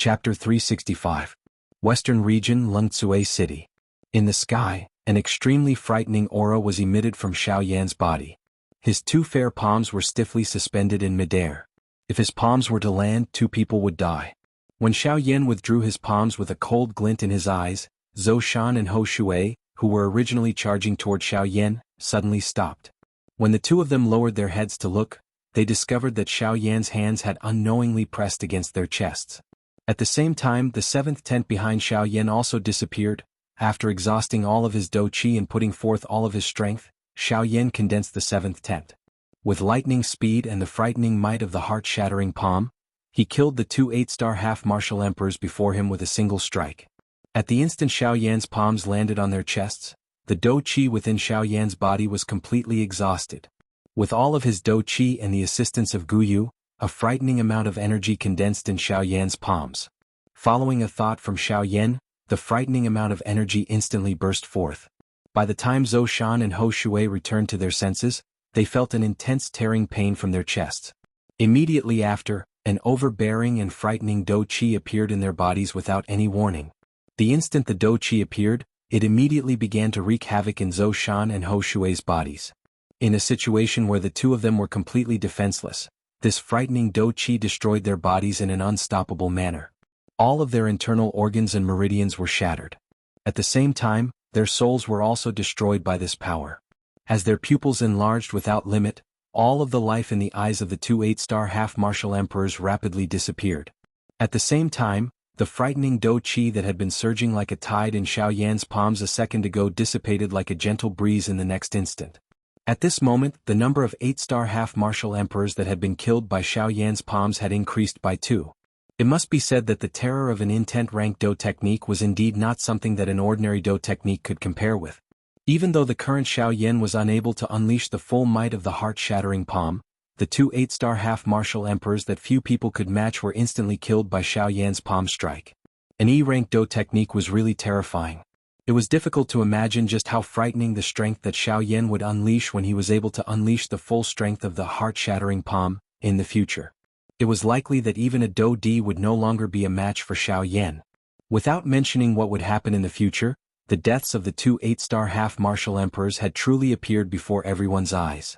Chapter 365. Western Region, Lungtsue City. In the sky, an extremely frightening aura was emitted from Xiaoyan's body. His two fair palms were stiffly suspended in midair. If his palms were to land, two people would die. When Xiaoyan withdrew his palms with a cold glint in his eyes, Zhou Shan and Hou Shui, who were originally charging toward Xiaoyan, suddenly stopped. When the two of them lowered their heads to look, they discovered that Xiaoyan's hands had unknowingly pressed against their chests. At the same time, the seventh tent behind Xiaoyan also disappeared. After exhausting all of his dou qi and putting forth all of his strength, Xiaoyan condensed the seventh tent. With lightning speed and the frightening might of the heart-shattering palm, he killed the two 8-star half-martial emperors before him with a single strike. At the instant Xiaoyan's palms landed on their chests, the dou qi within Xiaoyan's body was completely exhausted. With all of his dou qi and the assistance of Guyu, a frightening amount of energy condensed in Xiaoyan's palms. Following a thought from Xiaoyan, the frightening amount of energy instantly burst forth. By the time Zhou Shan and Hou Shui returned to their senses, they felt an intense tearing pain from their chests. Immediately after, an overbearing and frightening dou qi appeared in their bodies without any warning. The instant the dou qi appeared, it immediately began to wreak havoc in Zhou Shan and Hou Shui's bodies. In a situation where the two of them were completely defenseless, this frightening dou qi destroyed their bodies in an unstoppable manner. All of their internal organs and meridians were shattered. At the same time, their souls were also destroyed by this power. As their pupils enlarged without limit, all of the life in the eyes of the two 8-star half-martial emperors rapidly disappeared. At the same time, the frightening dou qi that had been surging like a tide in Xiaoyan's palms a second ago dissipated like a gentle breeze in the next instant. At this moment, the number of 8-star half-martial emperors that had been killed by Xiaoyan's palms had increased by 2. It must be said that the terror of an intent rank dou technique was indeed not something that an ordinary dou technique could compare with. Even though the current Xiaoyan was unable to unleash the full might of the heart-shattering palm, the two 8-star half-martial emperors that few people could match were instantly killed by Xiaoyan's palm strike. An E-rank dou technique was really terrifying. It was difficult to imagine just how frightening the strength that Xiaoyan would unleash when he was able to unleash the full strength of the heart-shattering palm in the future. It was likely that even a dou di would no longer be a match for Xiaoyan. Without mentioning what would happen in the future, the deaths of the two 8-star half-martial emperors had truly appeared before everyone's eyes.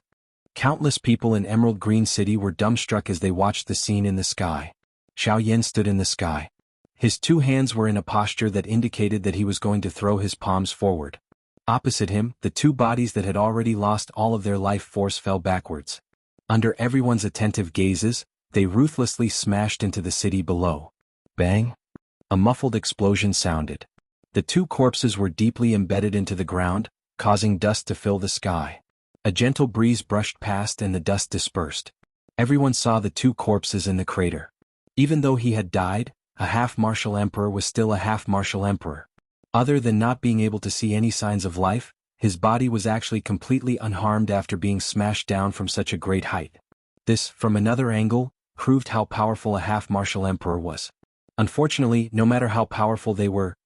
Countless people in Emerald Green City were dumbstruck as they watched the scene in the sky. Xiaoyan stood in the sky. His two hands were in a posture that indicated that he was going to throw his palms forward. Opposite him, the two bodies that had already lost all of their life force fell backwards. Under everyone's attentive gazes, they ruthlessly smashed into the city below. Bang! A muffled explosion sounded. The two corpses were deeply embedded into the ground, causing dust to fill the sky. A gentle breeze brushed past and the dust dispersed. Everyone saw the two corpses in the crater. Even though he had died, a half-martial emperor was still a half-martial emperor. Other than not being able to see any signs of life, his body was actually completely unharmed after being smashed down from such a great height. This, from another angle, proved how powerful a half-martial emperor was. Unfortunately, no matter how powerful they were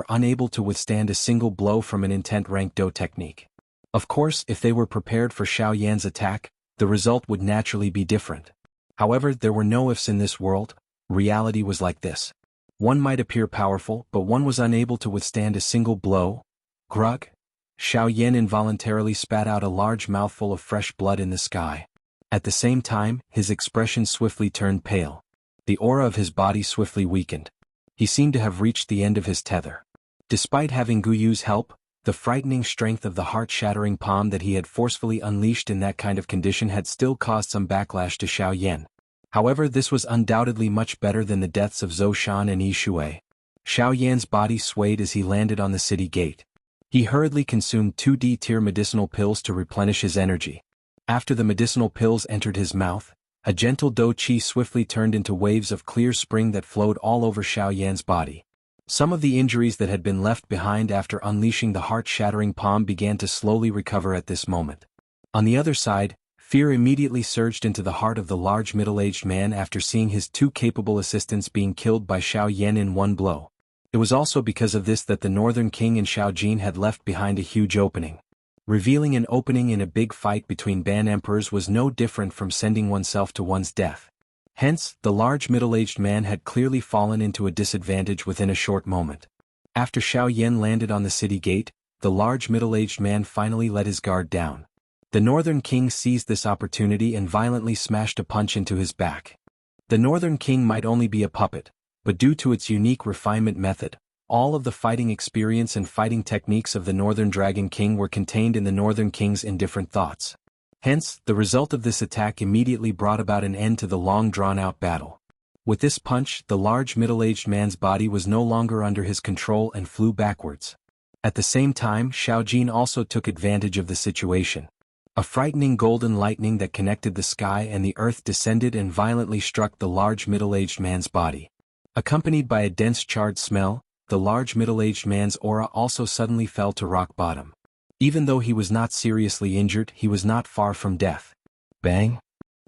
unable to withstand a single blow from an intent rank dou technique. Of course, if they were prepared for Xiaoyan's attack, the result would naturally be different. However, there were no ifs in this world. Reality was like this. One might appear powerful, but one was unable to withstand a single blow. Grug! Xiaoyan involuntarily spat out a large mouthful of fresh blood in the sky. At the same time, his expression swiftly turned pale. The aura of his body swiftly weakened. He seemed to have reached the end of his tether. Despite having Guyu's help, the frightening strength of the heart-shattering palm that he had forcefully unleashed in that kind of condition had still caused some backlash to Xiaoyan. However, this was undoubtedly much better than the deaths of Zhou Shan and Yi Shui. Xiaoyan's body swayed as he landed on the city gate. He hurriedly consumed 2 D-tier medicinal pills to replenish his energy. After the medicinal pills entered his mouth, a gentle dou qi swiftly turned into waves of clear spring that flowed all over Xiaoyan's body. Some of the injuries that had been left behind after unleashing the heart-shattering palm began to slowly recover at this moment. On the other side, fear immediately surged into the heart of the large middle-aged man after seeing his two capable assistants being killed by Xiaoyan in one blow. It was also because of this that the Northern King and Xiaojin had left behind a huge opening. Revealing an opening in a big fight between Ban emperors was no different from sending oneself to one's death. Hence, the large middle-aged man had clearly fallen into a disadvantage within a short moment. After Xiaoyan landed on the city gate, the large middle-aged man finally let his guard down. The Northern King seized this opportunity and violently smashed a punch into his back. The Northern King might only be a puppet, but due to its unique refinement method, all of the fighting experience and fighting techniques of the Northern Dragon King were contained in the Northern King's indifferent thoughts. Hence, the result of this attack immediately brought about an end to the long drawn-out battle. With this punch, the large middle-aged man's body was no longer under his control and flew backwards. At the same time, Xiaojin also took advantage of the situation. A frightening golden lightning that connected the sky and the earth descended and violently struck the large middle-aged man's body. Accompanied by a dense charred smell, the large middle-aged man's aura also suddenly fell to rock bottom. Even though he was not seriously injured, he was not far from death. Bang!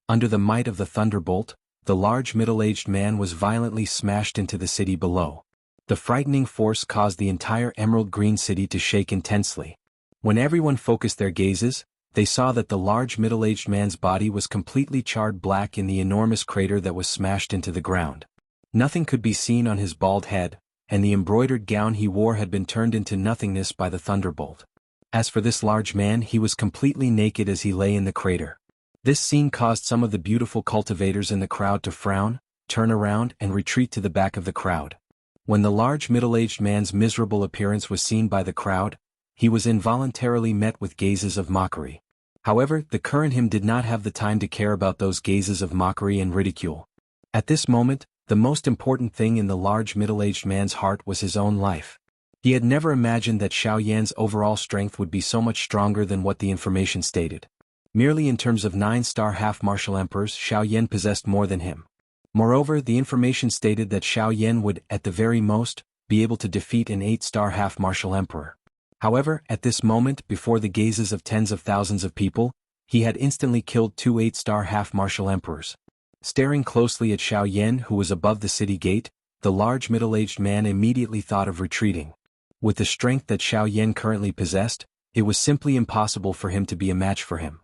Under the might of the thunderbolt, the large middle-aged man was violently smashed into the city below. The frightening force caused the entire emerald green city to shake intensely. When everyone focused their gazes, they saw that the large middle-aged man's body was completely charred black in the enormous crater that was smashed into the ground. Nothing could be seen on his bald head, and the embroidered gown he wore had been turned into nothingness by the thunderbolt. As for this large man, he was completely naked as he lay in the crater. This scene caused some of the beautiful cultivators in the crowd to frown, turn around and retreat to the back of the crowd. When the large middle-aged man's miserable appearance was seen by the crowd, he was involuntarily met with gazes of mockery. However, the current him did not have the time to care about those gazes of mockery and ridicule. At this moment, the most important thing in the large middle-aged man's heart was his own life. He had never imagined that Xiaoyan's overall strength would be so much stronger than what the information stated. Merely in terms of 9-star half-martial emperors, Xiaoyan possessed more than him. Moreover, the information stated that Xiaoyan would, at the very most, be able to defeat an 8-star half-martial emperor. However, at this moment, before the gazes of tens of thousands of people, he had instantly killed 2 8-star half-martial emperors. Staring closely at Xiaoyan, who was above the city gate, the large middle-aged man immediately thought of retreating. With the strength that Xiaoyan currently possessed, it was simply impossible for him to be a match for him.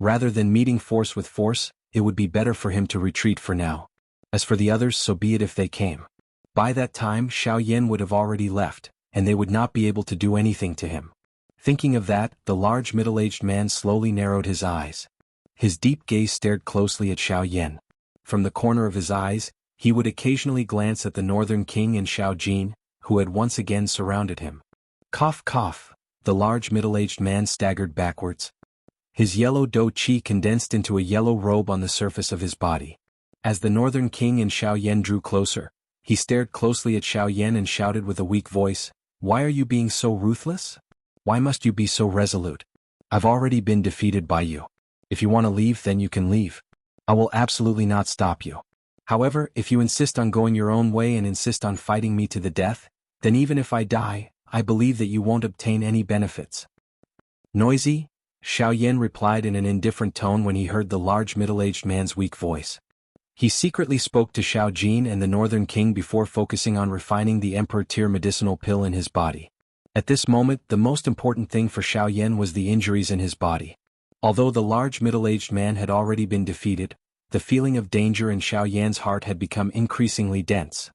Rather than meeting force with force, it would be better for him to retreat for now. As for the others, so be it if they came. By that time, Xiaoyan would have already left, and they would not be able to do anything to him. Thinking of that, the large middle-aged man slowly narrowed his eyes. His deep gaze stared closely at Xiaoyan. From the corner of his eyes, he would occasionally glance at the Northern King and Xiaojin, who had once again surrounded him. Cough cough, the large middle-aged man staggered backwards. His yellow dough qi condensed into a yellow robe on the surface of his body. As the Northern King and Xiaoyan drew closer, he stared closely at Xiaoyan and shouted with a weak voice, "Why are you being so ruthless? Why must you be so resolute? I've already been defeated by you. If you want to leave, then you can leave. I will absolutely not stop you. However, if you insist on going your own way and insist on fighting me to the death, then even if I die, I believe that you won't obtain any benefits." Noisy, Xiaoyan replied in an indifferent tone when he heard the large middle-aged man's weak voice. He secretly spoke to Xiaojin and the Northern King before focusing on refining the Emperor-tier medicinal pill in his body. At this moment, the most important thing for Xiaoyan was the injuries in his body. Although the large middle-aged man had already been defeated, the feeling of danger in Xiaoyan's heart had become increasingly dense.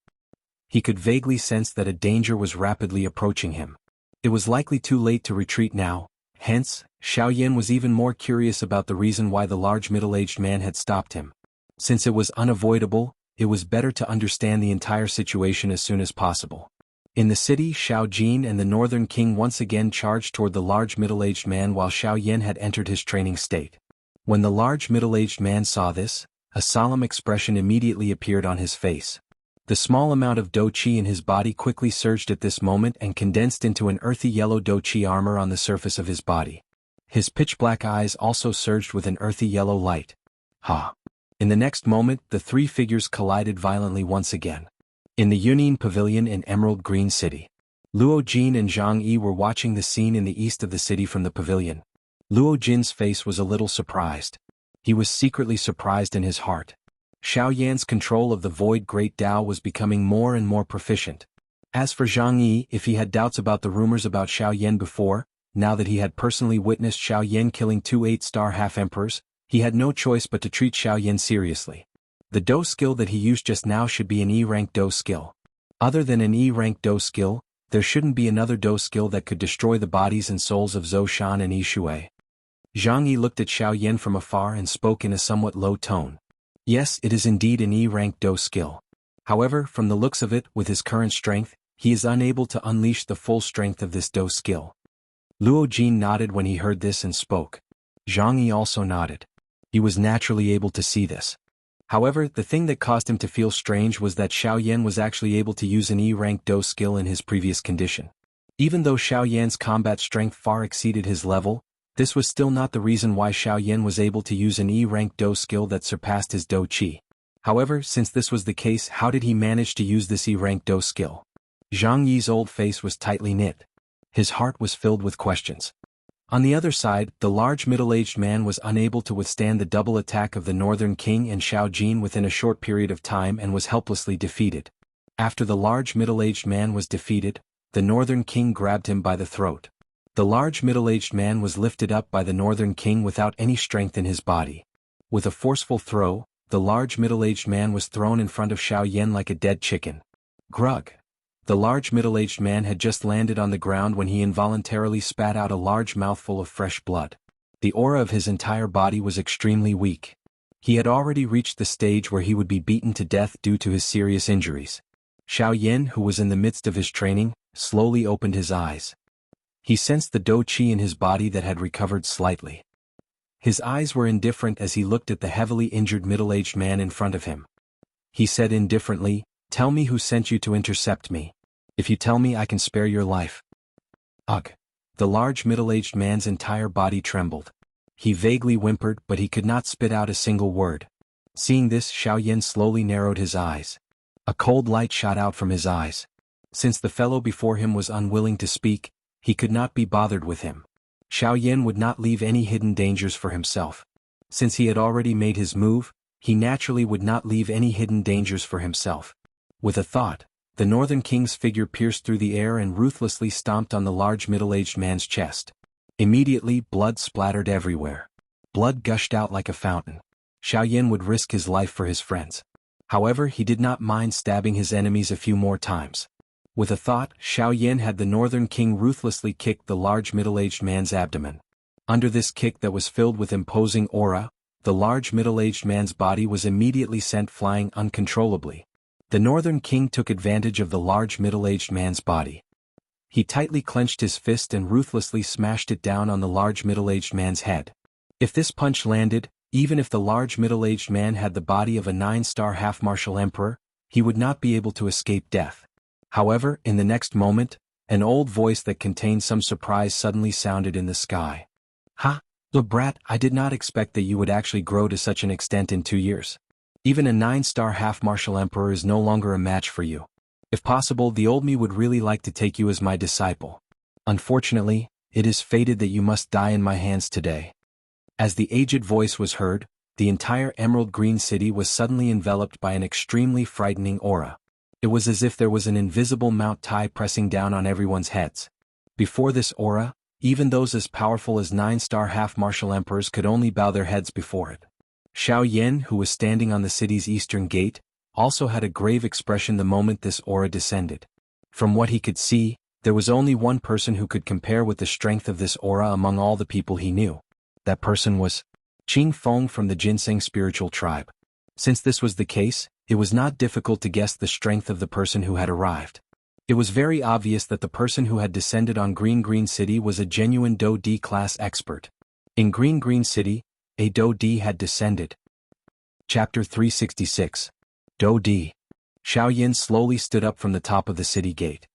He could vaguely sense that a danger was rapidly approaching him. It was likely too late to retreat now, hence, Xiaoyan was even more curious about the reason why the large middle-aged man had stopped him. Since it was unavoidable, it was better to understand the entire situation as soon as possible. In the city, Xiaojin and the Northern King once again charged toward the large middle-aged man while Xiaoyan had entered his training state. When the large middle-aged man saw this, a solemn expression immediately appeared on his face. The small amount of dou qi in his body quickly surged at this moment and condensed into an earthy yellow dou qi armor on the surface of his body. His pitch-black eyes also surged with an earthy yellow light. Ha! In the next moment, the 3 figures collided violently once again. In the Yunin Pavilion in Emerald Green City, Luo Jin and Zhang Yi were watching the scene in the east of the city from the pavilion. Luo Jin's face was a little surprised. He was secretly surprised in his heart. Xiaoyan's control of the Void Great Tao was becoming more and more proficient. As for Zhang Yi, if he had doubts about the rumors about Xiaoyan before, now that he had personally witnessed Xiaoyan killing 2 8-star half-emperors, he had no choice but to treat Xiaoyan seriously. The Do skill that he used just now should be an E-rank Do skill. Other than an E-rank Do skill, there shouldn't be another Do skill that could destroy the bodies and souls of Zhou Shan and Yi Shui. Jianghu looked at Xiaoyan from afar and spoke in a somewhat low tone. Yes, it is indeed an E-rank Do skill. However, from the looks of it, with his current strength, he is unable to unleash the full strength of this Do skill. Luo Jin nodded when he heard this and spoke. Jianghu also nodded. He was naturally able to see this. However, the thing that caused him to feel strange was that Xiaoyan was actually able to use an E-rank Do skill in his previous condition. Even though Xiaoyan's combat strength far exceeded his level, this was still not the reason why Xiaoyan was able to use an E-rank Do skill that surpassed his Do Qi. However, since this was the case, how did he manage to use this E-rank Do skill? Zhang Yi's old face was tightly knit. His heart was filled with questions. On the other side, the large middle-aged man was unable to withstand the double attack of the Northern King and Xiao Jin within a short period of time and was helplessly defeated. After the large middle-aged man was defeated, the Northern King grabbed him by the throat. The large middle-aged man was lifted up by the Northern King without any strength in his body. With a forceful throw, the large middle-aged man was thrown in front of Xiaoyan like a dead chicken. Grug. The large middle-aged man had just landed on the ground when he involuntarily spat out a large mouthful of fresh blood. The aura of his entire body was extremely weak. He had already reached the stage where he would be beaten to death due to his serious injuries. Xiaoyan, who was in the midst of his training, slowly opened his eyes. He sensed the Do Qi in his body that had recovered slightly. His eyes were indifferent as he looked at the heavily injured middle-aged man in front of him. He said indifferently, "Tell me who sent you to intercept me. If you tell me, I can spare your life." Ugh. The large middle-aged man's entire body trembled. He vaguely whimpered, but he could not spit out a single word. Seeing this, Xiaoyan slowly narrowed his eyes. A cold light shot out from his eyes. Since the fellow before him was unwilling to speak, he could not be bothered with him. Xiaoyan would not leave any hidden dangers for himself. Since he had already made his move, he naturally would not leave any hidden dangers for himself. With a thought, the Northern King's figure pierced through the air and ruthlessly stomped on the large middle-aged man's chest. Immediately, blood splattered everywhere. Blood gushed out like a fountain. Xiaoyan would risk his life for his friends. However, he did not mind stabbing his enemies a few more times. With a thought, Xiaoyan had the Northern King ruthlessly kick the large middle-aged man's abdomen. Under this kick that was filled with imposing aura, the large middle-aged man's body was immediately sent flying uncontrollably. The Northern King took advantage of the large middle-aged man's body. He tightly clenched his fist and ruthlessly smashed it down on the large middle-aged man's head. If this punch landed, even if the large middle-aged man had the body of a 9-star half-martial emperor, he would not be able to escape death. However, in the next moment, an old voice that contained some surprise suddenly sounded in the sky. "Ha! The brat, I did not expect that you would actually grow to such an extent in 2 years. Even a 9-star half-martial emperor is no longer a match for you. If possible, the old me would really like to take you as my disciple. Unfortunately, it is fated that you must die in my hands today." As the aged voice was heard, the entire Emerald Green City was suddenly enveloped by an extremely frightening aura. It was as if there was an invisible Mount Tai pressing down on everyone's heads. Before this aura, even those as powerful as 9-star half-martial emperors could only bow their heads before it. Xiaoyan, who was standing on the city's eastern gate, also had a grave expression the moment this aura descended. From what he could see, there was only one person who could compare with the strength of this aura among all the people he knew. That person was Qing Feng from the Ginseng spiritual tribe. Since this was the case, it was not difficult to guess the strength of the person who had arrived. It was very obvious that the person who had descended on Green City was a genuine Do D class expert. In Green City, a Do D had descended. Chapter 366. Do D. Xiaoyan slowly stood up from the top of the city gate.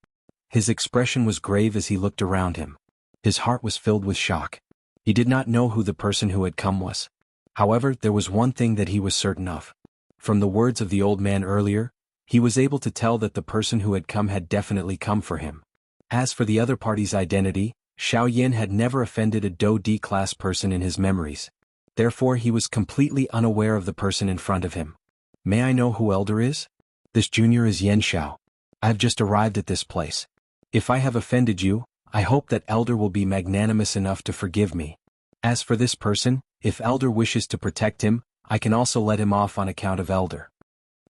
His expression was grave as he looked around him. His heart was filled with shock. He did not know who the person who had come was. However, there was one thing that he was certain of. From the words of the old man earlier, he was able to tell that the person who had come had definitely come for him. As for the other party's identity, Xiaoyan had never offended a Do D class person in his memories. Therefore he was completely unaware of the person in front of him. "May I know who Elder is?" "This junior is Yanxiao. I have just arrived at this place. If I have offended you, I hope that Elder will be magnanimous enough to forgive me. As for this person, if Elder wishes to protect him, I can also let him off on account of Elder.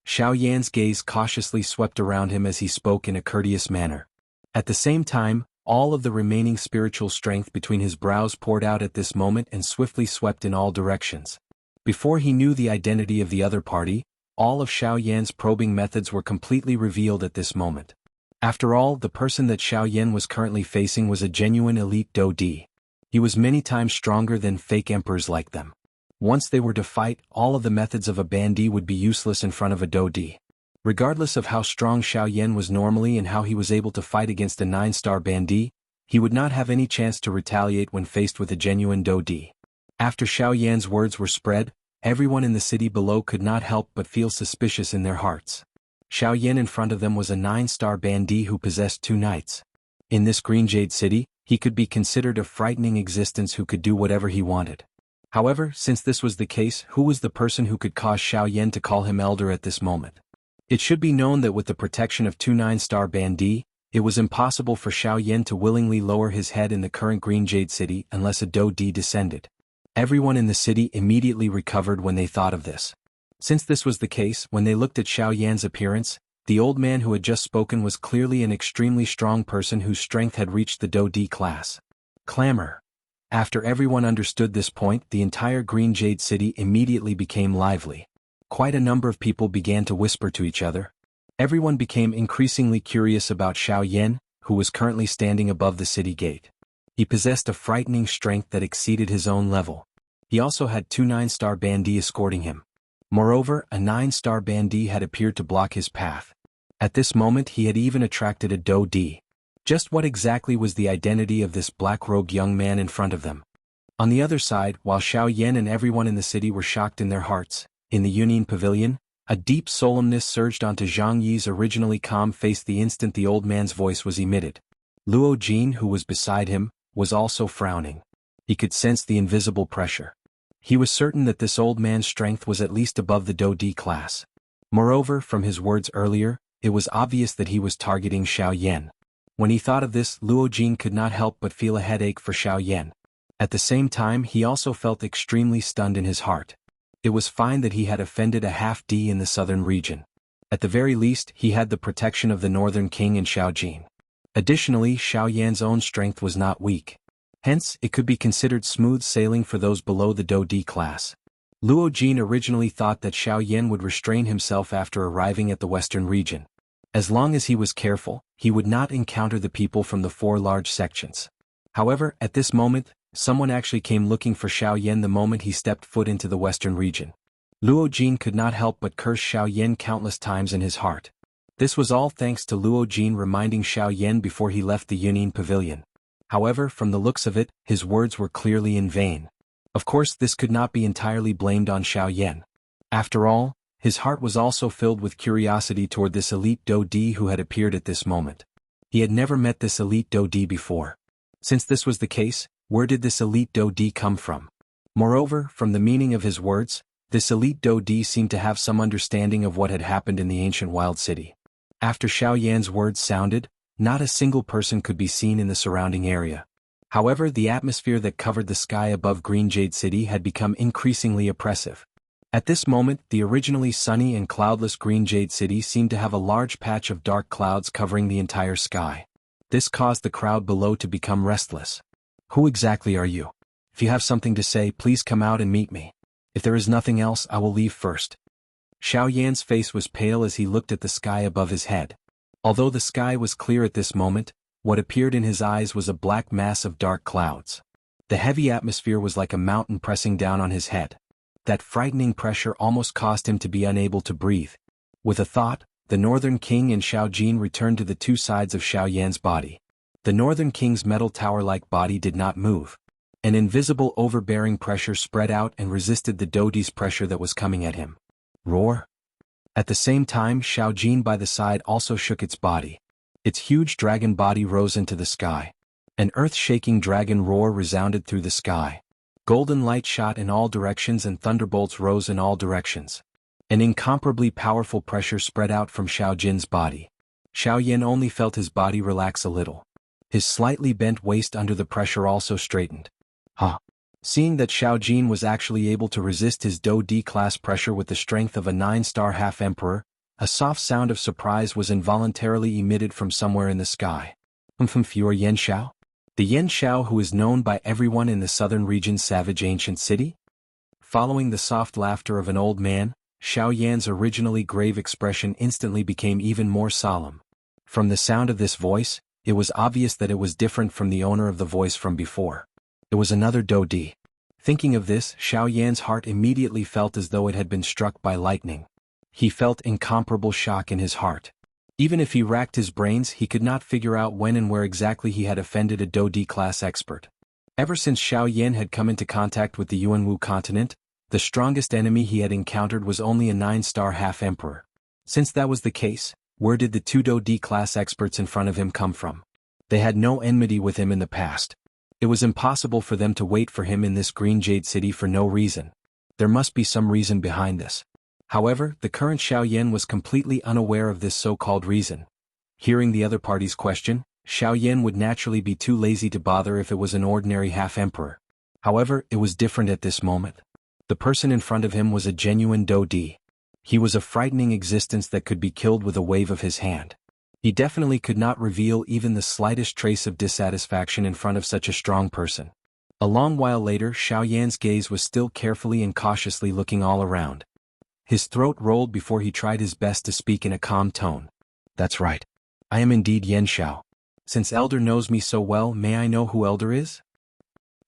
Xiaoyan's gaze cautiously swept around him as he spoke in a courteous manner. At the same time, all of the remaining spiritual strength between his brows poured out at this moment and swiftly swept in all directions. Before he knew the identity of the other party, all of Xiaoyan's probing methods were completely revealed at this moment. After all, the person that Xiaoyan was currently facing was a genuine elite Dodi. He was many times stronger than fake emperors like them. Once they were to fight, all of the methods of a Bandi would be useless in front of a Dodi. Regardless of how strong Xiaoyan was normally and how he was able to fight against a 9-star Bandi, he would not have any chance to retaliate when faced with a genuine Dodi. After Xiaoyan's words were spread, everyone in the city below could not help but feel suspicious in their hearts. Xiaoyan in front of them was a 9-star Bandi who possessed 2 knights. In this Green Jade City, he could be considered a frightening existence who could do whatever he wanted. However, since this was the case, who was the person who could cause Xiaoyan to call him elder at this moment? It should be known that with the protection of 2 9-star Bandi, it was impossible for Xiaoyan to willingly lower his head in the current Green Jade City unless a Dodi descended. Everyone in the city immediately recovered when they thought of this. Since this was the case, when they looked at Xiaoyan's appearance, the old man who had just spoken was clearly an extremely strong person whose strength had reached the Dodi class. Clamor. After everyone understood this point, the entire Green Jade City immediately became lively. Quite a number of people began to whisper to each other. Everyone became increasingly curious about Xiaoyan, who was currently standing above the city gate. He possessed a frightening strength that exceeded his own level. He also had 2 9-star Bandi escorting him. Moreover, a 9-star Bandi had appeared to block his path. At this moment he had even attracted a Dodi. Just what exactly was the identity of this black-robed young man in front of them? On the other side, while Xiaoyan and everyone in the city were shocked in their hearts, in the Union Pavilion, a deep solemnness surged onto Zhang Yi's originally calm face the instant the old man's voice was emitted. Luo Jin, who was beside him, was also frowning. He could sense the invisible pressure. He was certain that this old man's strength was at least above the Dodi class. Moreover, from his words earlier, it was obvious that he was targeting Xiaoyan. When he thought of this, Luo Jin could not help but feel a headache for Xiaoyan. At the same time, he also felt extremely stunned in his heart. It was fine that he had offended a half-D in the southern region. At the very least, he had the protection of the northern king and Xiaojin. Additionally, Xiaoyan's own strength was not weak. Hence, it could be considered smooth sailing for those below the Dodi class. Luo Jin originally thought that Xiaoyan would restrain himself after arriving at the western region. As long as he was careful, he would not encounter the people from the 4 large sections. However, at this moment, someone actually came looking for Xiaoyan the moment he stepped foot into the western region. Luo Jin could not help but curse Xiaoyan countless times in his heart. This was all thanks to Luo Jin reminding Xiaoyan before he left the Union Pavilion. However, from the looks of it, his words were clearly in vain. Of course, this could not be entirely blamed on Xiaoyan. After all, his heart was also filled with curiosity toward this elite Dodi who had appeared at this moment. He had never met this elite Dodi before. Since this was the case, where did this elite Dodi come from? Moreover, from the meaning of his words, this elite Dodi seemed to have some understanding of what had happened in the ancient wild city. After Xiaoyan's words sounded, not a single person could be seen in the surrounding area. However, the atmosphere that covered the sky above Green Jade City had become increasingly oppressive. At this moment, the originally sunny and cloudless Green Jade City seemed to have a large patch of dark clouds covering the entire sky. This caused the crowd below to become restless. Who exactly are you? If you have something to say, please come out and meet me. If there is nothing else, I will leave first. Xiaoyan's face was pale as he looked at the sky above his head. Although the sky was clear at this moment, what appeared in his eyes was a black mass of dark clouds. The heavy atmosphere was like a mountain pressing down on his head. That frightening pressure almost caused him to be unable to breathe. With a thought, the Northern King and Xiaojin returned to the 2 sides of Xiaoyan's body. The Northern King's metal tower-like body did not move. An invisible overbearing pressure spread out and resisted the Dodi's pressure that was coming at him. Roar. At the same time, Xiaojin by the side also shook its body. Its huge dragon body rose into the sky. An earth-shaking dragon roar resounded through the sky. Golden light shot in all directions and thunderbolts rose in all directions. An incomparably powerful pressure spread out from Xiaojin's body. Xiaoyan only felt his body relax a little. His slightly bent waist under the pressure also straightened. Seeing that Xiao Jin was actually able to resist his Do D-class pressure with the strength of a 9-star half-emperor, a soft sound of surprise was involuntarily emitted from somewhere in the sky. From Fuer Yen Xiao? The Yen Xiao who is known by everyone in the southern region's savage ancient city? Following the soft laughter of an old man, Xiao Yan's originally grave expression instantly became even more solemn. From the sound of this voice, it was obvious that it was different from the owner of the voice from before. It was another Do Di. Thinking of this, Xiao Yan's heart immediately felt as though it had been struck by lightning. He felt incomparable shock in his heart. Even if he racked his brains, he could not figure out when and where exactly he had offended a Do D-class expert. Ever since Xiao Yan had come into contact with the Yuanwu continent, the strongest enemy he had encountered was only a 9-star half-emperor. Since that was the case, where did the 2 Do D-class experts in front of him come from? They had no enmity with him in the past. It was impossible for them to wait for him in this Green Jade City for no reason. There must be some reason behind this. However, the current Xiao Yan was completely unaware of this so-called reason. Hearing the other party's question, Xiao Yan would naturally be too lazy to bother if it was an ordinary half-emperor. However, it was different at this moment. The person in front of him was a genuine Do Di. He was a frightening existence that could be killed with a wave of his hand. He definitely could not reveal even the slightest trace of dissatisfaction in front of such a strong person. A long while later, Xiao Yan's gaze was still carefully and cautiously looking all around. His throat rolled before he tried his best to speak in a calm tone. That's right. I am indeed Yen Xiao. Since Elder knows me so well, may I know who Elder is?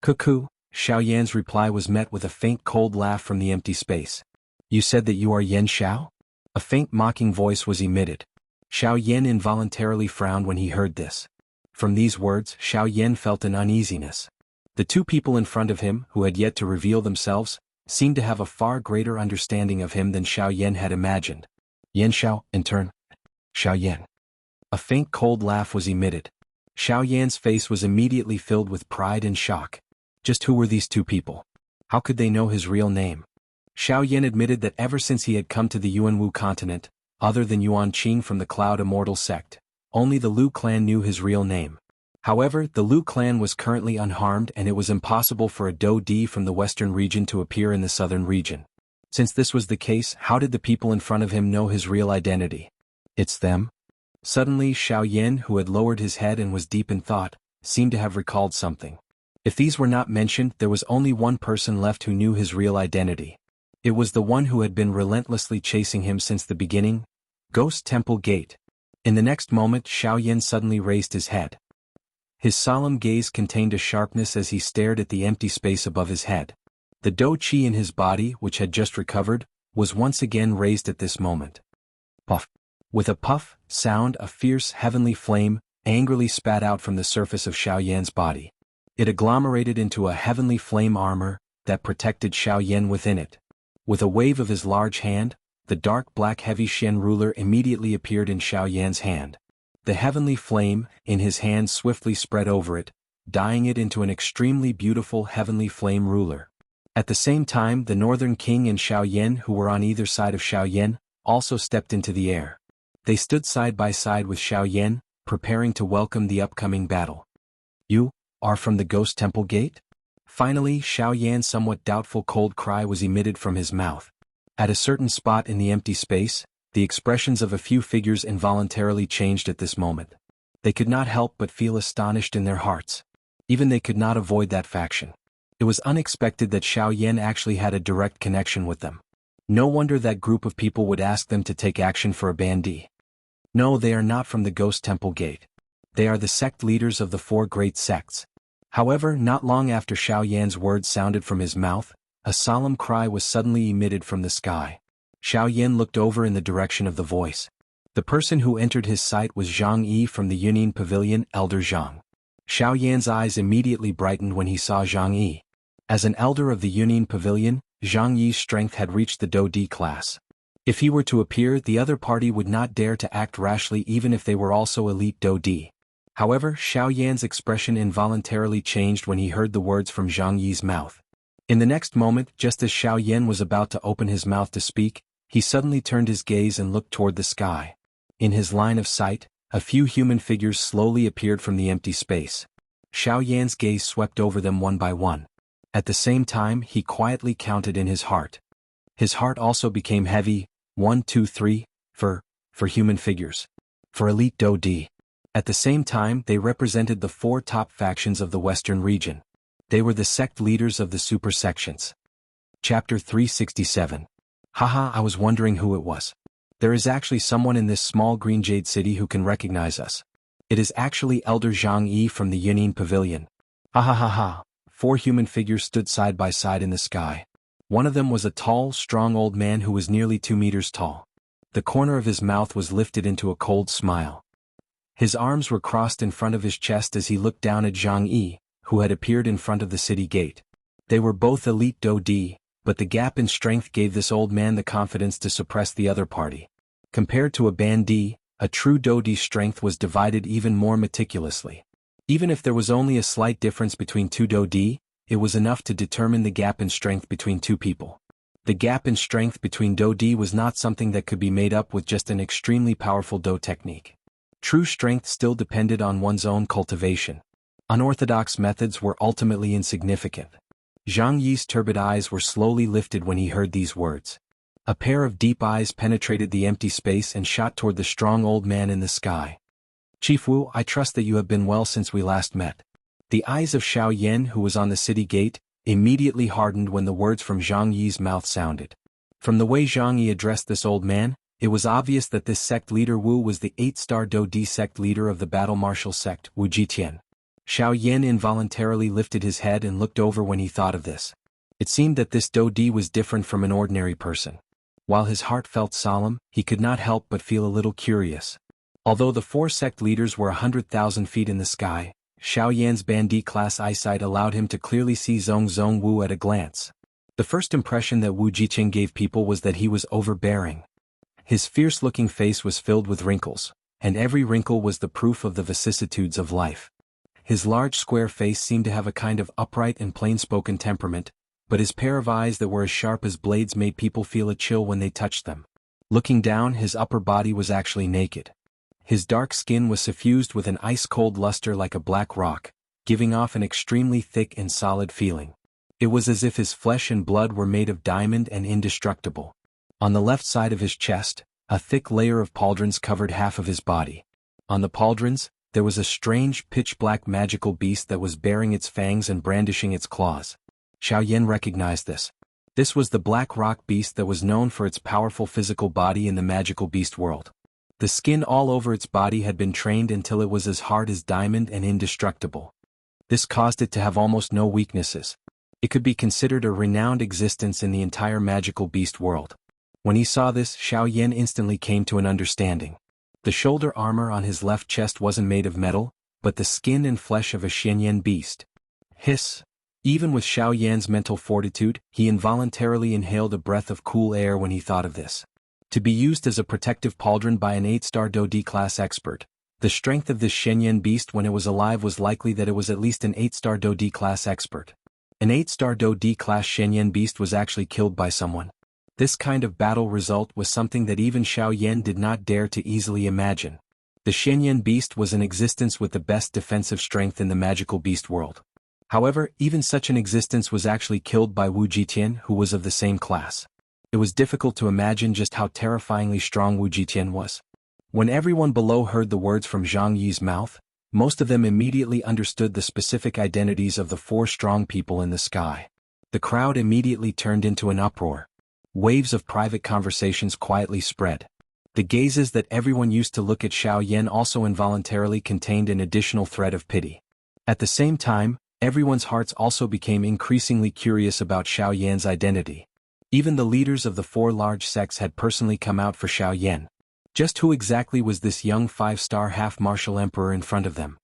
Cuckoo, Xiao Yan's reply was met with a faint cold laugh from the empty space. You said that you are Yen Xiao? A faint mocking voice was emitted. Xiao Yan involuntarily frowned when he heard this. From these words, Xiao Yan felt an uneasiness. The 2 people in front of him, who had yet to reveal themselves, seemed to have a far greater understanding of him than Xiao Yan had imagined. Yen Xiao, in turn. Xiao Yan. A faint cold laugh was emitted. Xiao Yan's face was immediately filled with pride and shock. Just who were these 2 people? How could they know his real name? Xiao Yan admitted that ever since he had come to the Yuanwu continent, other than Yuan Qing from the Cloud Immortal sect, only the Lu clan knew his real name. However, the Lu clan was currently unharmed and it was impossible for a Do Di from the western region to appear in the southern region. Since this was the case, how did the people in front of him know his real identity? It's them? Suddenly, Xiao Yan, who had lowered his head and was deep in thought, seemed to have recalled something. If these were not mentioned, there was only one person left who knew his real identity. It was the one who had been relentlessly chasing him since the beginning, Ghost Temple Gate. In the next moment, Xiao Yan suddenly raised his head. His solemn gaze contained a sharpness as he stared at the empty space above his head. The Do Qi in his body, which had just recovered, was once again raised at this moment. Puff. With a puff sound, a fierce heavenly flame angrily spat out from the surface of Xiao Yan's body. It agglomerated into a heavenly flame armor that protected Xiao Yan within it. With a wave of his large hand, the dark black heavy Shen ruler immediately appeared in Xiao Yan's hand. The heavenly flame, in his hand, swiftly spread over it, dyeing it into an extremely beautiful heavenly flame ruler. At the same time, the Northern King and Xiao Yan, who were on either side of Xiao Yan, also stepped into the air. They stood side by side with Xiao Yan, preparing to welcome the upcoming battle. You are from the Ghost Temple Gate? Finally, Xiao Yan's somewhat doubtful cold cry was emitted from his mouth. At a certain spot in the empty space, the expressions of a few figures involuntarily changed at this moment. They could not help but feel astonished in their hearts. Even they could not avoid that faction. It was unexpected that Xiao Yan actually had a direct connection with them. No wonder that group of people would ask them to take action for a bandit. No, they are not from the Ghost Temple Gate. They are the sect leaders of the 4 great sects. However, not long after Xiao Yan's words sounded from his mouth, a solemn cry was suddenly emitted from the sky. Xiao Yan looked over in the direction of the voice. The person who entered his sight was Jianghu from the Yunin Pavilion, Elder Zhang. Xiao Yan's eyes immediately brightened when he saw Jianghu. As an elder of the Yunin Pavilion, Jianghu's strength had reached the Do Di class. If he were to appear, the other party would not dare to act rashly even if they were also elite Do Di. However, Xiao Yan's expression involuntarily changed when he heard the words from Jianghu's mouth. In the next moment, just as Xiao Yan was about to open his mouth to speak, he suddenly turned his gaze and looked toward the sky. In his line of sight, a few human figures slowly appeared from the empty space. Xiao Yan's gaze swept over them one by one. At the same time he quietly counted in his heart. His heart also became heavy, 1, 2, 3, for human figures. For elite Do D. At the same time they represented the 4 top factions of the Western region. They were the sect leaders of the super sections. Chapter 367. Haha, I was wondering who it was. There is actually someone in this small green jade city who can recognize us. It is actually Elder Jianghu from the Yunin Pavilion. Ha ha ha ha. 4 human figures stood side by side in the sky. One of them was a tall, strong old man who was nearly 2 meters tall. The corner of his mouth was lifted into a cold smile. His arms were crossed in front of his chest as he looked down at Jianghu, who had appeared in front of the city gate. They were both elite Do D, but the gap in strength gave this old man the confidence to suppress the other party. Compared to a Ban D, a true Do D strength was divided even more meticulously. Even if there was only a slight difference between 2 Do D, it was enough to determine the gap in strength between 2 people. The gap in strength between Do D was not something that could be made up with just an extremely powerful Do technique. True strength still depended on one's own cultivation. Unorthodox methods were ultimately insignificant. Zhang Yi's turbid eyes were slowly lifted when he heard these words. A pair of deep eyes penetrated the empty space and shot toward the strong old man in the sky. Chief Wu, I trust that you have been well since we last met. The eyes of Xiao Yan, who was on the city gate, immediately hardened when the words from Zhang Yi's mouth sounded. From the way Zhang Yi addressed this old man, it was obvious that this sect leader Wu was the 8-star Do D sect leader of the battle martial sect, Wu Jitian. Xiao Yan involuntarily lifted his head and looked over when he thought of this. It seemed that this Do D was different from an ordinary person. While his heart felt solemn, he could not help but feel a little curious. Although the 4 sect leaders were 100,000 feet in the sky, Xiao Yan's Bandi class eyesight allowed him to clearly see Zhong Wu at a glance. The first impression that Wu Jiqing gave people was that he was overbearing. His fierce-looking face was filled with wrinkles, and every wrinkle was the proof of the vicissitudes of life. His large square face seemed to have a kind of upright and plain-spoken temperament, but his pair of eyes that were as sharp as blades made people feel a chill when they touched them. Looking down, his upper body was actually naked. His dark skin was suffused with an ice-cold luster like a black rock, giving off an extremely thick and solid feeling. It was as if his flesh and blood were made of diamond and indestructible. On the left side of his chest, a thick layer of pauldrons covered half of his body. On the pauldrons, there was a strange pitch-black magical beast that was baring its fangs and brandishing its claws. Xiao Yan recognized this. This was the black rock beast that was known for its powerful physical body in the magical beast world. The skin all over its body had been trained until it was as hard as diamond and indestructible. This caused it to have almost no weaknesses. It could be considered a renowned existence in the entire magical beast world. When he saw this, Xiao Yan instantly came to an understanding. The shoulder armor on his left chest wasn't made of metal, but the skin and flesh of a Xianyan beast. Hiss! Even with Xiao Yan's mental fortitude, he involuntarily inhaled a breath of cool air when he thought of this. To be used as a protective pauldron by an 8-star Do D class expert. The strength of this Xianyan beast when it was alive was likely that it was at least an 8-star Do D class expert. An 8-star Do D class Xianyan beast was actually killed by someone. This kind of battle result was something that even Xiao Yan did not dare to easily imagine. The Xianyan beast was in existence with the best defensive strength in the magical beast world. However, even such an existence was actually killed by Wu Jitian, who was of the same class. It was difficult to imagine just how terrifyingly strong Wu Jitian was. When everyone below heard the words from Zhang Yi's mouth, most of them immediately understood the specific identities of the 4 strong people in the sky. The crowd immediately turned into an uproar. Waves of private conversations quietly spread. The gazes that everyone used to look at Xiao Yan also involuntarily contained an additional thread of pity. At the same time, everyone's hearts also became increasingly curious about Xiao Yan's identity. Even the leaders of the 4 large sects had personally come out for Xiao Yan. Just who exactly was this young 5-star half-martial emperor in front of them?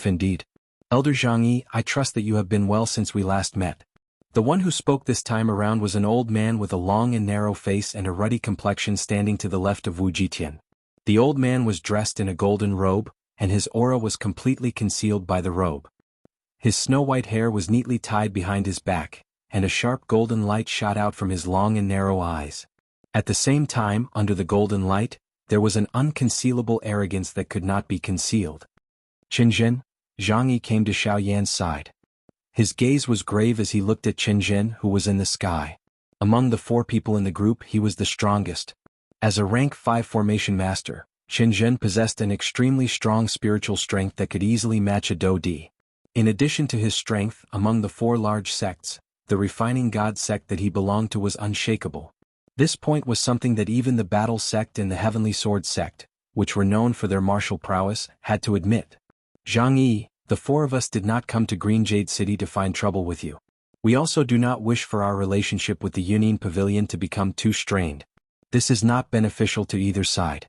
Indeed. Elder Jianghu, I trust that you have been well since we last met. The one who spoke this time around was an old man with a long and narrow face and a ruddy complexion standing to the left of Wu Jitian. The old man was dressed in a golden robe, and his aura was completely concealed by the robe. His snow-white hair was neatly tied behind his back, and a sharp golden light shot out from his long and narrow eyes. At the same time, under the golden light, there was an unconcealable arrogance that could not be concealed. Qinzhen, Zhang Yi came to Xiao Yan's side. His gaze was grave as he looked at Qin, who was in the sky. Among the 4 people in the group, he was the strongest. As a rank 5 formation master, Qin possessed an extremely strong spiritual strength that could easily match a Do-D. In addition to his strength, among the 4 large sects, the refining god sect that he belonged to was unshakable. This point was something that even the battle sect and the heavenly sword sect, which were known for their martial prowess, had to admit. Jianghu, the 4 of us did not come to Green Jade City to find trouble with you. We also do not wish for our relationship with the Union Pavilion to become too strained. This is not beneficial to either side.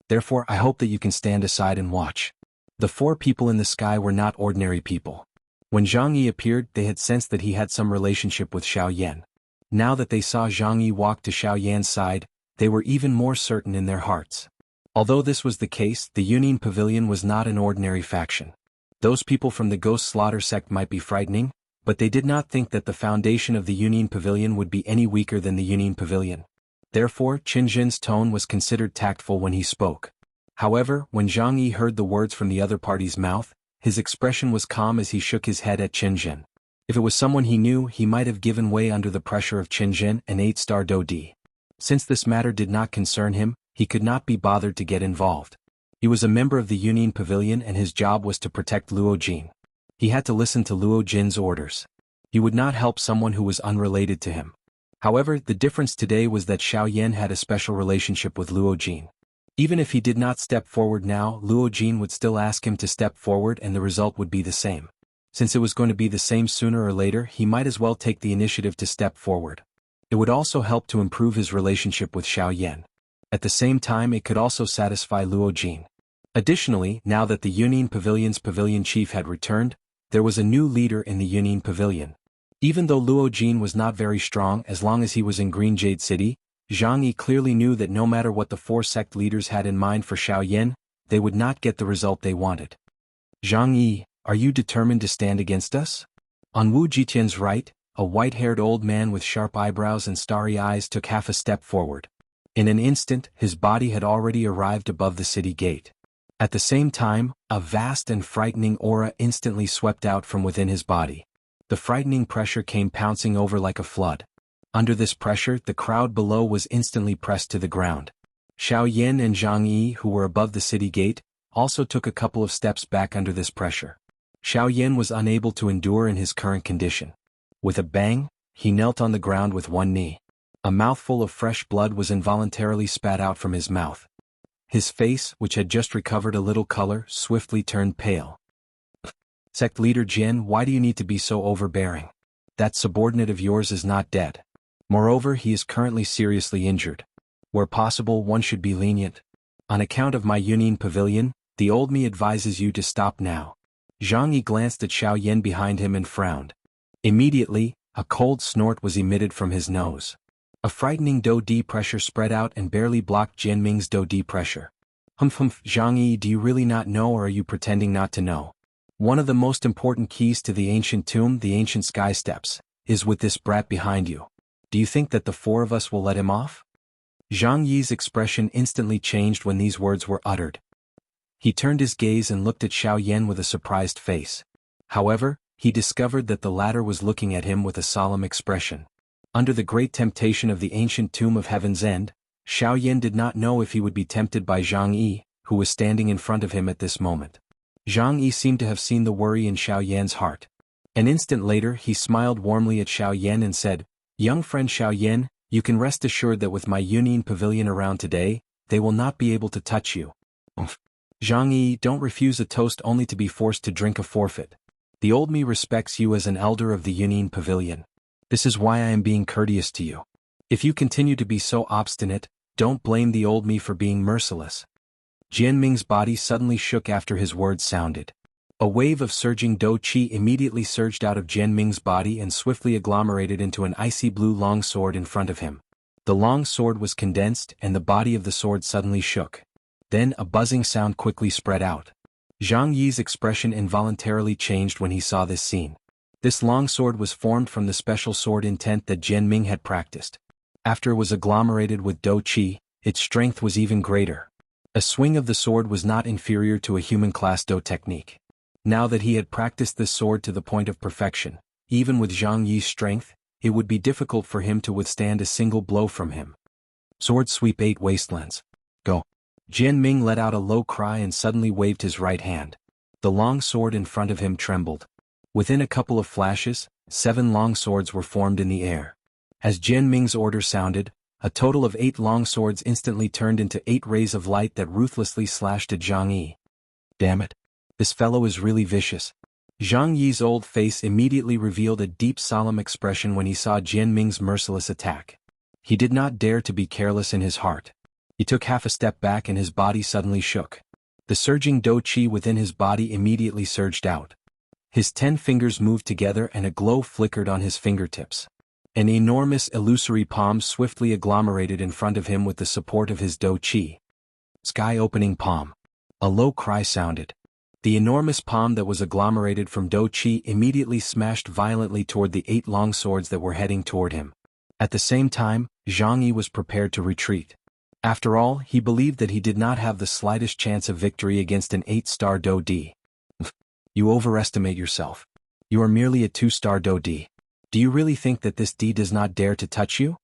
Therefore, I hope that you can stand aside and watch. The 4 people in the sky were not ordinary people. When Jianghu appeared, they had sensed that he had some relationship with Xiaoyan. Now that they saw Jianghu walk to Xiaoyan's side, they were even more certain in their hearts. Although this was the case, the Union Pavilion was not an ordinary faction. Those people from the Ghost Slaughter sect might be frightening, but they did not think that the foundation of the Union Pavilion would be any weaker than the Union Pavilion. Therefore, Qin's tone was considered tactful when he spoke. However, when Jianghu heard the words from the other party's mouth, his expression was calm as he shook his head at Qin. If it was someone he knew, he might have given way under the pressure of Qin, an 8-star Do-D. Since this matter did not concern him, he could not be bothered to get involved. He was a member of the Union Pavilion and his job was to protect Luo Jin. He had to listen to Luo Jin's orders. He would not help someone who was unrelated to him. However, the difference today was that Xiaoyan had a special relationship with Luo Jin. Even if he did not step forward now, Luo Jin would still ask him to step forward and the result would be the same. Since it was going to be the same sooner or later, he might as well take the initiative to step forward. It would also help to improve his relationship with Xiaoyan. At the same time, it could also satisfy Luo Jin. Additionally, now that the Union Pavilion's pavilion chief had returned, there was a new leader in the Union Pavilion. Even though Luo Jin was not very strong as long as he was in Green Jade City, Jianghu clearly knew that no matter what the 4 sect leaders had in mind for Xiaoyan, they would not get the result they wanted. Jianghu, are you determined to stand against us? On Wu Jitian's right, a white-haired old man with sharp eyebrows and starry eyes took half a step forward. In an instant, his body had already arrived above the city gate. At the same time, a vast and frightening aura instantly swept out from within his body. The frightening pressure came pouncing over like a flood. Under this pressure, the crowd below was instantly pressed to the ground. Xiaoyan and Jianghu, who were above the city gate, also took a couple of steps back under this pressure. Xiaoyan was unable to endure in his current condition. With a bang, he knelt on the ground with one knee. A mouthful of fresh blood was involuntarily spat out from his mouth. His face, which had just recovered a little color, swiftly turned pale. Sect leader Jin, why do you need to be so overbearing? That subordinate of yours is not dead. Moreover, he is currently seriously injured. Where possible, one should be lenient. On account of my Union Pavilion, the old me advises you to stop now. Jianghu glanced at Xiaoyan behind him and frowned. Immediately, a cold snort was emitted from his nose. A frightening Do-D pressure spread out and barely blocked Jianming's Do-D pressure. Humph, Jianghu, do you really not know or are you pretending not to know? One of the most important keys to the ancient tomb, the ancient sky steps, is with this brat behind you. Do you think that the 4 of us will let him off? Jianghu's expression instantly changed when these words were uttered. He turned his gaze and looked at Xiaoyan with a surprised face. However, he discovered that the latter was looking at him with a solemn expression. Under the great temptation of the ancient tomb of Heaven's End, Xiaoyan did not know if he would be tempted by Jianghu, who was standing in front of him at this moment. Jianghu seemed to have seen the worry in Xiaoyan's heart. An instant later, he smiled warmly at Xiaoyan and said, "Young friend Xiaoyan, you can rest assured that with my Union Pavilion around today, they will not be able to touch you." Jianghu, don't refuse a toast only to be forced to drink a forfeit. The old me respects you as an elder of the Union Pavilion. This is why I am being courteous to you. If you continue to be so obstinate, don't blame the old me for being merciless. Jianming's body suddenly shook after his words sounded. A wave of surging Do-Chi immediately surged out of Jianming's body and swiftly agglomerated into an icy blue long sword in front of him. The long sword was condensed and the body of the sword suddenly shook. Then a buzzing sound quickly spread out. Jianghu's expression involuntarily changed when he saw this scene. This longsword was formed from the special sword intent that Jianming had practiced. After it was agglomerated with Do-Chi, its strength was even greater. A swing of the sword was not inferior to a human class Do technique. Now that he had practiced this sword to the point of perfection, even with Zhang Yi's strength, it would be difficult for him to withstand a single blow from him. Sword sweep 8 wastelands. Go. Jian Ming let out a low cry and suddenly waved his right hand. The long sword in front of him trembled. Within a couple of flashes, 7 long swords were formed in the air. As Jian Ming's order sounded, a total of 8 long swords instantly turned into 8 rays of light that ruthlessly slashed at Zhang Yi. Damn it. This fellow is really vicious. Zhang Yi's old face immediately revealed a deep solemn expression when he saw Jian Ming's merciless attack. He did not dare to be careless in his heart. He took half a step back and his body suddenly shook. The surging dou qi within his body immediately surged out. His 10 fingers moved together and a glow flickered on his fingertips. An enormous illusory palm swiftly agglomerated in front of him with the support of his dou qi. Sky-opening palm. A low cry sounded. The enormous palm that was agglomerated from dou qi immediately smashed violently toward the 8 long swords that were heading toward him. At the same time, Zhang Yi was prepared to retreat. After all, he believed that he did not have the slightest chance of victory against an 8-star dou di. You overestimate yourself. You are merely a 2-star dou di. Do you really think that this di does not dare to touch you?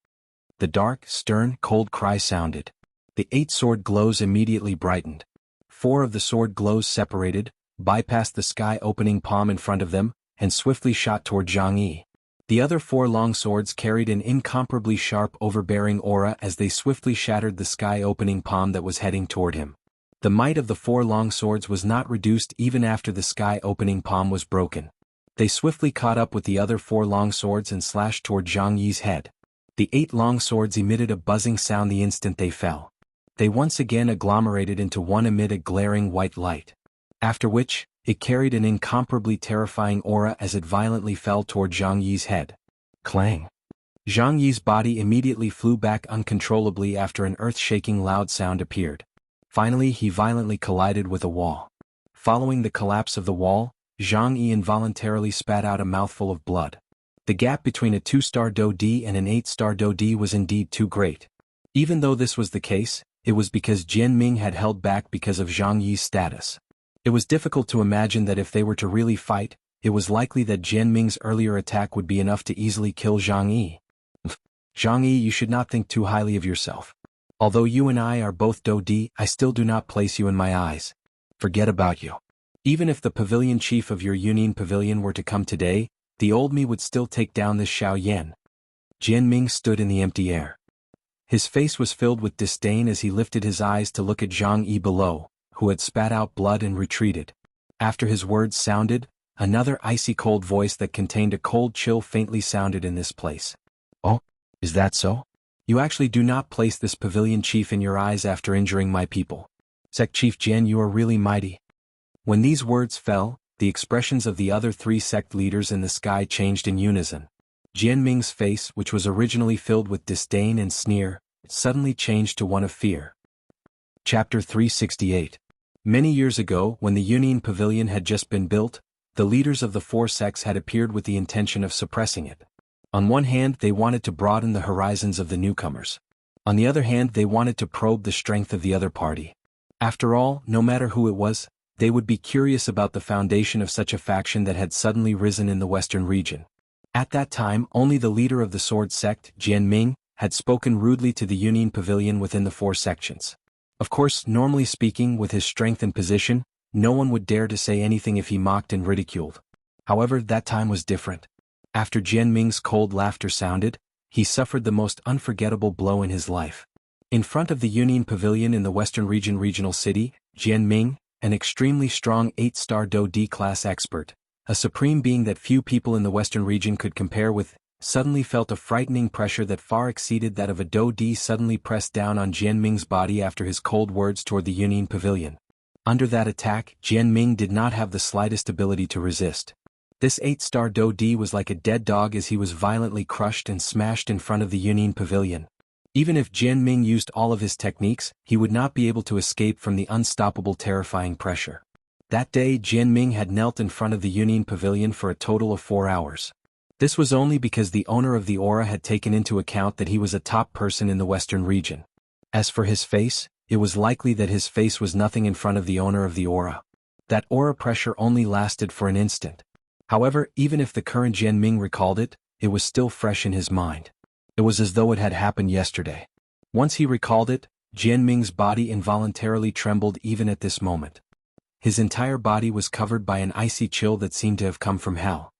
The dark, stern, cold cry sounded. The 8 sword glows immediately brightened. 4 of the sword glows separated, bypassed the sky-opening palm in front of them, and swiftly shot toward Zhang Yi. The other 4 long swords carried an incomparably sharp overbearing aura as they swiftly shattered the sky-opening palm that was heading toward him. The might of the 4 long swords was not reduced even after the sky-opening palm was broken. They swiftly caught up with the other 4 long swords and slashed toward Zhang Yi's head. The 8 long swords emitted a buzzing sound the instant they fell. They once again agglomerated into one amid a glaring white light. After which, it carried an incomparably terrifying aura as it violently fell toward Zhang Yi's head. Clang! Zhang Yi's body immediately flew back uncontrollably after an earth-shaking loud sound appeared. Finally he violently collided with a wall. Following the collapse of the wall, Zhang Yi involuntarily spat out a mouthful of blood. The gap between a 2-star dou di and an 8-star dou di was indeed too great. Even though this was the case, it was because Jian Ming had held back because of Zhang Yi's status. It was difficult to imagine that if they were to really fight, it was likely that Jian Ming's earlier attack would be enough to easily kill Zhang Yi. Zhang Yi, you should not think too highly of yourself. Although you and I are both dou di, I still do not place you in my eyes. Forget about you. Even if the pavilion chief of your Union Pavilion were to come today, the old me would still take down this Xiaoyan. Jian Ming stood in the empty air. His face was filled with disdain as he lifted his eyes to look at Zhang Yi below, who had spat out blood and retreated. After his words sounded, another icy cold voice that contained a cold chill faintly sounded in this place. Oh, is that so? You actually do not place this pavilion chief in your eyes after injuring my people. Sect Chief Jian, you are really mighty. When these words fell, the expressions of the other 3 sect leaders in the sky changed in unison. Jian Ming's face, which was originally filled with disdain and sneer, suddenly changed to one of fear. Chapter 368. Many years ago, when the Union Pavilion had just been built, the leaders of the 4 sects had appeared with the intention of suppressing it. On one hand, they wanted to broaden the horizons of the newcomers. On the other hand, they wanted to probe the strength of the other party. After all, no matter who it was, they would be curious about the foundation of such a faction that had suddenly risen in the western region. At that time, only the leader of the sword sect, Jian Ming, had spoken rudely to the Union Pavilion within the 4 sections. Of course, normally speaking, with his strength and position, no one would dare to say anything if he mocked and ridiculed. However, that time was different. After Jian Ming's cold laughter sounded, he suffered the most unforgettable blow in his life. In front of the Union Pavilion in the Western Region regional city, Jian Ming, an extremely strong 8-star dou di class expert, a supreme being that few people in the Western region could compare with, suddenly felt a frightening pressure that far exceeded that of a dou di suddenly pressed down on Jian Ming's body after his cold words toward the Union Pavilion. Under that attack, Jian Ming did not have the slightest ability to resist. This 8-star dou di was like a dead dog as he was violently crushed and smashed in front of the Union Pavilion. Even if Jian Ming used all of his techniques, he would not be able to escape from the unstoppable terrifying pressure. That day Jian Ming had knelt in front of the Union Pavilion for a total of 4 hours. This was only because the owner of the aura had taken into account that he was a top person in the Western region. As for his face, it was likely that his face was nothing in front of the owner of the aura. That aura pressure only lasted for an instant. However, even if the current Jian Ming recalled it, it was still fresh in his mind. It was as though it had happened yesterday. Once he recalled it, Jian Ming's body involuntarily trembled even at this moment. His entire body was covered by an icy chill that seemed to have come from hell.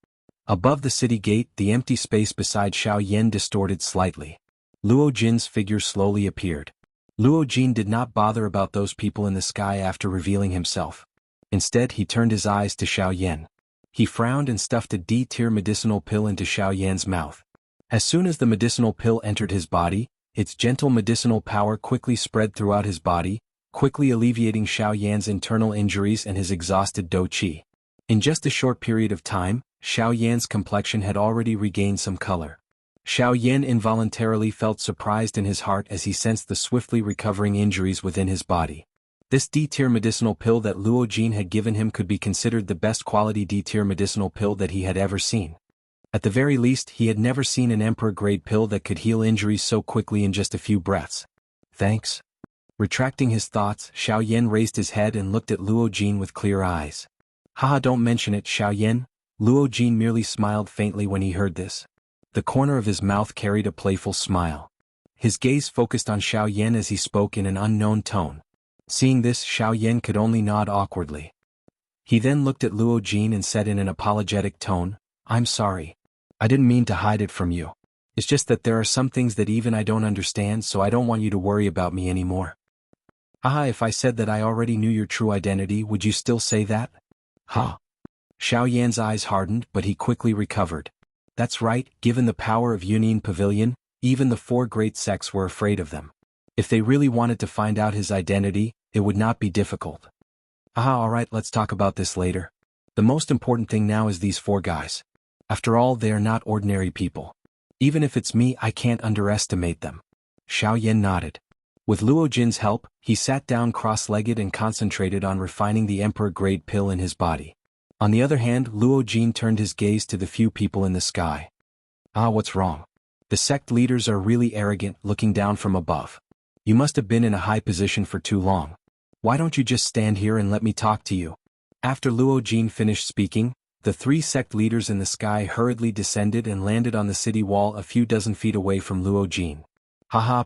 Above the city gate, the empty space beside Xiaoyan distorted slightly. Luo Jin's figure slowly appeared. Luo Jin did not bother about those people in the sky after revealing himself. Instead, he turned his eyes to Xiaoyan. He frowned and stuffed a D-tier medicinal pill into Xiaoyan's mouth. As soon as the medicinal pill entered his body, its gentle medicinal power quickly spread throughout his body, quickly alleviating Xiaoyan's internal injuries and his exhausted Do Qi. In just a short period of time, Xiaoyan's complexion had already regained some color. Xiaoyan involuntarily felt surprised in his heart as he sensed the swiftly recovering injuries within his body. This D-tier medicinal pill that Luo Jin had given him could be considered the best quality D-tier medicinal pill that he had ever seen. At the very least, he had never seen an emperor-grade pill that could heal injuries so quickly in just a few breaths. Thanks. Retracting his thoughts, Xiaoyan raised his head and looked at Luo Jin with clear eyes. Haha, don't mention it, Xiaoyan. Luo Jin merely smiled faintly when he heard this. The corner of his mouth carried a playful smile. His gaze focused on Xiaoyan as he spoke in an unknown tone. Seeing this, Xiaoyan could only nod awkwardly. He then looked at Luo Jin and said in an apologetic tone, "I'm sorry. I didn't mean to hide it from you. It's just that there are some things that even I don't understand, so I don't want you to worry about me anymore." If I said that I already knew your true identity, would you still say that? Huh. Xiaoyan's eyes hardened, but he quickly recovered. That's right, given the power of Yunin Pavilion, even the 4 great sects were afraid of them. If they really wanted to find out his identity, it would not be difficult. Alright, let's talk about this later. The most important thing now is these 4 guys. After all, they are not ordinary people. Even if it's me, I can't underestimate them. Xiaoyan nodded. With Luo Jin's help, he sat down cross-legged and concentrated on refining the emperor-grade pill in his body. On the other hand, Luo Jin turned his gaze to the few people in the sky. What's wrong? The sect leaders are really arrogant, looking down from above. You must have been in a high position for too long. Why don't you just stand here and let me talk to you? After Luo Jin finished speaking, the 3 sect leaders in the sky hurriedly descended and landed on the city wall a few dozen feet away from Luo Jin.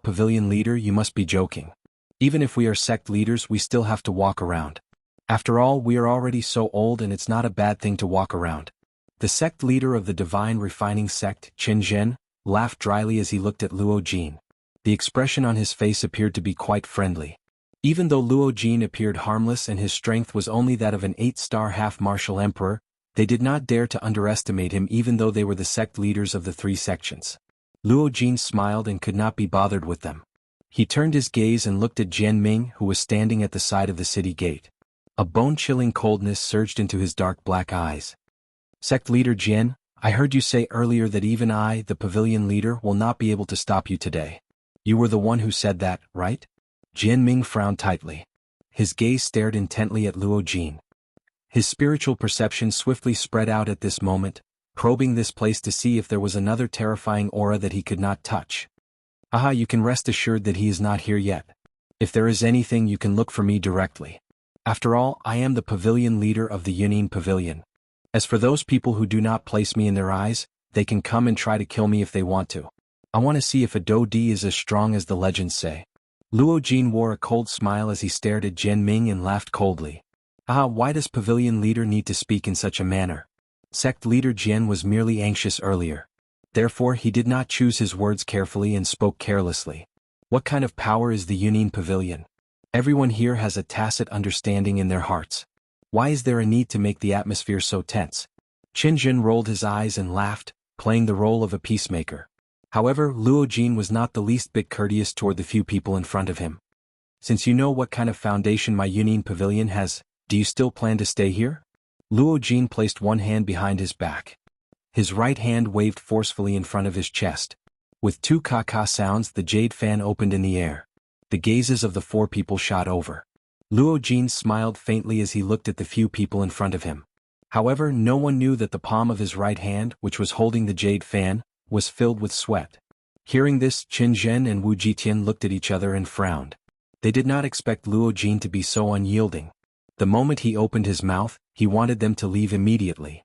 Pavilion leader, you must be joking. Even if we are sect leaders, we still have to walk around. After all, we are already so old and it's not a bad thing to walk around. The sect leader of the Divine Refining Sect, Qin Zhen, laughed dryly as he looked at Luo Jin. The expression on his face appeared to be quite friendly. Even though Luo Jin appeared harmless and his strength was only that of an 8-star half-martial emperor, they did not dare to underestimate him even though they were the sect leaders of the 3 sections. Luo Jin smiled and could not be bothered with them. He turned his gaze and looked at Jian Ming, who was standing at the side of the city gate. A bone-chilling coldness surged into his dark black eyes. Sect leader Jian, I heard you say earlier that even I, the pavilion leader, will not be able to stop you today. You were the one who said that, right? Jian Ming frowned tightly. His gaze stared intently at Luo Jin. His spiritual perception swiftly spread out at this moment, probing this place to see if there was another terrifying aura that he could not touch. You can rest assured that he is not here yet. If there is anything, you can look for me directly. After all, I am the pavilion leader of the Yunin Pavilion. As for those people who do not place me in their eyes, they can come and try to kill me if they want to. I want to see if a Do Di is as strong as the legends say. Luo Jin wore a cold smile as he stared at Jian Ming and laughed coldly. Why does pavilion leader need to speak in such a manner? Sect leader Jian was merely anxious earlier. Therefore, he did not choose his words carefully and spoke carelessly. What kind of power is the Yunin Pavilion? Everyone here has a tacit understanding in their hearts. Why is there a need to make the atmosphere so tense? Qin Zhen rolled his eyes and laughed, playing the role of a peacemaker. However, Luo Jin was not the least bit courteous toward the few people in front of him. Since you know what kind of foundation my Yunin Pavilion has, do you still plan to stay here? Luo Jin placed one hand behind his back. His right hand waved forcefully in front of his chest. With 2 ka-ka sounds, the jade fan opened in the air. The gazes of the 4 people shot over. Luo Jin smiled faintly as he looked at the few people in front of him. However, no one knew that the palm of his right hand, which was holding the jade fan, was filled with sweat. Hearing this, Qin Zhen and Wu Jitian looked at each other and frowned. They did not expect Luo Jin to be so unyielding. The moment he opened his mouth, he wanted them to leave immediately.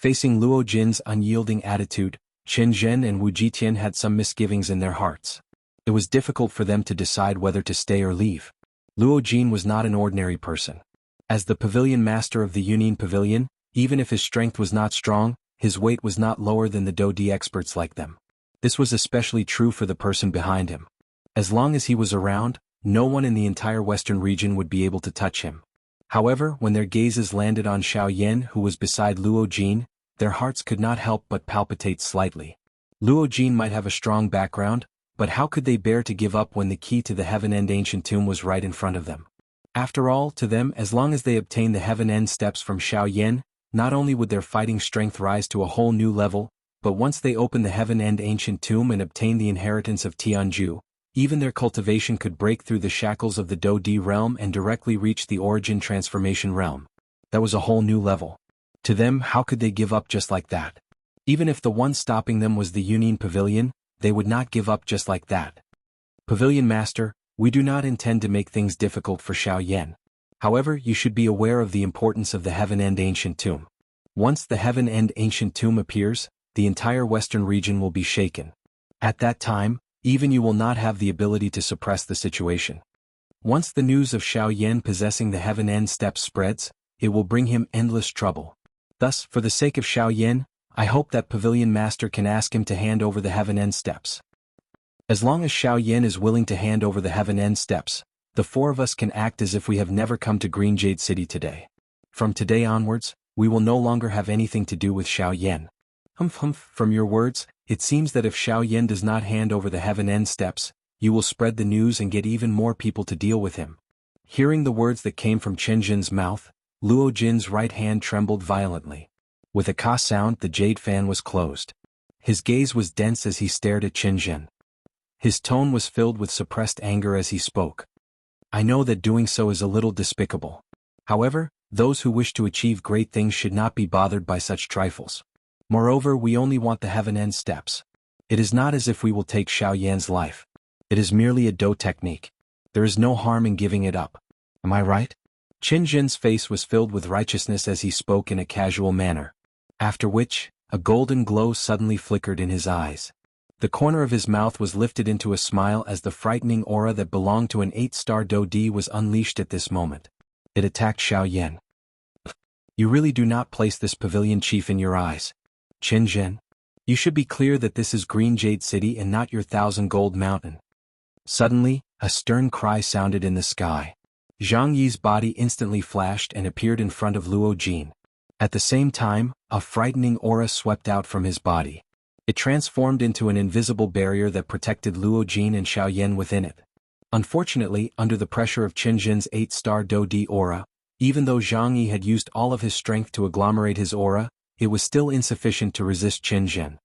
Facing Luo Jin's unyielding attitude, Qin Zhen and Wu Jitian had some misgivings in their hearts. It was difficult for them to decide whether to stay or leave. Luo Jin was not an ordinary person. As the pavilion master of the Yunin Pavilion, even if his strength was not strong, his weight was not lower than the Do-Di experts like them. This was especially true for the person behind him. As long as he was around, no one in the entire western region would be able to touch him. However, when their gazes landed on Xiaoyan, who was beside Luo Jin, their hearts could not help but palpitate slightly. Luo Jin might have a strong background, but how could they bear to give up when the key to the Heaven-End ancient tomb was right in front of them? After all, to them, as long as they obtained the Heaven-End steps from Xiaoyan, not only would their fighting strength rise to a whole new level, but once they opened the Heaven-End ancient tomb and obtained the inheritance of Tianju, even their cultivation could break through the shackles of the Do-Di realm and directly reach the origin transformation realm. That was a whole new level. To them, how could they give up just like that? Even if the one stopping them was the Yunin Pavilion, they would not give up just like that. Pavilion Master, we do not intend to make things difficult for Xiaoyan. However, you should be aware of the importance of the Heaven-End Ancient Tomb. Once the Heaven-End Ancient Tomb appears, the entire western region will be shaken. At that time, even you will not have the ability to suppress the situation. Once the news of Xiaoyan possessing the Heaven-End steps spreads, it will bring him endless trouble. Thus, for the sake of Xiaoyan, I hope that Pavilion Master can ask him to hand over the Heaven-End steps. As long as Xiaoyan is willing to hand over the Heaven-End steps, the four of us can act as if we have never come to Green Jade City today. From today onwards, we will no longer have anything to do with Xiaoyan. From your words, it seems that if Xiaoyan does not hand over the Heaven-End steps, you will spread the news and get even more people to deal with him. Hearing the words that came from Qin Zhen's mouth, Luo Jin's right hand trembled violently. With a ka sound, the jade fan was closed. His gaze was dense as he stared at Qin Zhen. His tone was filled with suppressed anger as he spoke. I know that doing so is a little despicable. However, those who wish to achieve great things should not be bothered by such trifles. Moreover, we only want the Heaven-End steps. It is not as if we will take Xiaoyan's life. It is merely a Do technique. There is no harm in giving it up. Am I right? Qin Zhen's face was filled with righteousness as he spoke in a casual manner. After which, a golden glow suddenly flickered in his eyes. The corner of his mouth was lifted into a smile as the frightening aura that belonged to an 8-star Do-Di was unleashed at this moment. It attacked Xiaoyan. You really do not place this pavilion chief in your eyes, Qin Zhen. You should be clear that this is Green Jade City and not your 1,000 Gold Mountain. Suddenly, a stern cry sounded in the sky. Zhang Yi's body instantly flashed and appeared in front of Luo Jin. At the same time, a frightening aura swept out from his body. It transformed into an invisible barrier that protected Luo Jin and Xiaoyan within it. Unfortunately, under the pressure of Qin Zhen's 8-star Do-Di aura, even though Zhang Yi had used all of his strength to agglomerate his aura, it was still insufficient to resist Qin Zhen.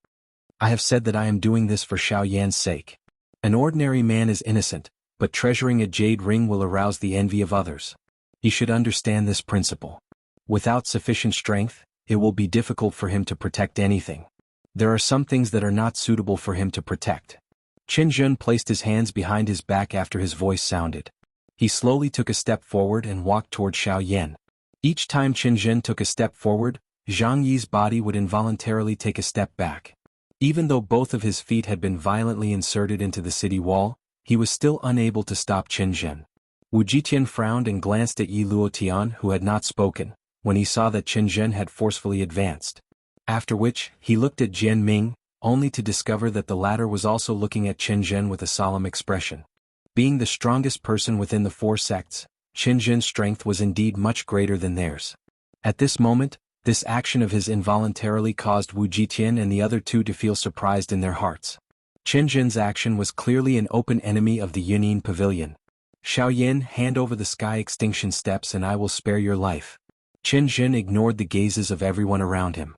I have said that I am doing this for Xiaoyan's sake. An ordinary man is innocent, but treasuring a jade ring will arouse the envy of others. He should understand this principle. Without sufficient strength, it will be difficult for him to protect anything. There are some things that are not suitable for him to protect. Qin Zhen placed his hands behind his back after his voice sounded. He slowly took a step forward and walked toward Xiaoyan. Each time Qin Zhen took a step forward, Zhang Yi's body would involuntarily take a step back. Even though both of his feet had been violently inserted into the city wall, he was still unable to stop Qin Zhen. Wu Jitian frowned and glanced at Yi Luotian, who had not spoken, when he saw that Qin Zhen had forcefully advanced. After which, he looked at Jian Ming, only to discover that the latter was also looking at Qin Zhen with a solemn expression. Being the strongest person within the 4 sects, Qin Zhen's strength was indeed much greater than theirs. At this moment, this action of his involuntarily caused Wu Jitian and the other two to feel surprised in their hearts. Qin Zhen's action was clearly an open enemy of the Yunin Pavilion. Xiaoyan, hand over the sky extinction steps and I will spare your life. Qin Zhen ignored the gazes of everyone around him.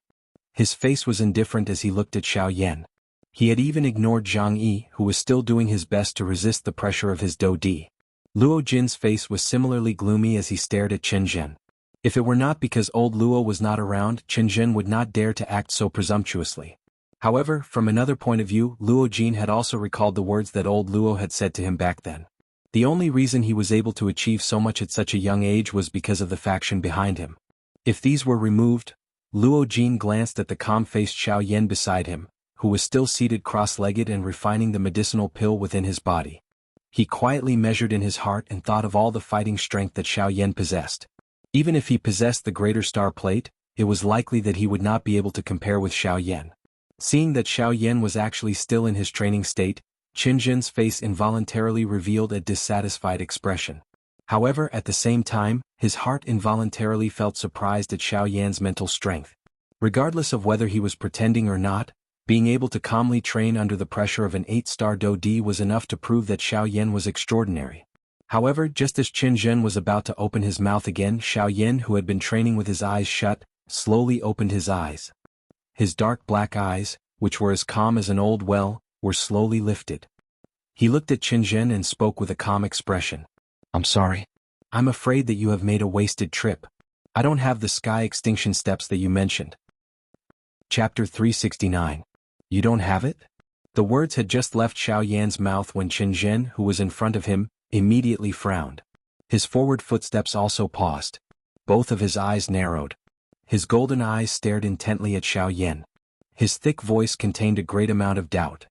His face was indifferent as he looked at Xiaoyan. He had even ignored Zhang Yi, who was still doing his best to resist the pressure of his Do-Di. Luo Jin's face was similarly gloomy as he stared at Qin Zhen. If it were not because old Luo was not around, Qin Zhen would not dare to act so presumptuously. However, from another point of view, Luo Jin had also recalled the words that old Luo had said to him back then. The only reason he was able to achieve so much at such a young age was because of the faction behind him. If these were removed, Luo Jin glanced at the calm-faced Xiaoyan beside him, who was still seated cross-legged and refining the medicinal pill within his body. He quietly measured in his heart and thought of all the fighting strength that Xiaoyan possessed. Even if he possessed the greater star plate, it was likely that he would not be able to compare with Xiaoyan. Seeing that Xiaoyan was actually still in his training state, Qinzhen's face involuntarily revealed a dissatisfied expression. However, at the same time, his heart involuntarily felt surprised at Xiaoyan's mental strength. Regardless of whether he was pretending or not, being able to calmly train under the pressure of an 8-star Do-Di was enough to prove that Xiaoyan was extraordinary. However, just as Qinzhen was about to open his mouth again, Xiaoyan, who had been training with his eyes shut, slowly opened his eyes. His dark black eyes, which were as calm as an old well, were slowly lifted. He looked at Qinzhen and spoke with a calm expression. "I'm sorry. I'm afraid that you have made a wasted trip. I don't have the sky extinction steps that you mentioned." Chapter 369. You don't have it? The words had just left Xiaoyan's mouth when Qinzhen, who was in front of him, immediately frowned. His forward footsteps also paused. Both of his eyes narrowed. His golden eyes stared intently at Xiaoyan. His thick voice contained a great amount of doubt.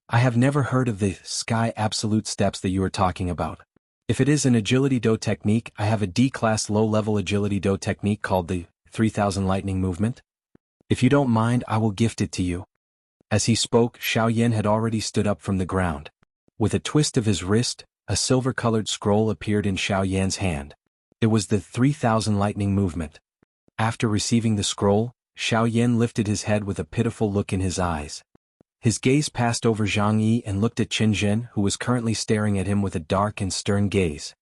"I have never heard of the sky absolute steps that you are talking about. If it is an agility do technique, I have a D-class low-level agility do technique called the 3000 lightning movement. If you don't mind, I will gift it to you." As he spoke, Xiaoyan had already stood up from the ground. With a twist of his wrist, a silver-colored scroll appeared in Xiaoyan's hand. It was the 3000 lightning movement. After receiving the scroll, Xiaoyan lifted his head with a pitiful look in his eyes. His gaze passed over Jianghu and looked at Qinzhen, who was currently staring at him with a dark and stern gaze.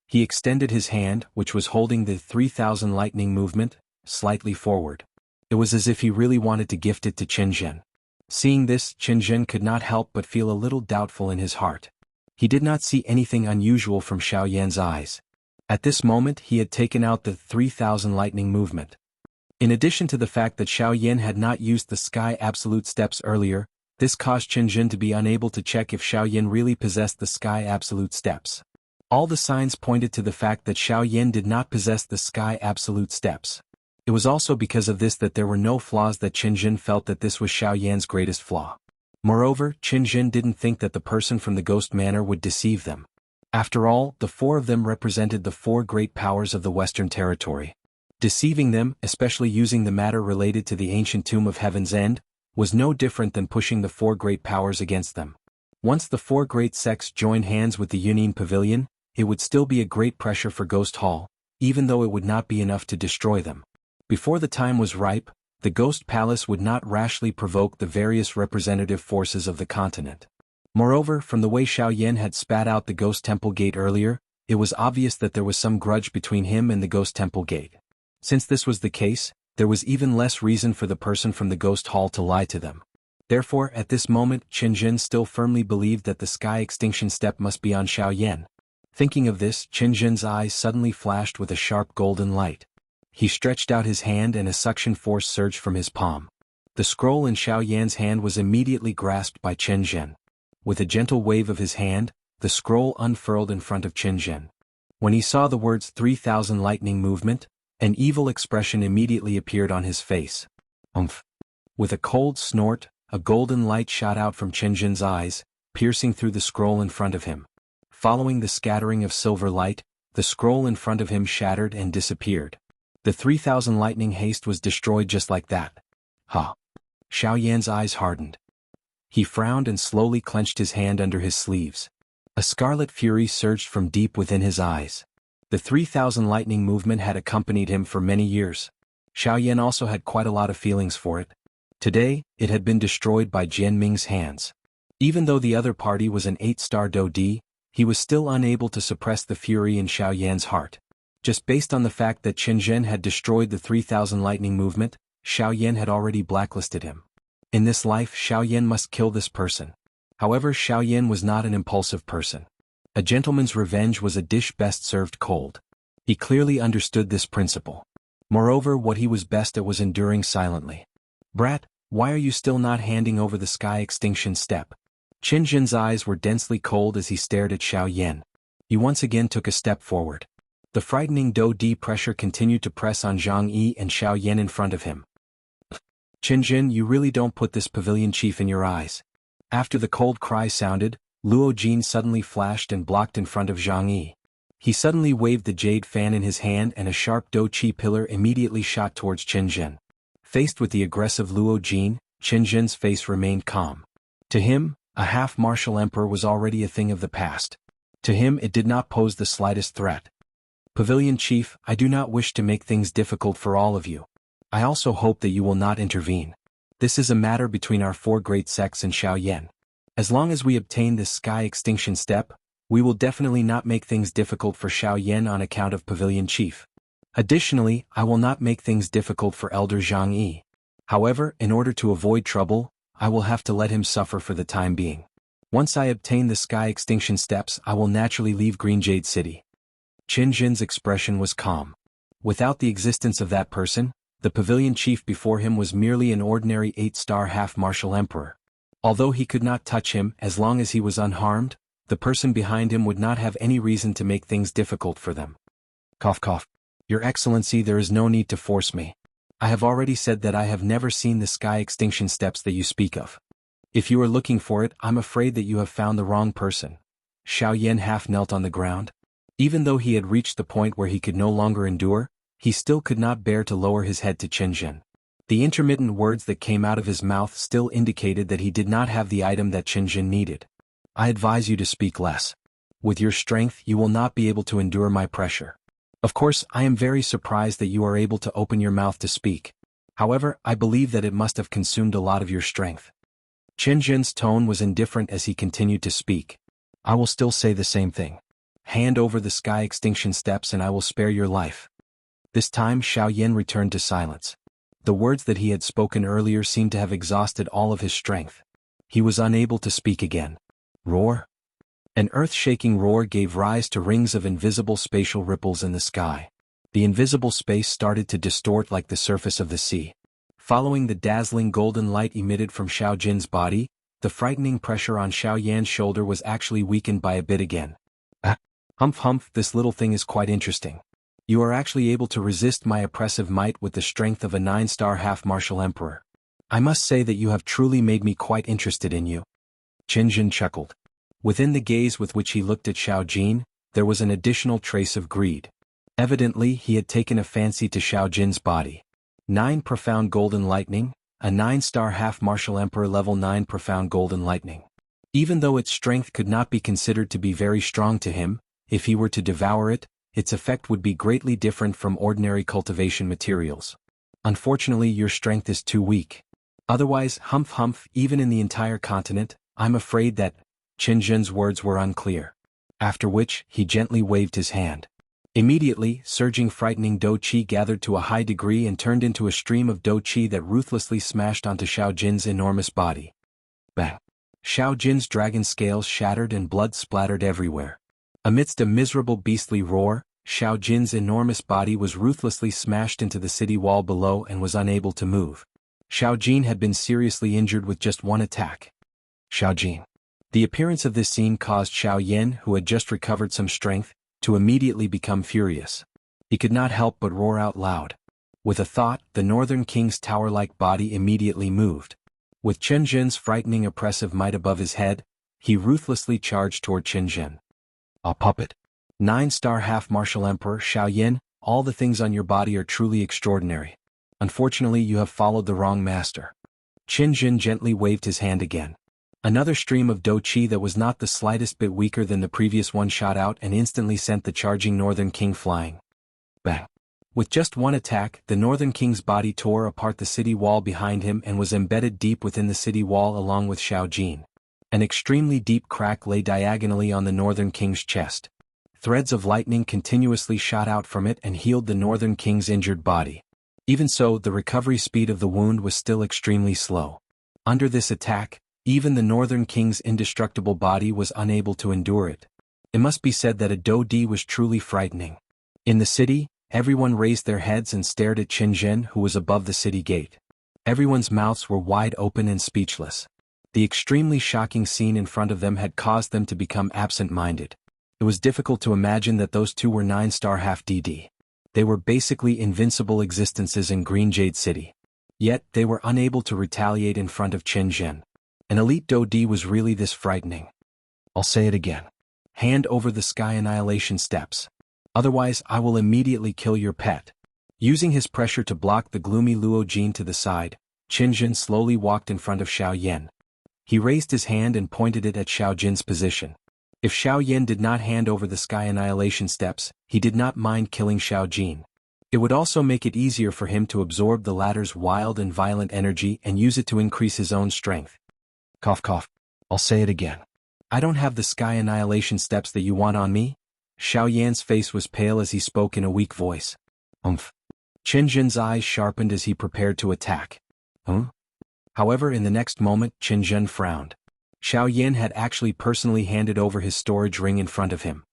He extended his hand, which was holding the 3000 lightning movement, slightly forward. It was as if he really wanted to gift it to Qinzhen. Seeing this, Qinzhen could not help but feel a little doubtful in his heart. He did not see anything unusual from Xiaoyan's eyes. At this moment he had taken out the 3000 lightning movement. In addition to the fact that Xiaoyan had not used the sky absolute steps earlier, this caused Qinzhen to be unable to check if Xiaoyan really possessed the sky absolute steps. All the signs pointed to the fact that Xiaoyan did not possess the sky absolute steps. It was also because of this that there were no flaws that Qinzhen felt that this was Xiaoyan's greatest flaw. Moreover, Qinzhen didn't think that the person from the ghost manor would deceive them. After all, the four of them represented the four great powers of the Western Territory. Deceiving them, especially using the matter related to the ancient tomb of Heaven's End, was no different than pushing the four great powers against them. Once the four great sects joined hands with the Union Pavilion, it would still be a great pressure for Ghost Hall, even though it would not be enough to destroy them. Before the time was ripe, the Ghost Palace would not rashly provoke the various representative forces of the continent. Moreover, from the way Xiaoyan had spat out the Ghost Temple Gate earlier, it was obvious that there was some grudge between him and the Ghost Temple Gate. Since this was the case, there was even less reason for the person from the Ghost Hall to lie to them. Therefore, at this moment, Qinzhen still firmly believed that the sky extinction step must be on Xiaoyan. Thinking of this, Qinzhen's eyes suddenly flashed with a sharp golden light. He stretched out his hand and a suction force surged from his palm. The scroll in Xiaoyan's hand was immediately grasped by Qinzhen. With a gentle wave of his hand, the scroll unfurled in front of Qinzhen. When he saw the words 3000 lightning movement, an evil expression immediately appeared on his face. Umph! With a cold snort, a golden light shot out from Qinzhen's eyes, piercing through the scroll in front of him. Following the scattering of silver light, the scroll in front of him shattered and disappeared. The 3000 lightning haste was destroyed just like that. Ha! Xiaoyan's eyes hardened. He frowned and slowly clenched his hand under his sleeves. A scarlet fury surged from deep within his eyes. The 3000 lightning movement had accompanied him for many years. Xiaoyan also had quite a lot of feelings for it. Today, it had been destroyed by Jianming's hands. Even though the other party was an 8-star Do-Di, he was still unable to suppress the fury in Xiaoyan's heart. Just based on the fact that Qinzhen had destroyed the 3000 lightning movement, Xiaoyan had already blacklisted him. In this life, Xiaoyan must kill this person. However, Xiaoyan was not an impulsive person. A gentleman's revenge was a dish best served cold. He clearly understood this principle. Moreover, what he was best at was enduring silently. "Brat, why are you still not handing over the sky extinction step?" Qinzhen's eyes were densely cold as he stared at Xiaoyan. He once again took a step forward. The frightening Do-Di pressure continued to press on Jianghu and Xiaoyan in front of him. Qinjin, you really don't put this pavilion chief in your eyes. After the cold cry sounded, Luo Jin suddenly flashed and blocked in front of Jianghu. He suddenly waved the jade fan in his hand and a sharp Do Chi pillar immediately shot towards Qinjin. Faced with the aggressive Luo Jin, Qinjin's face remained calm. To him, a half-martial emperor was already a thing of the past. To him it did not pose the slightest threat. Pavilion Chief, I do not wish to make things difficult for all of you. I also hope that you will not intervene. This is a matter between our 4 great sects and Xiaoyan. As long as we obtain this sky extinction step, we will definitely not make things difficult for Xiaoyan on account of Pavilion Chief. Additionally, I will not make things difficult for Elder Jianghu. However, in order to avoid trouble, I will have to let him suffer for the time being. Once I obtain the sky extinction steps, I will naturally leave Green Jade City. Qinjin's expression was calm. Without the existence of that person, the Pavilion Chief before him was merely an ordinary 8-star half-martial emperor. Although he could not touch him as long as he was unharmed, the person behind him would not have any reason to make things difficult for them. Cough cough. Your Excellency, there is no need to force me. I have already said that I have never seen the sky extinction steps that you speak of. If you are looking for it, I'm afraid that you have found the wrong person. Xiaoyan half knelt on the ground. Even though he had reached the point where he could no longer endure, he still could not bear to lower his head to Qinjin. The intermittent words that came out of his mouth still indicated that he did not have the item that Qinjin needed. I advise you to speak less. With your strength you will not be able to endure my pressure. Of course, I am very surprised that you are able to open your mouth to speak. However, I believe that it must have consumed a lot of your strength. Qinjin's tone was indifferent as he continued to speak. I will still say the same thing. Hand over the sky extinction steps and I will spare your life. This time Xiaoyan returned to silence. The words that he had spoken earlier seemed to have exhausted all of his strength. He was unable to speak again. Roar. An earth-shaking roar gave rise to rings of invisible spatial ripples in the sky. The invisible space started to distort like the surface of the sea. Following the dazzling golden light emitted from Xiao Jin's body, the frightening pressure on Xiaoyan's shoulder was actually weakened by a bit again. Humph humph, this little thing is quite interesting. You are actually able to resist my oppressive might with the strength of a 9-star half-martial emperor. I must say that you have truly made me quite interested in you. Qinjin chuckled. Within the gaze with which he looked at Xiao Jin, there was an additional trace of greed. Evidently, he had taken a fancy to Xiao Jin's body. 9 Profound Golden Lightning, a 9-star half-martial emperor level 9 Profound Golden Lightning. Even though its strength could not be considered to be very strong to him, if he were to devour it, its effect would be greatly different from ordinary cultivation materials. Unfortunately, your strength is too weak. Otherwise, humph humph, even in the entire continent, I'm afraid that... Qinjin's words were unclear. After which, he gently waved his hand. Immediately, surging frightening Do Chi gathered to a high degree and turned into a stream of Do Chi that ruthlessly smashed onto Xiao Jin's enormous body. Bang! Xiao Jin's dragon scales shattered and blood splattered everywhere. Amidst a miserable beastly roar, Xiao Jin's enormous body was ruthlessly smashed into the city wall below and was unable to move. Xiao Jin had been seriously injured with just one attack. Xiao Jin. The appearance of this scene caused Xiaoyan, who had just recovered some strength, to immediately become furious. He could not help but roar out loud. With a thought, the Northern King's tower-like body immediately moved. With Qinjin's frightening oppressive might above his head, he ruthlessly charged toward Qinjin. A puppet. 9-star half-martial emperor Xiaoyan, all the things on your body are truly extraordinary. Unfortunately, you have followed the wrong master. Qinjin gently waved his hand again. Another stream of Do Chi that was not the slightest bit weaker than the previous one shot out and instantly sent the charging Northern King flying. Bang! With just one attack, the Northern King's body tore apart the city wall behind him and was embedded deep within the city wall along with Xiao Jin. An extremely deep crack lay diagonally on the Northern King's chest. Threads of lightning continuously shot out from it and healed the Northern King's injured body. Even so, the recovery speed of the wound was still extremely slow. Under this attack, even the Northern King's indestructible body was unable to endure it. It must be said that a Do Di was truly frightening. In the city, everyone raised their heads and stared at Qinjin, who was above the city gate. Everyone's mouths were wide open and speechless. The extremely shocking scene in front of them had caused them to become absent-minded. It was difficult to imagine that those two were 9-star half-DD. They were basically invincible existences in Green Jade City. Yet, they were unable to retaliate in front of Qin Zhen. An elite Dodi was really this frightening. I'll say it again. Hand over the Sky Annihilation Steps. Otherwise, I will immediately kill your pet. Using his pressure to block the gloomy Luo Jin to the side, Qin Zhen slowly walked in front of Xiao Yan. He raised his hand and pointed it at Xiao Jin's position. If Xiao Yan did not hand over the Sky Annihilation Steps, he did not mind killing Xiao Jin. It would also make it easier for him to absorb the latter's wild and violent energy and use it to increase his own strength. Cough cough. I'll say it again. I don't have the Sky Annihilation Steps that you want on me? Xiao Yan's face was pale as he spoke in a weak voice. Qin Zhen's eyes sharpened as he prepared to attack. However, in the next moment, Qin Zhen frowned. Xiao Yan had actually personally handed over his storage ring in front of him.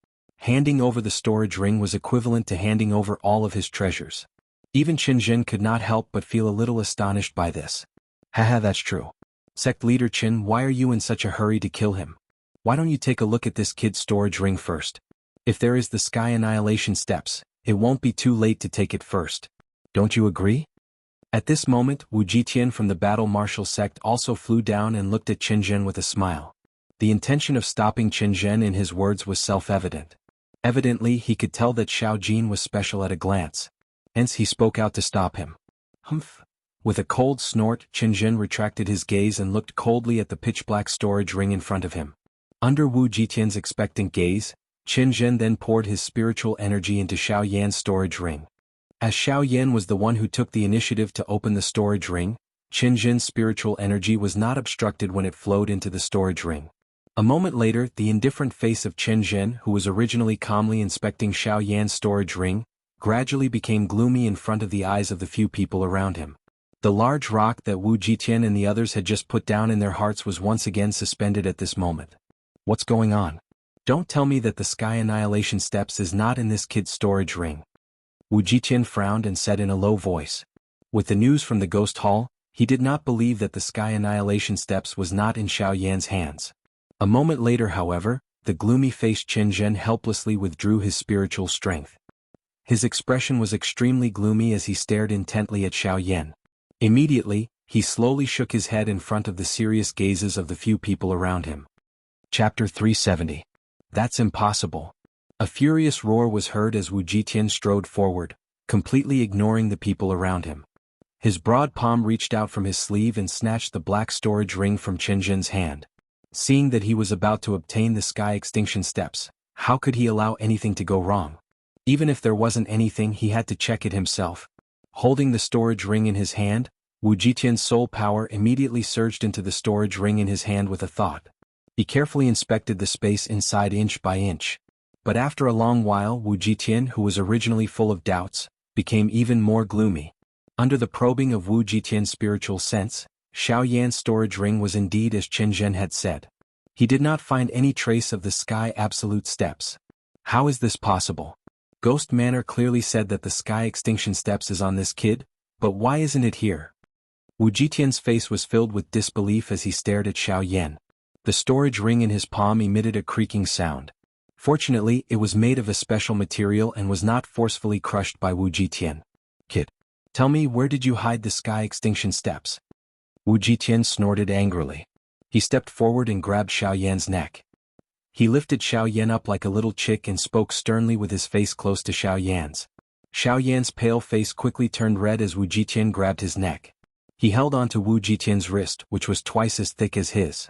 Handing over the storage ring was equivalent to handing over all of his treasures. Even Qin Zhen could not help but feel a little astonished by this. Haha, that's true. Sect leader Qin, why are you in such a hurry to kill him? Why don't you take a look at this kid's storage ring first? If there is the Sky Annihilation Steps, it won't be too late to take it first. Don't you agree? At this moment, Wu Jitian from the Battle Martial sect also flew down and looked at Qin Zhen with a smile. The intention of stopping Qin Zhen in his words was self-evident. Evidently, he could tell that Xiao Jin was special at a glance. Hence he spoke out to stop him. Humph. With a cold snort, Qin Zhen retracted his gaze and looked coldly at the pitch-black storage ring in front of him. Under Wu Jitian's expectant gaze, Qin Zhen then poured his spiritual energy into Xiao Yan's storage ring. As Xiao Yan was the one who took the initiative to open the storage ring, Qin Zhen's spiritual energy was not obstructed when it flowed into the storage ring. A moment later, the indifferent face of Qin Zhen, who was originally calmly inspecting Xiao Yan's storage ring, gradually became gloomy in front of the eyes of the few people around him. The large rock that Wu Jitian and the others had just put down in their hearts was once again suspended at this moment. What's going on? Don't tell me that the Sky Annihilation Steps is not in this kid's storage ring. Wu Jitian frowned and said in a low voice. With the news from the Ghost Hall, he did not believe that the Sky Annihilation Steps was not in Xiao Yan's hands. A moment later, however, the gloomy-faced Qin Zhen helplessly withdrew his spiritual strength. His expression was extremely gloomy as he stared intently at Xiao Yan. Immediately, he slowly shook his head in front of the serious gazes of the few people around him. Chapter 370. That's impossible. A furious roar was heard as Wu Jitian strode forward, completely ignoring the people around him. His broad palm reached out from his sleeve and snatched the black storage ring from Qin Zhen's hand. Seeing that he was about to obtain the Sky Extinction Steps, how could he allow anything to go wrong? Even if there wasn't anything, he had to check it himself. Holding the storage ring in his hand, Wu Jitian's soul power immediately surged into the storage ring in his hand with a thought. He carefully inspected the space inside inch by inch. But after a long while, Wu Jitian, who was originally full of doubts, became even more gloomy. Under the probing of Wu Jitian's spiritual sense, Xiao Yan's storage ring was indeed as Qin Zhen had said. He did not find any trace of the Sky Absolute Steps. How is this possible? Ghost Manor clearly said that the Sky Extinction Steps is on this kid, but why isn't it here? Wu Jitian's face was filled with disbelief as he stared at Xiao Yan. The storage ring in his palm emitted a creaking sound. Fortunately, it was made of a special material and was not forcefully crushed by Wu Jitian. Kid, tell me, where did you hide the Sky Extinction Steps? Wu Jitian snorted angrily. He stepped forward and grabbed Xiao Yan's neck. He lifted Xiao Yan up like a little chick and spoke sternly with his face close to Xiao Yan's. Xiao Yan's pale face quickly turned red as Wu Jitian grabbed his neck. He held onto Wu Jitian's wrist, which was twice as thick as his.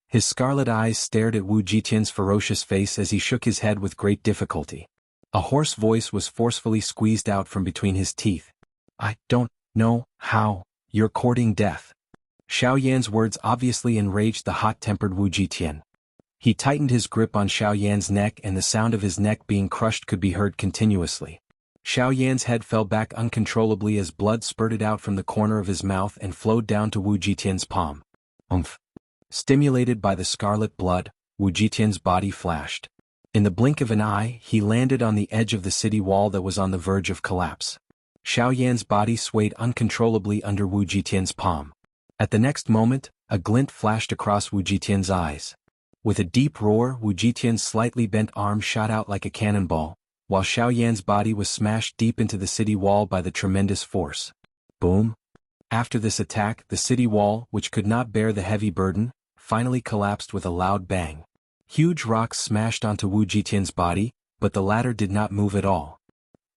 His scarlet eyes stared at Wu Jitian's ferocious face as he shook his head with great difficulty. A hoarse voice was forcefully squeezed out from between his teeth. I don't know how you're courting death. Xiao Yan's words obviously enraged the hot-tempered Wu Jitian. He tightened his grip on Xiao Yan's neck and the sound of his neck being crushed could be heard continuously. Xiao Yan's head fell back uncontrollably as blood spurted out from the corner of his mouth and flowed down to Wu Jitian's palm. Stimulated by the scarlet blood, Wu Jitian's body flashed. In the blink of an eye, he landed on the edge of the city wall that was on the verge of collapse. Xiao Yan's body swayed uncontrollably under Wu Jitian's palm. At the next moment, a glint flashed across Wu Jitian's eyes. With a deep roar, Wu Jitian's slightly bent arm shot out like a cannonball, while Xiao Yan's body was smashed deep into the city wall by the tremendous force. Boom! After this attack, the city wall, which could not bear the heavy burden, finally collapsed with a loud bang. Huge rocks smashed onto Wu Jitian's body, but the latter did not move at all.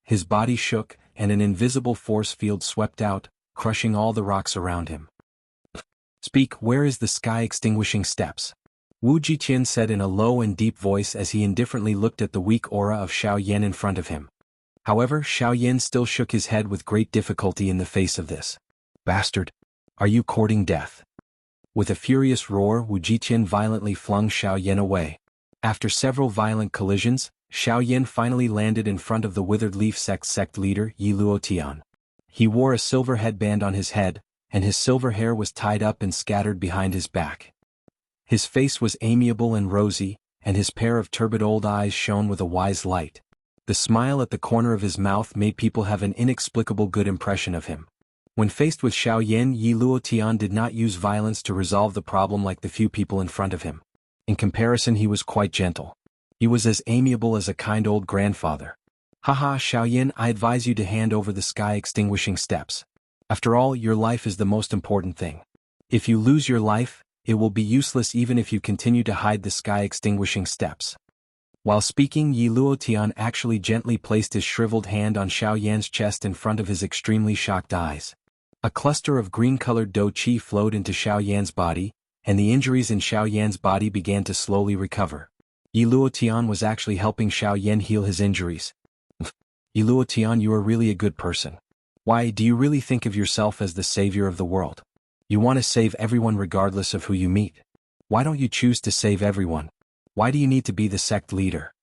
His body shook, and an invisible force field swept out, crushing all the rocks around him. "Speak, where is the sky-extinguishing steps?" Wu Jitian said in a low and deep voice as he indifferently looked at the weak aura of Xiaoyan in front of him. However, Xiaoyan still shook his head with great difficulty in the face of this. "Bastard! Are you courting death?" With a furious roar, Wu Jitian violently flung Xiaoyan away. After several violent collisions, Xiaoyan finally landed in front of the Withered Leaf sect leader Yi Luotian. He wore a silver headband on his head, and his silver hair was tied up and scattered behind his back. His face was amiable and rosy, and his pair of turbid old eyes shone with a wise light. The smile at the corner of his mouth made people have an inexplicable good impression of him. When faced with Xiaoyan, Yi Luotian did not use violence to resolve the problem like the few people in front of him. In comparison, he was quite gentle. He was as amiable as a kind old grandfather. "Haha, Xiaoyan, I advise you to hand over the sky-extinguishing steps. After all, your life is the most important thing. If you lose your life, it will be useless even if you continue to hide the sky-extinguishing steps." While speaking, Yi Luotian actually gently placed his shriveled hand on Xiaoyan's chest in front of his extremely shocked eyes. A cluster of green-colored dou qi flowed into Xiaoyan's body, and the injuries in Xiaoyan's body began to slowly recover. Yi Luotian was actually helping Xiaoyan heal his injuries. "Yi Luotian, you are really a good person. Why, do you really think of yourself as the savior of the world? You want to save everyone regardless of who you meet. Why don't you choose to save everyone? Why do you need to be the sect leader?"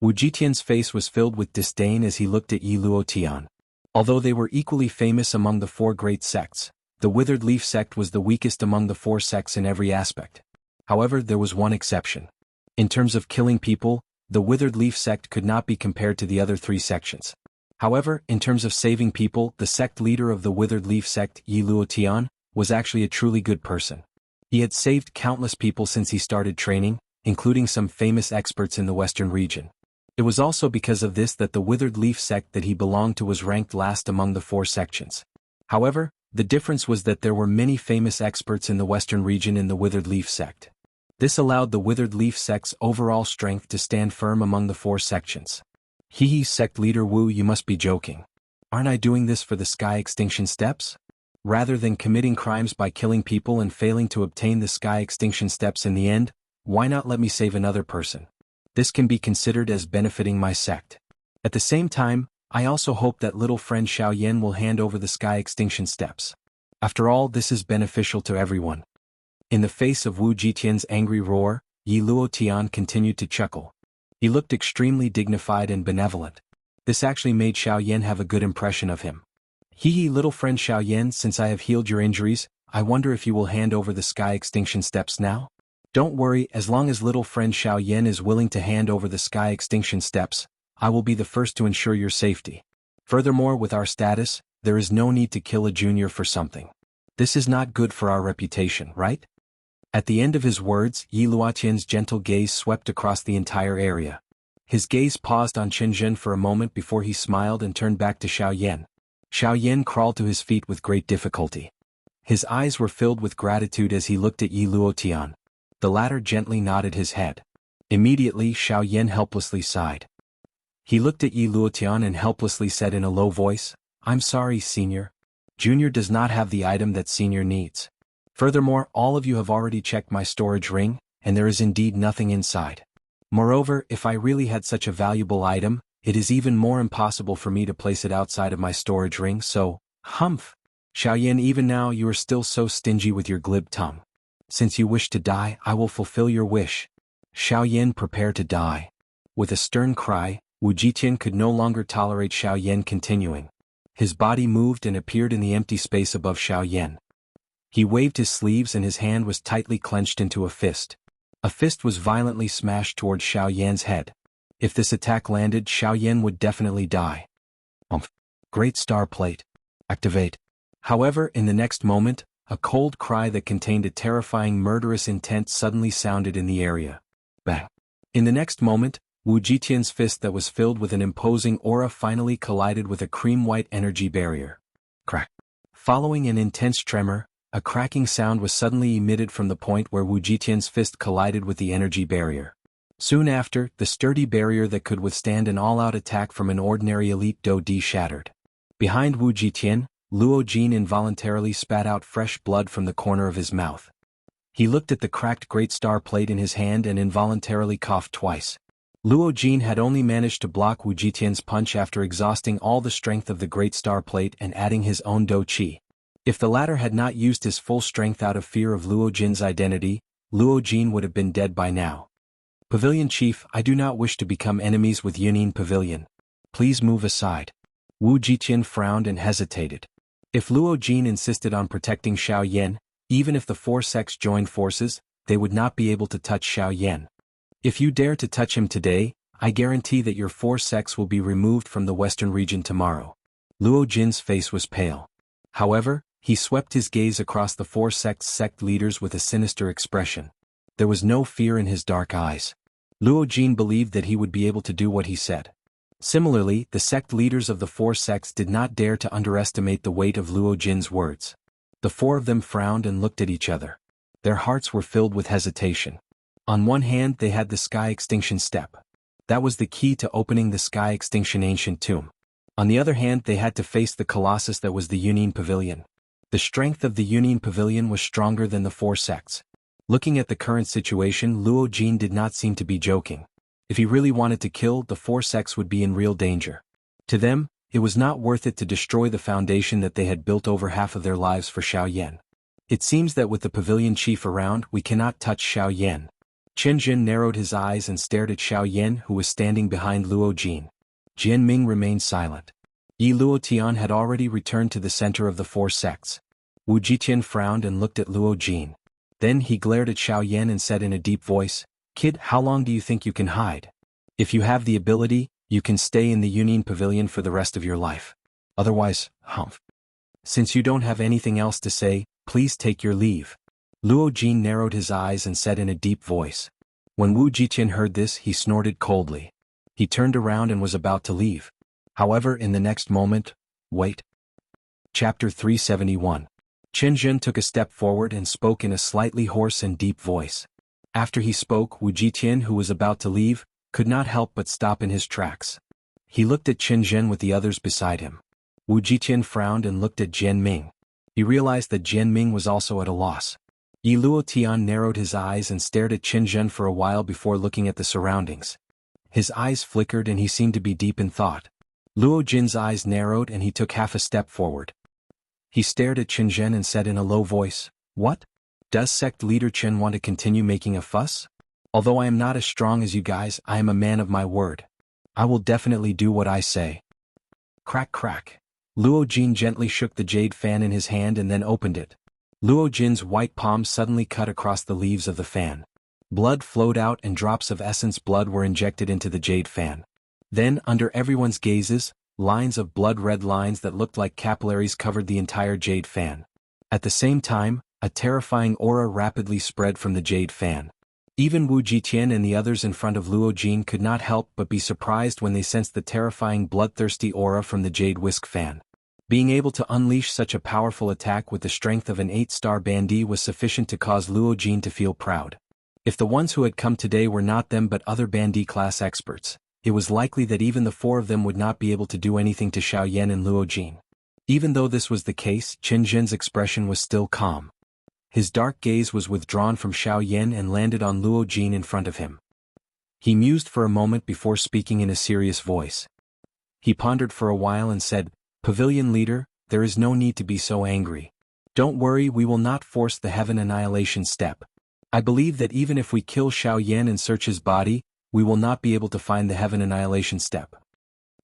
Wu Jitian's face was filled with disdain as he looked at Yi Luotian. Although they were equally famous among the four great sects, the Withered Leaf sect was the weakest among the four sects in every aspect. However, there was one exception. In terms of killing people, the Withered Leaf sect could not be compared to the other three sections. However, in terms of saving people, the sect leader of the Withered Leaf sect, Yi Luotian, was actually a truly good person. He had saved countless people since he started training, including some famous experts in the Western region. It was also because of this that the Withered Leaf sect that he belonged to was ranked last among the four sections. However, the difference was that there were many famous experts in the Western region in the Withered Leaf sect. This allowed the Withered Leaf sect's overall strength to stand firm among the four sections. "Hee, sect leader Wu, you must be joking. Aren't I doing this for the sky extinction steps? Rather than committing crimes by killing people and failing to obtain the sky extinction steps in the end, why not let me save another person? This can be considered as benefiting my sect. At the same time, I also hope that little friend Xiaoyan will hand over the sky extinction steps. After all, this is beneficial to everyone." In the face of Wu Jitian's angry roar, Yi Luotian continued to chuckle. He looked extremely dignified and benevolent. This actually made Xiaoyan have a good impression of him. "Hee, little friend Xiaoyan, since I have healed your injuries, I wonder if you will hand over the sky extinction steps now? Don't worry, as long as little friend Xiaoyan is willing to hand over the sky extinction steps, I will be the first to ensure your safety. Furthermore, with our status, there is no need to kill a junior for something. This is not good for our reputation, right?" At the end of his words, Yi Luotian's gentle gaze swept across the entire area. His gaze paused on Qianzhen for a moment before he smiled and turned back to Xiaoyan. Xiaoyan crawled to his feet with great difficulty. His eyes were filled with gratitude as he looked at Yi Luotian. The latter gently nodded his head. Immediately, Xiaoyan helplessly sighed. He looked at Yi Luotian and helplessly said in a low voice, "I'm sorry, Senior. Junior does not have the item that Senior needs. Furthermore, all of you have already checked my storage ring, and there is indeed nothing inside. Moreover, if I really had such a valuable item, it is even more impossible for me to place it outside of my storage ring, so, humph. Xiaoyan, even now you are still so stingy with your glib tongue. Since you wish to die, I will fulfill your wish. Xiaoyan, prepare to die." With a stern cry, Wu Jitian could no longer tolerate Xiaoyan continuing. His body moved and appeared in the empty space above Xiaoyan. He waved his sleeves and his hand was tightly clenched into a fist. A fist was violently smashed towards Xiaoyan's head. If this attack landed, Xiaoyan would definitely die. Great Star Plate. Activate. However, in the next moment, a cold cry that contained a terrifying murderous intent suddenly sounded in the area. Bang. In the next moment, Wu Jitian's fist that was filled with an imposing aura finally collided with a cream-white energy barrier. Crack. Following an intense tremor, a cracking sound was suddenly emitted from the point where Wu Jitian's fist collided with the energy barrier. Soon after, the sturdy barrier that could withstand an all-out attack from an ordinary elite Do Di shattered. Behind Wu Jitian, Luo Jin involuntarily spat out fresh blood from the corner of his mouth. He looked at the cracked Great Star plate in his hand and involuntarily coughed twice. Luo Jin had only managed to block Wu Jitian's punch after exhausting all the strength of the Great Star plate and adding his own Do Qi. If the latter had not used his full strength out of fear of Luo Jin's identity, Luo Jin would have been dead by now. Pavilion Chief, I do not wish to become enemies with Yunin Pavilion. Please move aside. Wu Jitian frowned and hesitated. If Luo Jin insisted on protecting Xiaoyan, even if the four sects joined forces, they would not be able to touch Xiaoyan. If you dare to touch him today, I guarantee that your four sects will be removed from the western region tomorrow. Luo Jin's face was pale. However, he swept his gaze across the four sects' sect leaders with a sinister expression. There was no fear in his dark eyes. Luo Jin believed that he would be able to do what he said. Similarly, the sect leaders of the four sects did not dare to underestimate the weight of Luo Jin's words. The four of them frowned and looked at each other. Their hearts were filled with hesitation. On one hand they had the Sky Extinction Step. That was the key to opening the Sky Extinction Ancient Tomb. On the other hand they had to face the colossus that was the Yunin Pavilion. The strength of the Yunin Pavilion was stronger than the four sects. Looking at the current situation, Luo Jin did not seem to be joking. If he really wanted to kill, the four sects would be in real danger. To them, it was not worth it to destroy the foundation that they had built over half of their lives for Xiaoyan. It seems that with the pavilion chief around, we cannot touch Xiaoyan. Chen Jin narrowed his eyes and stared at Xiaoyan, who was standing behind Luo Jin. Jian Ming remained silent. Yi Luo Tian had already returned to the center of the four sects. Wu Jitian frowned and looked at Luo Jin. Then he glared at Xiaoyan and said in a deep voice, "Kid, how long do you think you can hide? If you have the ability, you can stay in the Yunin Pavilion for the rest of your life. Otherwise, humph. Since you don't have anything else to say, please take your leave." Luo Jin narrowed his eyes and said in a deep voice. When Wu Jitian heard this, he snorted coldly. He turned around and was about to leave. However, in the next moment, wait. Chapter 371. Chen Jin took a step forward and spoke in a slightly hoarse and deep voice. After he spoke, Wu Jitian, who was about to leave, could not help but stop in his tracks. He looked at Chen Jin with the others beside him. Wu Jitian frowned and looked at Jian Ming. He realized that Jian Ming was also at a loss. Yi Luo Tian narrowed his eyes and stared at Chen Jin for a while before looking at the surroundings. His eyes flickered and he seemed to be deep in thought. Luo Jin's eyes narrowed and he took half a step forward. He stared at Chen Jin and said in a low voice, "What? Does sect leader Chen want to continue making a fuss? Although I am not as strong as you guys, I am a man of my word. I will definitely do what I say." Crack crack. Luo Jin gently shook the jade fan in his hand and then opened it. Luo Jin's white palm suddenly cut across the leaves of the fan. Blood flowed out and drops of essence blood were injected into the jade fan. Then, under everyone's gazes, lines of blood-red lines that looked like capillaries covered the entire jade fan. At the same time, a terrifying aura rapidly spread from the jade fan. Even Wu Jitian and the others in front of Luo Jin could not help but be surprised when they sensed the terrifying bloodthirsty aura from the jade whisk fan. Being able to unleash such a powerful attack with the strength of an 8-star bandit was sufficient to cause Luo Jin to feel proud. If the ones who had come today were not them but other bandit class experts, it was likely that even the four of them would not be able to do anything to Xiaoyan and Luo Jin. Even though this was the case, Chen Jin's expression was still calm. His dark gaze was withdrawn from Xiaoyan and landed on Luo Jin in front of him. He mused for a moment before speaking in a serious voice. He pondered for a while and said, "Pavilion leader, there is no need to be so angry. Don't worry, we will not force the Heaven Annihilation step. I believe that even if we kill Xiaoyan and search his body, we will not be able to find the Heaven Annihilation step."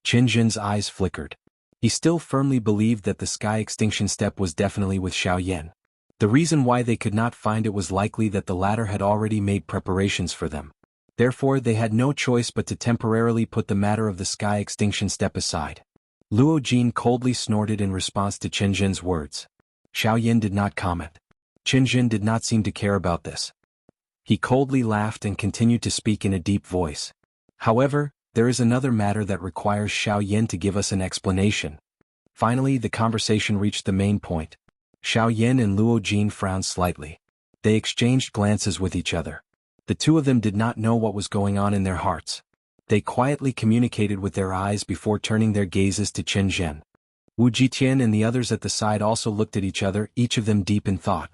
Chen Jin's eyes flickered. He still firmly believed that the Sky Extinction step was definitely with Xiaoyan. The reason why they could not find it was likely that the latter had already made preparations for them. Therefore they had no choice but to temporarily put the matter of the Sky Extinction step aside. Luo Jin coldly snorted in response to Chen Jin's words. Xiaoyan did not comment. Chen Jin did not seem to care about this. He coldly laughed and continued to speak in a deep voice. "However, there is another matter that requires Xiaoyan to give us an explanation." Finally, the conversation reached the main point. Xiao Yan and Luo Jin frowned slightly. They exchanged glances with each other. The two of them did not know what was going on in their hearts. They quietly communicated with their eyes before turning their gazes to Chen Zhen. Wu Jitian and the others at the side also looked at each other, each of them deep in thought.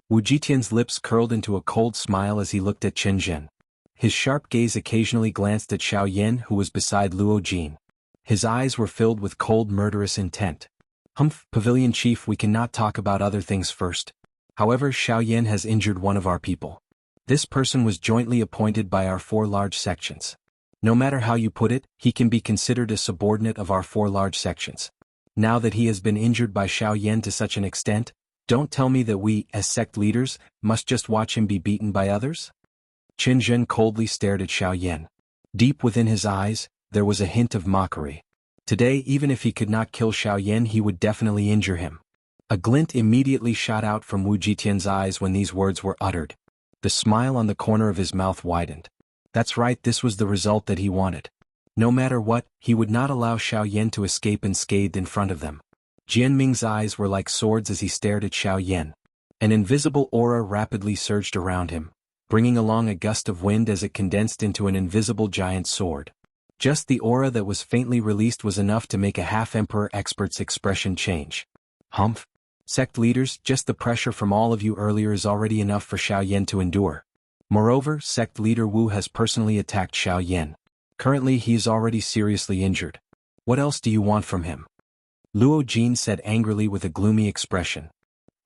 Wu Jitian's lips curled into a cold smile as he looked at Chen Zhen. His sharp gaze occasionally glanced at Xiao Yan, who was beside Luo Jin. His eyes were filled with cold, murderous intent. Humph, Pavilion Chief, we cannot talk about other things first. However, Xiao Yan has injured one of our people. This person was jointly appointed by our 4 large sections. No matter how you put it, he can be considered a subordinate of our 4 large sections. Now that he has been injured by Xiao Yan to such an extent, don't tell me that we, as sect leaders, must just watch him be beaten by others? Chen Zhen coldly stared at Xiao Yan. Deep within his eyes, there was a hint of mockery. Today, even if he could not kill Xiao Yan, he would definitely injure him. A glint immediately shot out from Wu Jitian's eyes when these words were uttered. The smile on the corner of his mouth widened. That's right, this was the result that he wanted. No matter what, he would not allow Xiao Yan to escape unscathed in front of them. Jianming's eyes were like swords as he stared at Xiao Yan. An invisible aura rapidly surged around him, bringing along a gust of wind as it condensed into an invisible giant sword. Just the aura that was faintly released was enough to make a half-emperor expert's expression change. Humph. Sect leaders, just the pressure from all of you earlier is already enough for Xiao Yan to endure. Moreover, sect leader Wu has personally attacked Xiao Yan. Currently he is already seriously injured. What else do you want from him? Luo Jin said angrily with a gloomy expression.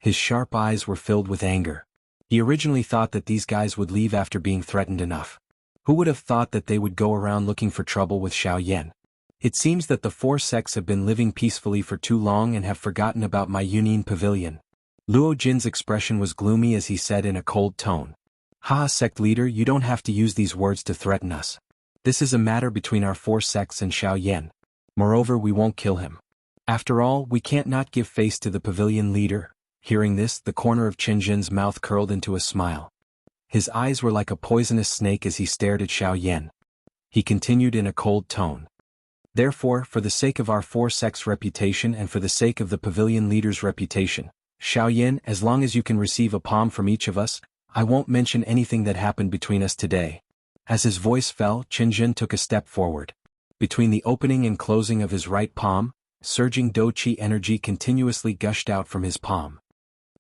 His sharp eyes were filled with anger. He originally thought that these guys would leave after being threatened enough. Who would have thought that they would go around looking for trouble with Xiao Yan? It seems that the 4 sects have been living peacefully for too long and have forgotten about my Union Pavilion. Luo Jin's expression was gloomy as he said in a cold tone. Ha, sect leader, you don't have to use these words to threaten us. This is a matter between our 4 sects and Xiao Yan. Moreover, we won't kill him. After all, we can't not give face to the pavilion leader. Hearing this, the corner of Chen Zhen's mouth curled into a smile. His eyes were like a poisonous snake as he stared at Xiao Yan. He continued in a cold tone. Therefore, for the sake of our 4 sects' reputation and for the sake of the pavilion leader's reputation, Xiao Yan, as long as you can receive a palm from each of us, I won't mention anything that happened between us today. As his voice fell, Chen Zhen took a step forward. Between the opening and closing of his right palm, surging Do-Chi energy continuously gushed out from his palm.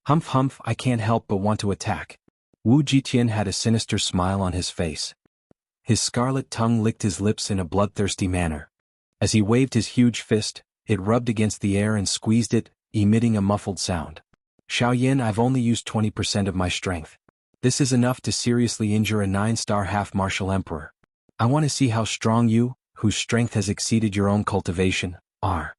Humph humph, I can't help but want to attack. Wu Jitian had a sinister smile on his face. His scarlet tongue licked his lips in a bloodthirsty manner. As he waved his huge fist, it rubbed against the air and squeezed it, emitting a muffled sound. Xiao Yan, I've only used 20% of my strength. This is enough to seriously injure a 9-star half-martial emperor. I want to see how strong you, whose strength has exceeded your own cultivation, are.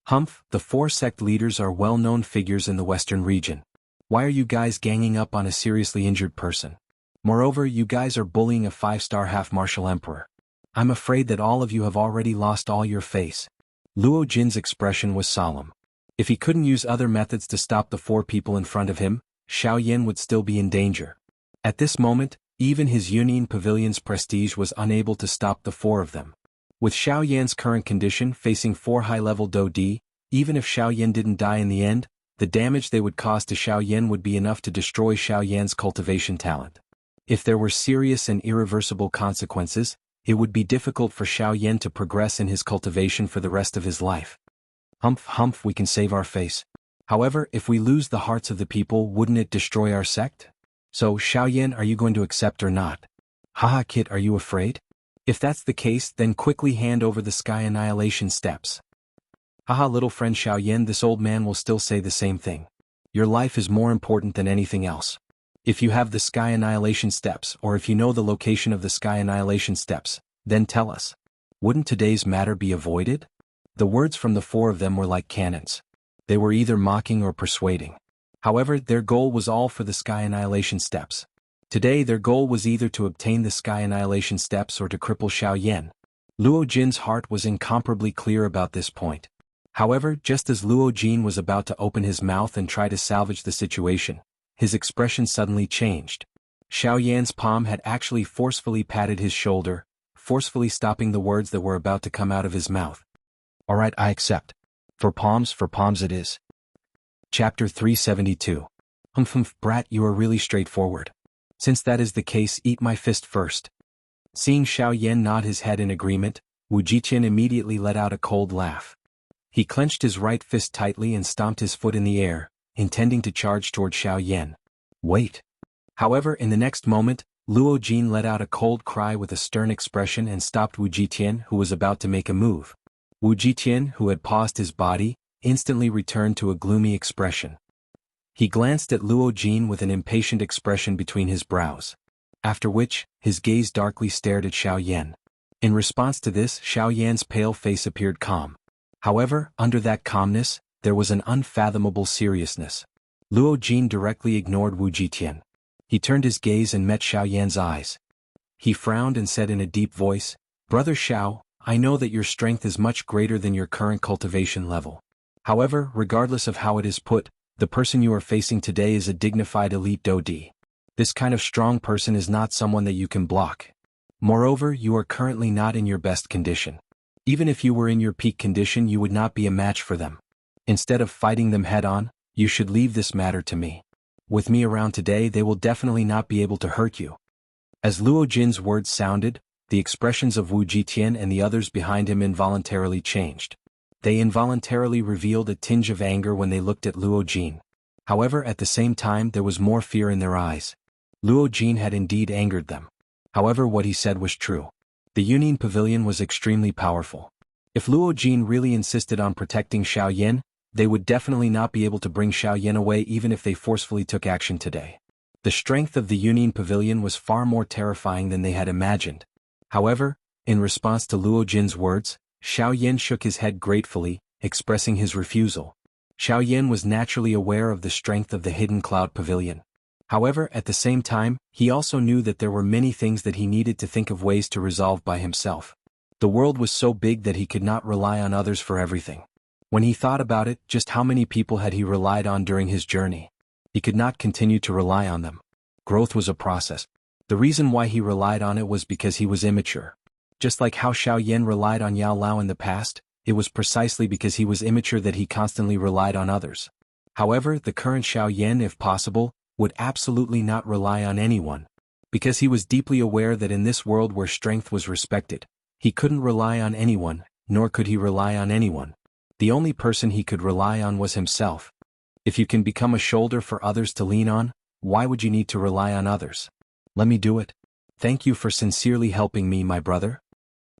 Humph, the 4 sect leaders are well-known figures in the western region. Why are you guys ganging up on a seriously injured person? Moreover, you guys are bullying a 5-star half-martial emperor. I'm afraid that all of you have already lost all your face. Luo Jin's expression was solemn. If he couldn't use other methods to stop the 4 people in front of him, Xiao Yan would still be in danger. At this moment, even his Union Pavilion's prestige was unable to stop the 4 of them. With Xiao Yan's current condition facing 4 high-level Do-Di, even if Xiao Yan didn't die in the end, the damage they would cause to Xiao Yan would be enough to destroy Xiao Yan's cultivation talent. If there were serious and irreversible consequences, it would be difficult for Xiao Yan to progress in his cultivation for the rest of his life. Humph humph, we can save our face. However, if we lose the hearts of the people, wouldn't it destroy our sect? So, Xiao Yan, are you going to accept or not? Haha kid, are you afraid? If that's the case, then quickly hand over the Sky Annihilation Steps. Haha little friend Xiao Yan, this old man will still say the same thing. Your life is more important than anything else. If you have the Sky Annihilation Steps, or if you know the location of the Sky Annihilation Steps, then tell us. Wouldn't today's matter be avoided? The words from the 4 of them were like cannons. They were either mocking or persuading. However, their goal was all for the Sky Annihilation Steps. Today their goal was either to obtain the Sky Annihilation Steps or to cripple Xiao Yan. Luo Jin's heart was incomparably clear about this point. However, just as Luo Jin was about to open his mouth and try to salvage the situation, his expression suddenly changed. Xiao Yan's palm had actually forcefully patted his shoulder, forcefully stopping the words that were about to come out of his mouth. Alright, I accept. For palms it is. Chapter 372. Brat, you are really straightforward. Since that is the case, eat my fist first. Seeing Xiaoyan nod his head in agreement, Wu Jiqian immediately let out a cold laugh. He clenched his right fist tightly and stomped his foot in the air, intending to charge toward Xiaoyan. Wait. However, in the next moment, Luo Jin let out a cold cry with a stern expression and stopped Wu Jiqian, who was about to make a move. Wu Jiqian, who had paused his body, instantly returned to a gloomy expression. He glanced at Luo Jin with an impatient expression between his brows. After which, his gaze darkly stared at Xiaoyan. In response to this, Xiaoyan's pale face appeared calm. However, under that calmness, there was an unfathomable seriousness. Luo Jin directly ignored Wu Jiqian. He turned his gaze and met Xiaoyan's eyes. He frowned and said in a deep voice, "Brother Xiao, I know that your strength is much greater than your current cultivation level. However, regardless of how it is put, the person you are facing today is a dignified elite Dodi. This kind of strong person is not someone that you can block. Moreover, you are currently not in your best condition. Even if you were in your peak condition, you would not be a match for them. Instead of fighting them head-on, you should leave this matter to me. With me around today, they will definitely not be able to hurt you." As Luo Jin's words sounded, the expressions of Wu Jiqian and the others behind him involuntarily changed. They involuntarily revealed a tinge of anger when they looked at Luo Jin. However, at the same time there was more fear in their eyes. Luo Jin had indeed angered them. However, what he said was true. The Union Pavilion was extremely powerful. If Luo Jin really insisted on protecting Xiaoyan, they would definitely not be able to bring Xiaoyan away even if they forcefully took action today. The strength of the Union Pavilion was far more terrifying than they had imagined. However, in response to Luo Jin's words, Xiaoyan shook his head gratefully, expressing his refusal. Xiaoyan was naturally aware of the strength of the Hidden Cloud Pavilion. However, at the same time, he also knew that there were many things that he needed to think of ways to resolve by himself. The world was so big that he could not rely on others for everything. When he thought about it, just how many people had he relied on during his journey? He could not continue to rely on them. Growth was a process. The reason why he relied on it was because he was immature. Just like how Xiaoyan relied on Yao Lao in the past, it was precisely because he was immature that he constantly relied on others. However, the current Xiaoyan, if possible, would absolutely not rely on anyone. Because he was deeply aware that in this world where strength was respected, he couldn't rely on anyone, nor could he rely on anyone. The only person he could rely on was himself. If you can become a shoulder for others to lean on, why would you need to rely on others? Let me do it. Thank you for sincerely helping me, my brother.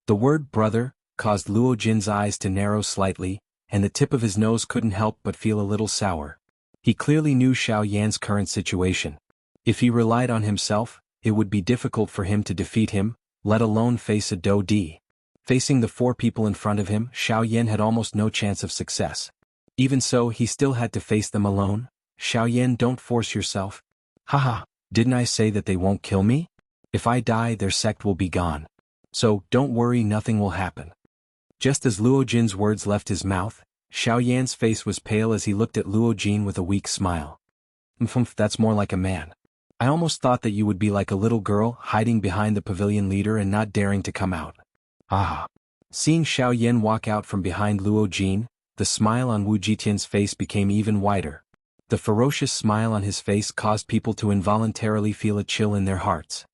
The word brother caused Luo Jin's eyes to narrow slightly, and the tip of his nose couldn't help but feel a little sour. He clearly knew Xiaoyan's current situation. If he relied on himself, it would be difficult for him to defeat him, let alone face a Dodi. Facing the 4 people in front of him, Xiaoyan had almost no chance of success. Even so, he still had to face them alone. "Xiaoyan, don't force yourself." "Haha, didn't I say that they won't kill me? If I die, their sect will be gone. So, don't worry, nothing will happen." Just as Luo Jin's words left his mouth, Xiaoyan's face was pale as he looked at Luo Jin with a weak smile. That's more like a man. I almost thought that you would be like a little girl, hiding behind the pavilion leader and not daring to come out." Ah. Seeing Xiaoyan walk out from behind Luo Jin, the smile on Wu Jiqian's face became even wider. The ferocious smile on his face caused people to involuntarily feel a chill in their hearts.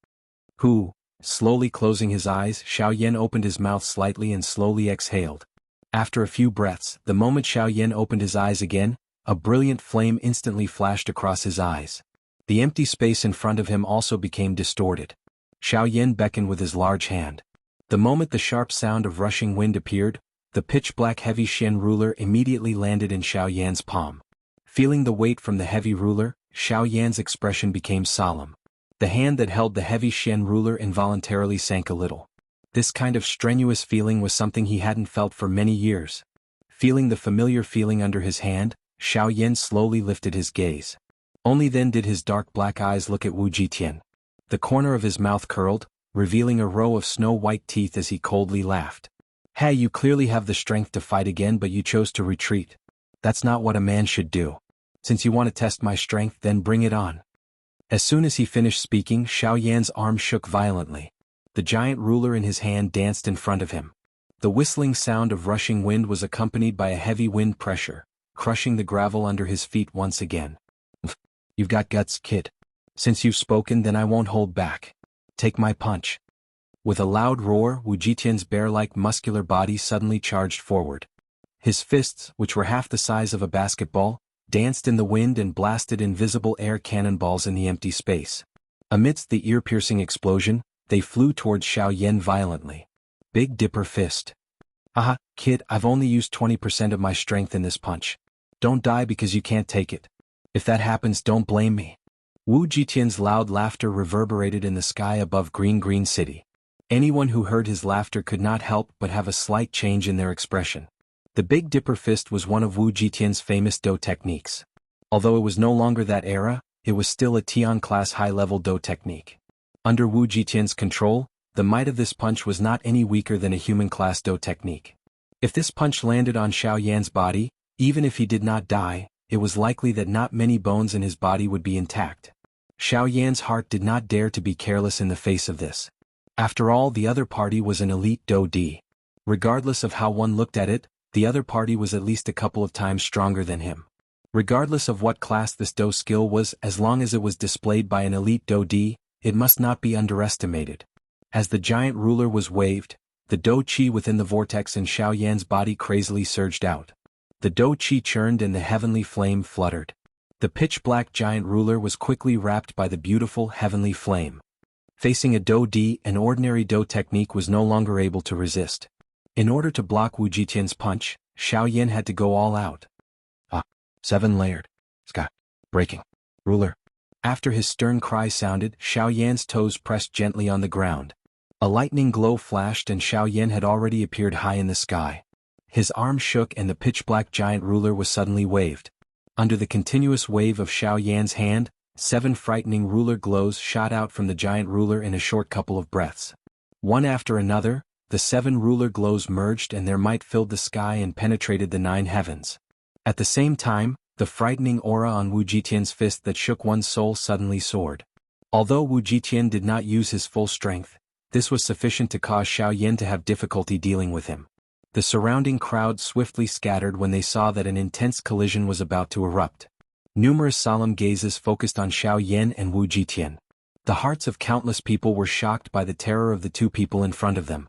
Slowly closing his eyes, Xiaoyan opened his mouth slightly and slowly exhaled. After a few breaths, the moment Xiaoyan opened his eyes again, a brilliant flame instantly flashed across his eyes. The empty space in front of him also became distorted. Xiaoyan beckoned with his large hand. The moment the sharp sound of rushing wind appeared, the pitch-black heavy Xian ruler immediately landed in Xiaoyan's palm. Feeling the weight from the heavy ruler, Xiaoyan's expression became solemn. The hand that held the heavy Xian ruler involuntarily sank a little. This kind of strenuous feeling was something he hadn't felt for many years. Feeling the familiar feeling under his hand, Xiaoyan slowly lifted his gaze. Only then did his dark black eyes look at Wu Jiqian. The corner of his mouth curled, revealing a row of snow-white teeth as he coldly laughed. "Hey, you clearly have the strength to fight again, but you chose to retreat. That's not what a man should do. Since you want to test my strength, then bring it on." As soon as he finished speaking, Xiaoyan's arm shook violently. The giant ruler in his hand danced in front of him. The whistling sound of rushing wind was accompanied by a heavy wind pressure, crushing the gravel under his feet once again. You've got guts, kid. Since you've spoken, then I won't hold back. Take my punch. With a loud roar, Wu Jitian's bear-like muscular body suddenly charged forward. His fists, which were half the size of a basketball, danced in the wind and blasted invisible air cannonballs in the empty space. Amidst the ear-piercing explosion, they flew towards Xiaoyan violently. Big Dipper Fist. Aha, kid, I've only used 20% of my strength in this punch. Don't die because you can't take it. If that happens, don't blame me. Wu Jitian's loud laughter reverberated in the sky above Green City. Anyone who heard his laughter could not help but have a slight change in their expression. The Big Dipper Fist was one of Wu Jitian's famous Do techniques. Although it was no longer that era, it was still a Tian-class high-level Do technique. Under Wu Jitian's control, the might of this punch was not any weaker than a human-class Do technique. If this punch landed on Xiaoyan's body, even if he did not die, it was likely that not many bones in his body would be intact. Xiaoyan's heart did not dare to be careless in the face of this. After all, the other party was an elite Do D. Regardless of how one looked at it, the other party was at least a couple of times stronger than him. Regardless of what class this Do skill was, as long as it was displayed by an elite Do D, it must not be underestimated. As the giant ruler was waved, the Do Qi within the vortex in Xiaoyan's body crazily surged out. The Do Qi churned and the heavenly flame fluttered. The pitch-black giant ruler was quickly wrapped by the beautiful heavenly flame. Facing a Do D, an ordinary Do technique was no longer able to resist. In order to block Wu Jitian's punch, Xiaoyan had to go all out. 7-layered. Sky. Breaking. Ruler. After his stern cry sounded, Xiaoyan's toes pressed gently on the ground. A lightning glow flashed and Xiaoyan had already appeared high in the sky. His arm shook and the pitch-black giant ruler was suddenly waved. Under the continuous wave of Xiaoyan's hand, 7 frightening ruler glows shot out from the giant ruler in a short couple of breaths. One after another, the 7 ruler glows merged and their might filled the sky and penetrated the 9 heavens. At the same time, the frightening aura on Wu Jitian's fist that shook one's soul suddenly soared. Although Wu Jitian did not use his full strength, this was sufficient to cause Xiaoyan to have difficulty dealing with him. The surrounding crowd swiftly scattered when they saw that an intense collision was about to erupt. Numerous solemn gazes focused on Xiaoyan and Wu Jitian. The hearts of countless people were shocked by the terror of the two people in front of them.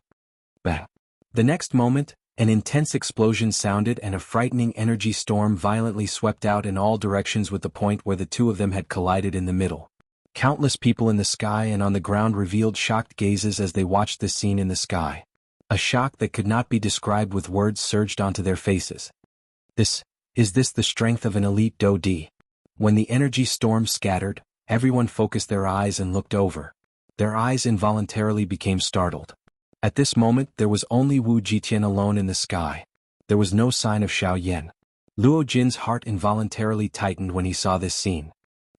Bang! The next moment, an intense explosion sounded and a frightening energy storm violently swept out in all directions with the point where the two of them had collided in the middle. Countless people in the sky and on the ground revealed shocked gazes as they watched this scene in the sky. A shock that could not be described with words surged onto their faces. Is this the strength of an elite Do D? When the energy storm scattered, everyone focused their eyes and looked over. Their eyes involuntarily became startled. At this moment there was only Wu Jitian alone in the sky. There was no sign of Xiaoyan. Luo Jin's heart involuntarily tightened when he saw this scene.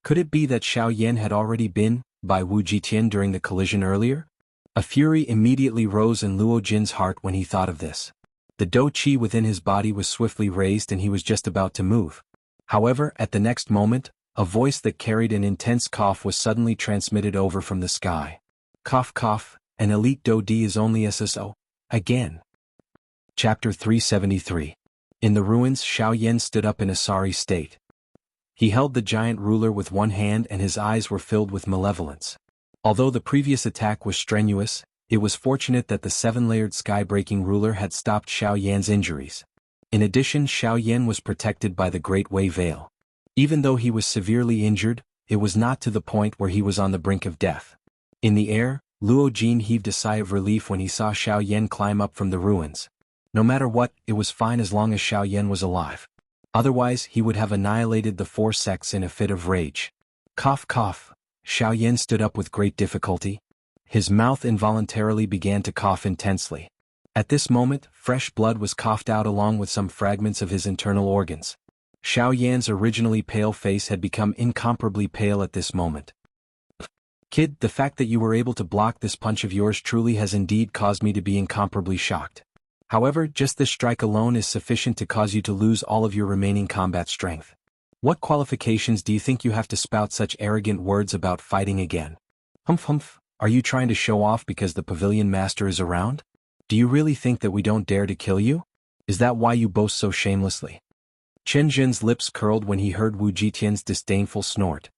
Could it be that Xiaoyan had already been by Wu Jitian during the collision earlier? A fury immediately rose in Luo Jin's heart when he thought of this. The Do Qi within his body was swiftly raised and he was just about to move. However, at the next moment, a voice that carried an intense cough was suddenly transmitted over from the sky. Cough cough, an elite Do D is only SSO. Again. Chapter 373. In the ruins, Xiaoyan stood up in a sorry state. He held the giant ruler with one hand and his eyes were filled with malevolence. Although the previous attack was strenuous, it was fortunate that the 7-layered sky-breaking ruler had stopped Xiaoyan's injuries. In addition, Xiaoyan was protected by the Great Wei Veil. Even though he was severely injured, it was not to the point where he was on the brink of death. In the air, Luo Jin heaved a sigh of relief when he saw Xiaoyan climb up from the ruins. No matter what, it was fine as long as Xiaoyan was alive. Otherwise, he would have annihilated the 4 sects in a fit of rage. Cough cough. Xiaoyan stood up with great difficulty. His mouth involuntarily began to cough intensely. At this moment, fresh blood was coughed out along with some fragments of his internal organs. Xiaoyan's originally pale face had become incomparably pale at this moment. Kid, the fact that you were able to block this punch of yours truly has indeed caused me to be incomparably shocked. However, just this strike alone is sufficient to cause you to lose all of your remaining combat strength. What qualifications do you think you have to spout such arrogant words about fighting again? Humph humph, are you trying to show off because the pavilion master is around? Do you really think that we don't dare to kill you? Is that why you boast so shamelessly? Chen Zhen's lips curled when he heard Wu Jitian's disdainful snort.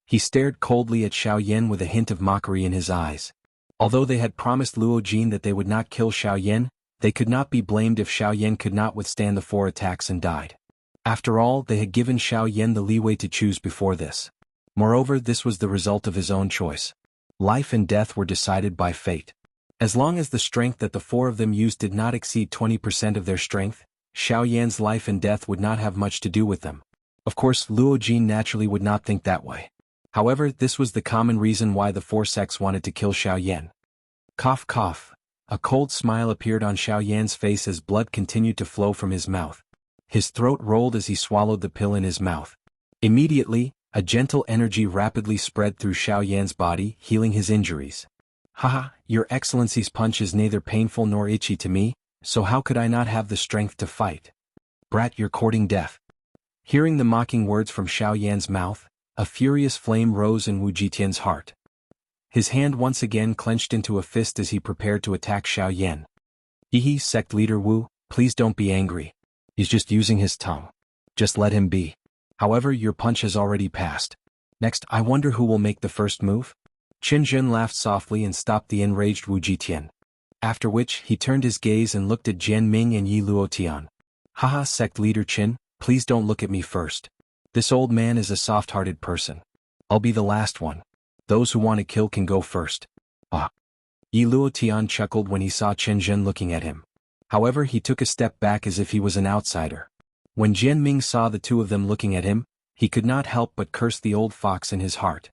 He stared coldly at Xiaoyan with a hint of mockery in his eyes. Although they had promised Luo Jin that they would not kill Xiaoyan, they could not be blamed if Xiaoyan could not withstand the 4 attacks and died. After all, they had given Xiaoyan the leeway to choose before this. Moreover, this was the result of his own choice. Life and death were decided by fate. As long as the strength that the 4 of them used did not exceed 20% of their strength, Xiaoyan's life and death would not have much to do with them. Of course, Luo Jin naturally would not think that way. However, this was the common reason why the 4 sects wanted to kill Xiaoyan. Cough cough. A cold smile appeared on Xiaoyan's face as blood continued to flow from his mouth. His throat rolled as he swallowed the pill in his mouth. Immediately, a gentle energy rapidly spread through Xiaoyan's body, healing his injuries. Haha, Your Excellency's punch is neither painful nor itchy to me, so how could I not have the strength to fight? Brat, you're courting death. Hearing the mocking words from Xiaoyan's mouth, a furious flame rose in Wu Jitian's heart. His hand once again clenched into a fist as he prepared to attack Xiaoyan. Hehe, sect leader Wu, please don't be angry. He's just using his tongue. Just let him be. However, your punch has already passed. Next, I wonder who will make the first move? Qin Zhen laughed softly and stopped the enraged Wu Jitian. After which, he turned his gaze and looked at Jian Ming and Yi Luotian. Haha, sect leader Qin, please don't look at me first. This old man is a soft-hearted person. I'll be the last one. Those who want to kill can go first. Ah. Yi Luotian chuckled when he saw Qin Zhen looking at him. However, he took a step back as if he was an outsider. When Jian Ming saw the 2 of them looking at him, he could not help but curse the old fox in his heart.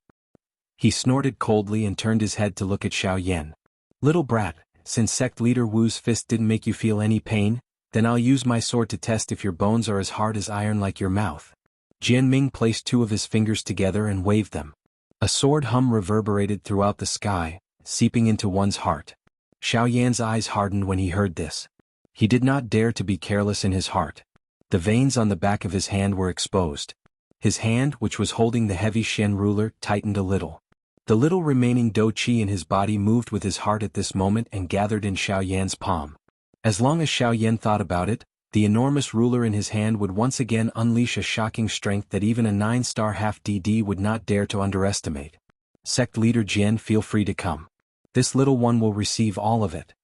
He snorted coldly and turned his head to look at Xiaoyan. Little brat, since sect leader Wu's fist didn't make you feel any pain, then I'll use my sword to test if your bones are as hard as iron like your mouth. Jian Ming placed 2 of his fingers together and waved them. A sword hum reverberated throughout the sky, seeping into one's heart. Xiaoyan's eyes hardened when he heard this. He did not dare to be careless in his heart. The veins on the back of his hand were exposed. His hand, which was holding the heavy Shen ruler, tightened a little. The little remaining Do Qi in his body moved with his heart at this moment and gathered in Xiaoyan's palm. As long as Xiaoyan thought about it, the enormous ruler in his hand would once again unleash a shocking strength that even a 9-star half DD would not dare to underestimate. Sect leader Jian, feel free to come. This little one will receive all of it.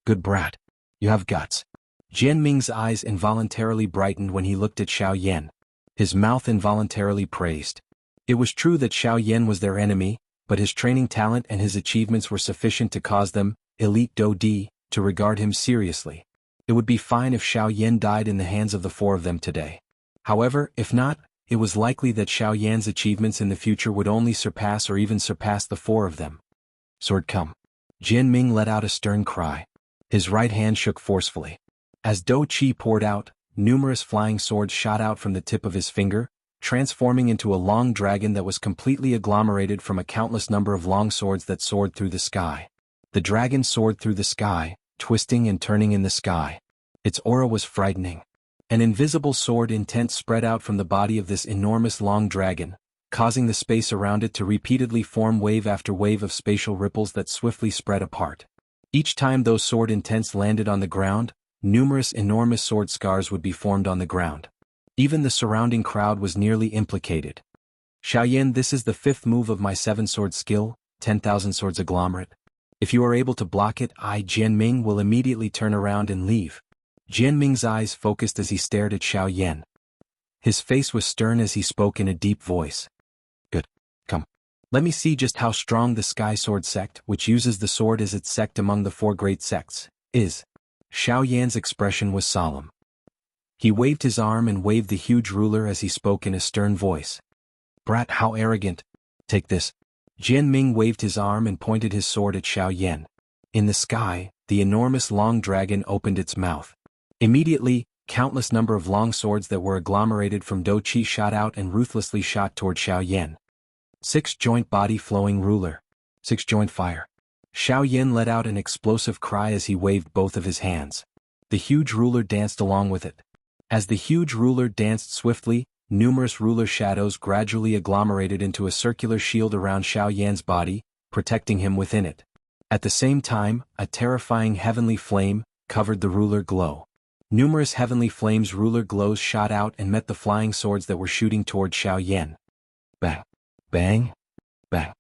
Good brat. You have guts. Jian Ming's eyes involuntarily brightened when he looked at Xiaoyan. His mouth involuntarily praised. It was true that Xiaoyan was their enemy, but his training talent and his achievements were sufficient to cause them, elite Do Di, to regard him seriously. It would be fine if Xiaoyan died in the hands of the 4 of them today. However, if not, it was likely that Xiaoyan's achievements in the future would only surpass or even surpass the 4 of them. Sword come. Jian Ming let out a stern cry. His right hand shook forcefully. As Do Qi poured out, numerous flying swords shot out from the tip of his finger, transforming into a long dragon that was completely agglomerated from a countless number of long swords that soared through the sky. The dragon soared through the sky, twisting and turning in the sky. Its aura was frightening. An invisible sword intent spread out from the body of this enormous long dragon, causing the space around it to repeatedly form wave after wave of spatial ripples that swiftly spread apart. Each time those sword intents landed on the ground, numerous enormous sword scars would be formed on the ground. Even the surrounding crowd was nearly implicated. Xiaoyan, this is the 5th move of my 7-sword skill, 10,000 swords agglomerate. If you are able to block it, I, Jian Ming, will immediately turn around and leave. Jian Ming's eyes focused as he stared at Xiaoyan. His face was stern as he spoke in a deep voice. Good. Come. Let me see just how strong the Sky Sword sect, which uses the sword as its sect among the 4 great sects, is. Xiaoyan's expression was solemn. He waved his arm and waved the huge ruler as he spoke in a stern voice. Brat, how arrogant. Take this. Jian Ming waved his arm and pointed his sword at Xiaoyan. In the sky, the enormous long dragon opened its mouth. Immediately, countless number of long swords that were agglomerated from Do Qi shot out and ruthlessly shot toward Xiaoyan. 6-joint body flowing ruler. 6-joint fire. Xiaoyan let out an explosive cry as he waved both of his hands. The huge ruler danced along with it. As the huge ruler danced swiftly, numerous ruler shadows gradually agglomerated into a circular shield around Xiaoyan's body, protecting him within it. At the same time, a terrifying heavenly flame covered the ruler glow. Numerous heavenly flames ruler glows shot out and met the flying swords that were shooting toward Xiaoyan. Bang! Bang! Bang!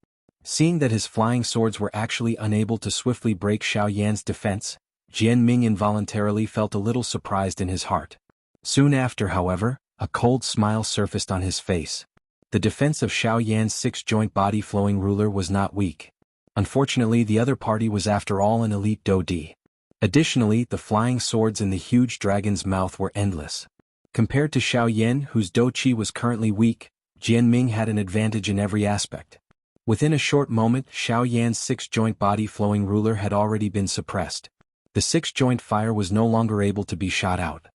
Seeing that his flying swords were actually unable to swiftly break Xiaoyan's defense, Jianming involuntarily felt a little surprised in his heart. Soon after, however, a cold smile surfaced on his face. The defense of Xiaoyan's six-joint body-flowing ruler was not weak. Unfortunately, the other party was after all an elite Do-Di. Additionally, the flying swords in the huge dragon's mouth were endless. Compared to Xiaoyan, whose Do-Chi was currently weak, Jianming had an advantage in every aspect. Within a short moment, Xiaoyan's six-joint body-flowing ruler had already been suppressed. The six-joint fire was no longer able to be shot out.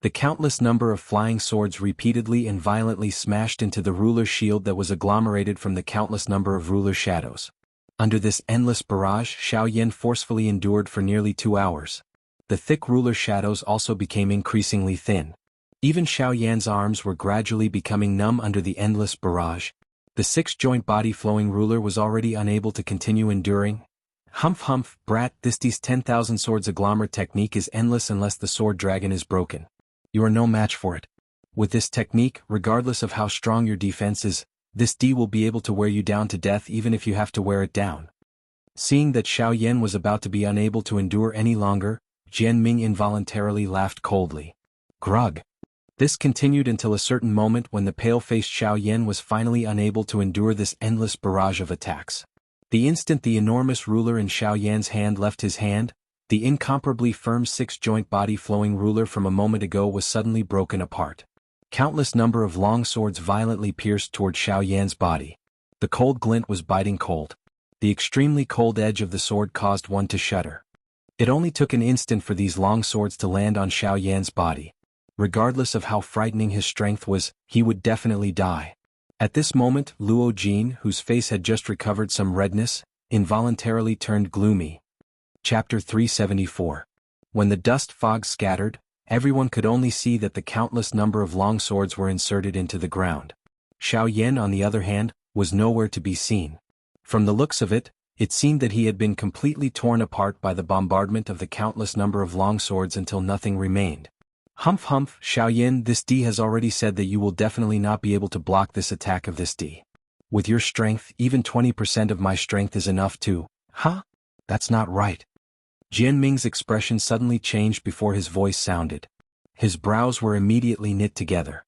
The countless number of flying swords repeatedly and violently smashed into the ruler's shield that was agglomerated from the countless number of ruler shadows. Under this endless barrage, Xiaoyan forcefully endured for nearly 2 hours. The thick ruler shadows also became increasingly thin. Even Xiaoyan's arms were gradually becoming numb under the endless barrage. The six-joint body-flowing ruler was already unable to continue enduring. Humph humph, brat, this 10,000 swords agglomerate technique is endless unless the sword dragon is broken. You are no match for it. With this technique, regardless of how strong your defense is, this D will be able to wear you down to death even if you have to wear it down. Seeing that Xiaoyan was about to be unable to endure any longer, Jianming involuntarily laughed coldly. Grug. This continued until a certain moment when the pale-faced Xiaoyan was finally unable to endure this endless barrage of attacks. The instant the enormous ruler in Xiaoyan's hand left his hand, the incomparably firm six-joint body-flowing ruler from a moment ago was suddenly broken apart. Countless number of long swords violently pierced toward Xiaoyan's body. The cold glint was biting cold. The extremely cold edge of the sword caused one to shudder. It only took an instant for these long swords to land on Xiaoyan's body. Regardless of how frightening his strength was, he would definitely die. At this moment, Luo Jin, whose face had just recovered some redness, involuntarily turned gloomy. Chapter 374. When the dust fog scattered, everyone could only see that the countless number of long swords were inserted into the ground. Xiaoyan, on the other hand, was nowhere to be seen. From the looks of it, it seemed that he had been completely torn apart by the bombardment of the countless number of long swords until nothing remained. Humph humph, Xiaoyan, this D has already said that you will definitely not be able to block this attack of this D. With your strength, even 20% of my strength is enough to… Huh? That's not right. Jianming's expression suddenly changed before his voice sounded. His brows were immediately knit together.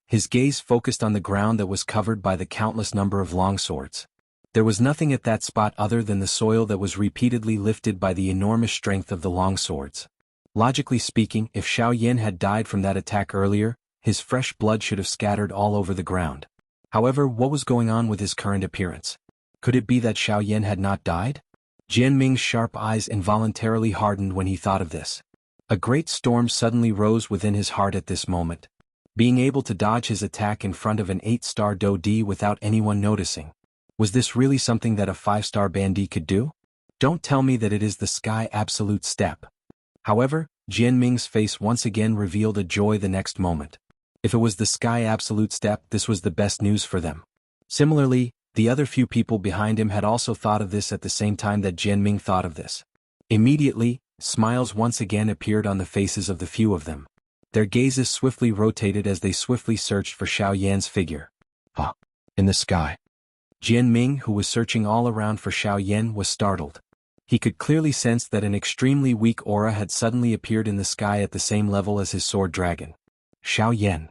His gaze focused on the ground that was covered by the countless number of long swords. There was nothing at that spot other than the soil that was repeatedly lifted by the enormous strength of the long swords. Logically speaking, if Xiaoyan had died from that attack earlier, his fresh blood should have scattered all over the ground. However, what was going on with his current appearance? Could it be that Xiaoyan had not died? Jianming's sharp eyes involuntarily hardened when he thought of this. A great storm suddenly rose within his heart at this moment. Being able to dodge his attack in front of an 8-star Do-Di without anyone noticing. Was this really something that a 5-star Bandi could do? Don't tell me that it is the Sky Absolute Step. However, Jianming's face once again revealed a joy the next moment. If it was the Sky Absolute Step, this was the best news for them. Similarly, the other few people behind him had also thought of this at the same time that Jianming thought of this. Immediately, smiles once again appeared on the faces of the few of them. Their gazes swiftly rotated as they swiftly searched for Xiaoyan's figure. Ah! In the sky. Jianming, who was searching all around for Xiaoyan, was startled. He could clearly sense that an extremely weak aura had suddenly appeared in the sky at the same level as his sword dragon. Xiaoyan.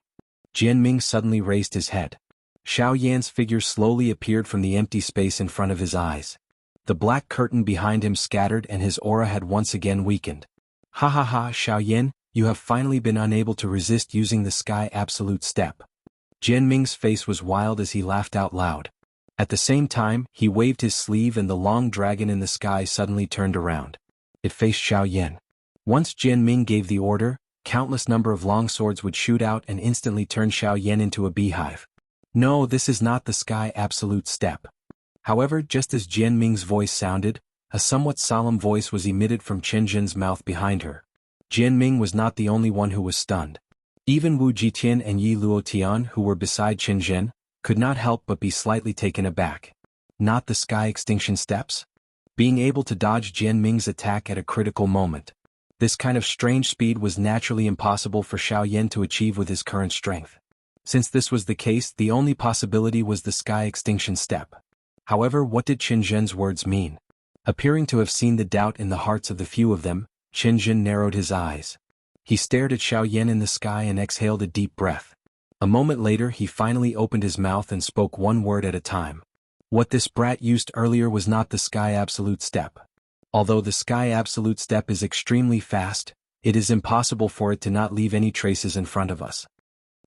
Jianming suddenly raised his head. Xiaoyan's figure slowly appeared from the empty space in front of his eyes. The black curtain behind him scattered and his aura had once again weakened. Ha ha ha, Xiaoyan, you have finally been unable to resist using the Sky Absolute Step. Jianming's face was wild as he laughed out loud. At the same time, he waved his sleeve and the long dragon in the sky suddenly turned around. It faced Xiaoyan. Once Jianming gave the order, countless number of long swords would shoot out and instantly turn Xiaoyan into a beehive. No, this is not the Sky Absolute Step. However, just as Jianming's voice sounded, a somewhat solemn voice was emitted from Qianzhen's mouth behind her. Jianming was not the only one who was stunned. Even Wu Jitian and Yi Luotian, who were beside Qianzhen, could not help but be slightly taken aback. Not the Sky Extinction Steps? being able to dodge Jian Ming's attack at a critical moment. This kind of strange speed was naturally impossible for Xiaoyan to achieve with his current strength. Since this was the case, the only possibility was the sky extinction step. However, what did Qin Zhen's words mean? Appearing to have seen the doubt in the hearts of the few of them, Qin Zhen narrowed his eyes. He stared at Xiaoyan in the sky and exhaled a deep breath. A moment later he finally opened his mouth and spoke one word at a time. What this brat used earlier was not the sky absolute step. Although the sky absolute step is extremely fast, it is impossible for it to not leave any traces in front of us.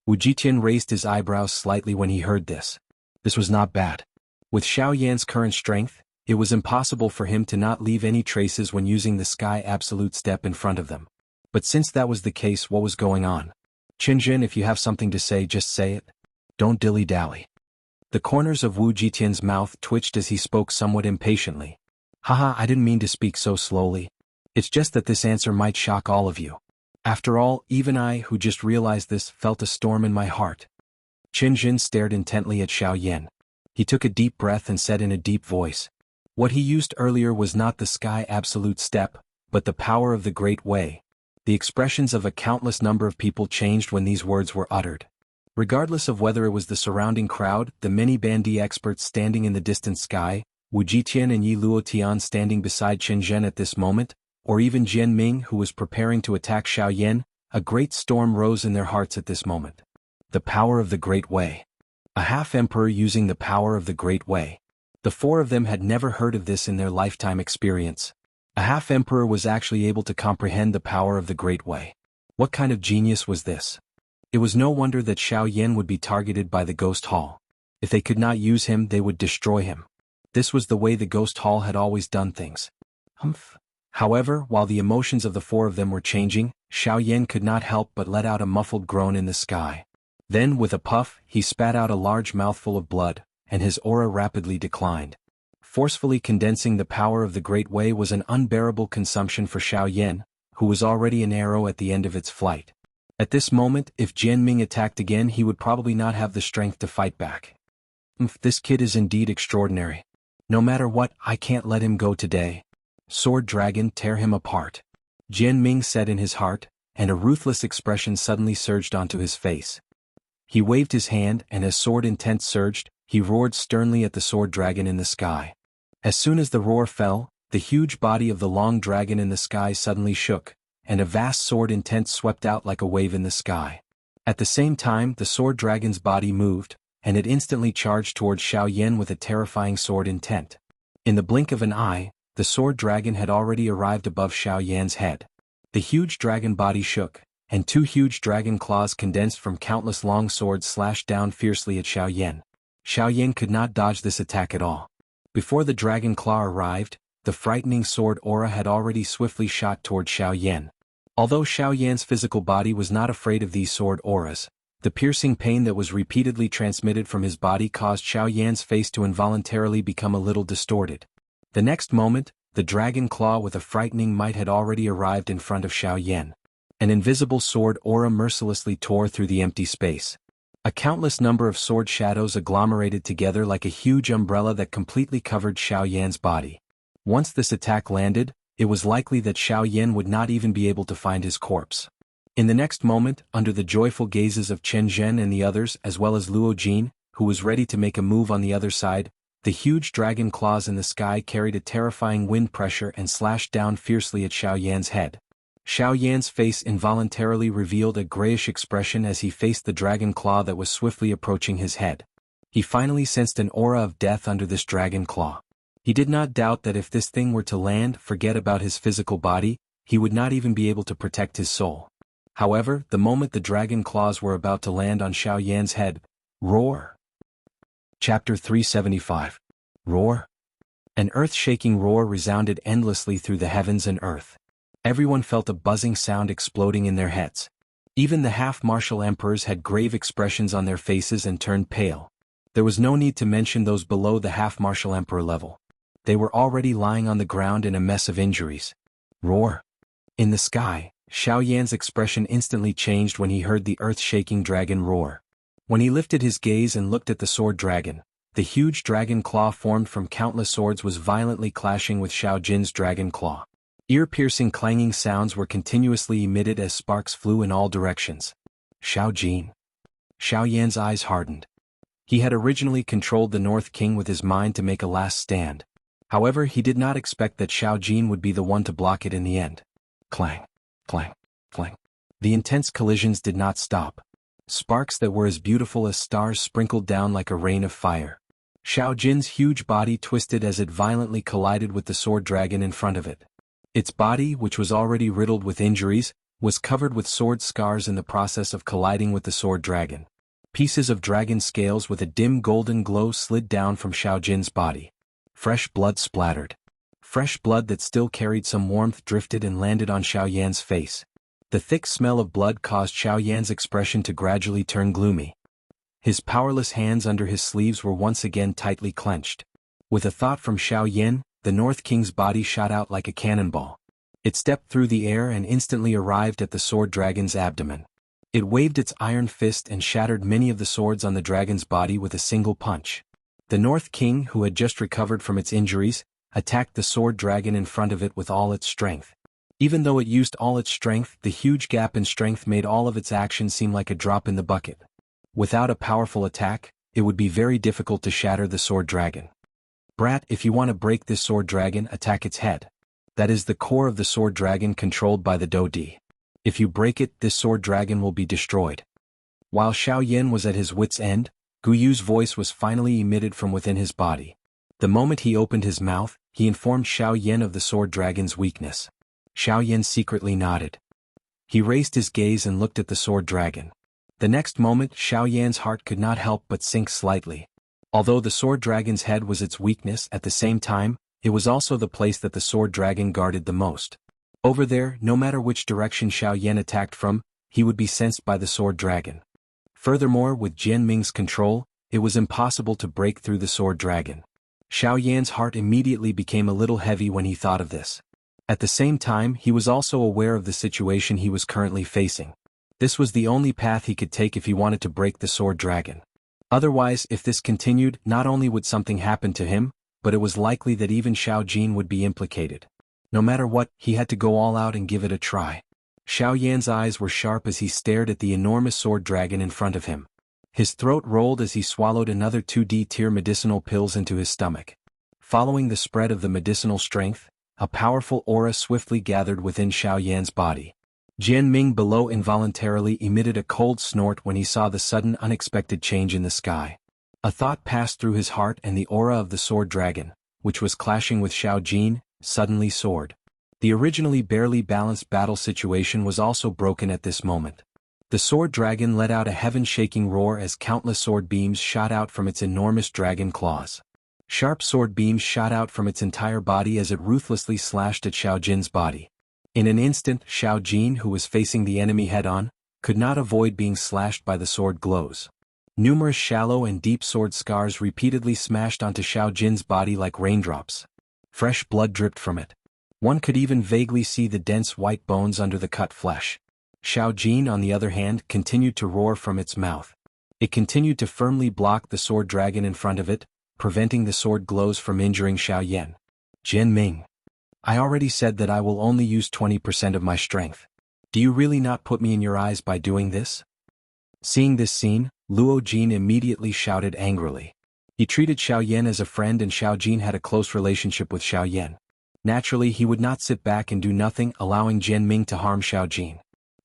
Wu Jitian raised his eyebrows slightly when he heard this. This was not bad. With Xiaoyan's current strength, it was impossible for him to not leave any traces when using the sky absolute step in front of them. But since that was the case, what was going on? Qin Zhen, if you have something to say, just say it. Don't dilly-dally. The corners of Wu Jitian's mouth twitched as he spoke somewhat impatiently. Haha, I didn't mean to speak so slowly. It's just that this answer might shock all of you. After all, even I, who just realized this, felt a storm in my heart. Qin Zhen stared intently at Xiaoyan. He took a deep breath and said in a deep voice. What he used earlier was not the sky absolute step, but the power of the Great Way. The expressions of a countless number of people changed when these words were uttered. Regardless of whether it was the surrounding crowd, the many Bandi experts standing in the distant sky, Wu Jitian and Yi Luotian standing beside Qin Zhen at this moment, or even Jian Ming who was preparing to attack Xiaoyan, a great storm rose in their hearts at this moment. The power of the Great Way. A half-emperor using the power of the Great Way. The four of them had never heard of this in their lifetime experience. A half-emperor was actually able to comprehend the power of the Great Way. What kind of genius was this? It was no wonder that Xiaoyan would be targeted by the Ghost Hall. If they could not use him, they would destroy him. This was the way the Ghost Hall had always done things. Humph. However, while the emotions of the four of them were changing, Xiaoyan could not help but let out a muffled groan in the sky. Then, with a puff, he spat out a large mouthful of blood, and his aura rapidly declined. Forcefully condensing the power of the Great Way was an unbearable consumption for Xiaoyan, who was already an arrow at the end of its flight. At this moment, if Jian Ming attacked again, he would probably not have the strength to fight back. This kid is indeed extraordinary. No matter what, I can't let him go today. Sword Dragon, tear him apart. Jian Ming said in his heart, and a ruthless expression suddenly surged onto his face. He waved his hand, and as sword intent surged, he roared sternly at the sword dragon in the sky. As soon as the roar fell, the huge body of the long dragon in the sky suddenly shook, and a vast sword intent swept out like a wave in the sky. At the same time, the sword dragon's body moved, and it instantly charged towards Xiaoyan with a terrifying sword intent. In the blink of an eye, the sword dragon had already arrived above Xiaoyan's head. The huge dragon body shook, and two huge dragon claws condensed from countless long swords slashed down fiercely at Xiaoyan. Xiaoyan could not dodge this attack at all. Before the dragon claw arrived, the frightening sword aura had already swiftly shot toward Xiaoyan. Although Xiaoyan's physical body was not afraid of these sword auras, the piercing pain that was repeatedly transmitted from his body caused Xiaoyan's face to involuntarily become a little distorted. The next moment, the dragon claw with a frightening might had already arrived in front of Xiaoyan. An invisible sword aura mercilessly tore through the empty space. A countless number of sword shadows agglomerated together like a huge umbrella that completely covered Xiaoyan's body. Once this attack landed, it was likely that Xiaoyan would not even be able to find his corpse. In the next moment, under the joyful gazes of Qin Zhen and the others as well as Luo Jin, who was ready to make a move on the other side, the huge dragon claws in the sky carried a terrifying wind pressure and slashed down fiercely at Xiaoyan's head. Xiaoyan's face involuntarily revealed a grayish expression as he faced the dragon claw that was swiftly approaching his head. He finally sensed an aura of death under this dragon claw. He did not doubt that if this thing were to land, forget about his physical body, he would not even be able to protect his soul. However, the moment the dragon claws were about to land on Xiaoyan's head, roar! Chapter 375. Roar? An earth-shaking roar resounded endlessly through the heavens and earth. Everyone felt a buzzing sound exploding in their heads. Even the half-martial emperors had grave expressions on their faces and turned pale. There was no need to mention those below the half-martial emperor level. They were already lying on the ground in a mess of injuries. Roar! In the sky, Xiaoyan's expression instantly changed when he heard the earth-shaking dragon roar. When he lifted his gaze and looked at the sword dragon, The huge dragon claw formed from countless swords was violently clashing with Xiao Jin's dragon claw. Ear-piercing clanging sounds were continuously emitted as sparks flew in all directions. Xiao Jin. Xiao Yan's eyes hardened. He had originally controlled the North King with his mind to make a last stand. However, he did not expect that Xiao Jin would be the one to block it in the end. Clang, clang, clang. The intense collisions did not stop. Sparks that were as beautiful as stars sprinkled down like a rain of fire. Xiao Jin's huge body twisted as it violently collided with the sword dragon in front of it. Its body, which was already riddled with injuries, was covered with sword scars in the process of colliding with the sword dragon. Pieces of dragon scales with a dim golden glow slid down from Xiao Jin's body. Fresh blood splattered. Fresh blood that still carried some warmth drifted and landed on Xiao Yan's face. The thick smell of blood caused Xiao Yan's expression to gradually turn gloomy. His powerless hands under his sleeves were once again tightly clenched. With a thought from Xiao Yan, the North King's body shot out like a cannonball. It stepped through the air and instantly arrived at the sword dragon's abdomen. It waved its iron fist and shattered many of the swords on the dragon's body with a single punch. The North King, who had just recovered from its injuries, attacked the sword dragon in front of it with all its strength. Even though it used all its strength, the huge gap in strength made all of its action seem like a drop in the bucket. Without a powerful attack, it would be very difficult to shatter the sword dragon. Brat, if you want to break this sword dragon, attack its head. That is the core of the sword dragon controlled by the Do-Di. If you break it, this sword dragon will be destroyed. While Xiao Yan was at his wit's end, Gu Yu's voice was finally emitted from within his body. The moment he opened his mouth, he informed Xiao Yan of the sword dragon's weakness. Xiao Yan secretly nodded. He raised his gaze and looked at the sword dragon. The next moment, Xiao Yan's heart could not help but sink slightly. Although the sword dragon's head was its weakness, at the same time, it was also the place that the sword dragon guarded the most. Over there, no matter which direction Xiao Yan attacked from, he would be sensed by the sword dragon. Furthermore, with Jian Ming's control, it was impossible to break through the sword dragon. Xiao Yan's heart immediately became a little heavy when he thought of this. At the same time, he was also aware of the situation he was currently facing. This was the only path he could take if he wanted to break the sword dragon. Otherwise, if this continued, not only would something happen to him, but it was likely that even Xiao Jin would be implicated. No matter what, he had to go all out and give it a try. Xiao Yan's eyes were sharp as he stared at the enormous sword dragon in front of him. His throat rolled as he swallowed another 2D-tier medicinal pills into his stomach. Following the spread of the medicinal strength, a powerful aura swiftly gathered within Xiao Yan's body. Jian Ming below involuntarily emitted a cold snort when he saw the sudden unexpected change in the sky. A thought passed through his heart and the aura of the sword dragon, which was clashing with Xiao Jin, suddenly soared. The originally barely balanced battle situation was also broken at this moment. The sword dragon let out a heaven-shaking roar as countless sword beams shot out from its enormous dragon claws. Sharp sword beams shot out from its entire body as it ruthlessly slashed at Xiao Jin's body. In an instant, Xiao Jin, who was facing the enemy head-on, could not avoid being slashed by the sword glows. Numerous shallow and deep sword scars repeatedly smashed onto Xiao Jin's body like raindrops. Fresh blood dripped from it. One could even vaguely see the dense white bones under the cut flesh. Xiao Jin, on the other hand, continued to roar from its mouth. It continued to firmly block the sword dragon in front of it, preventing the sword glows from injuring Xiao Yan. Jian Ming. I already said that I will only use 20% of my strength. Do you really not put me in your eyes by doing this? Seeing this scene, Luo Jin immediately shouted angrily. He treated Xiao Yan as a friend and Xiao Jin had a close relationship with Xiao Yan. Naturally, he would not sit back and do nothing, allowing Jian Ming to harm Xiao Jin.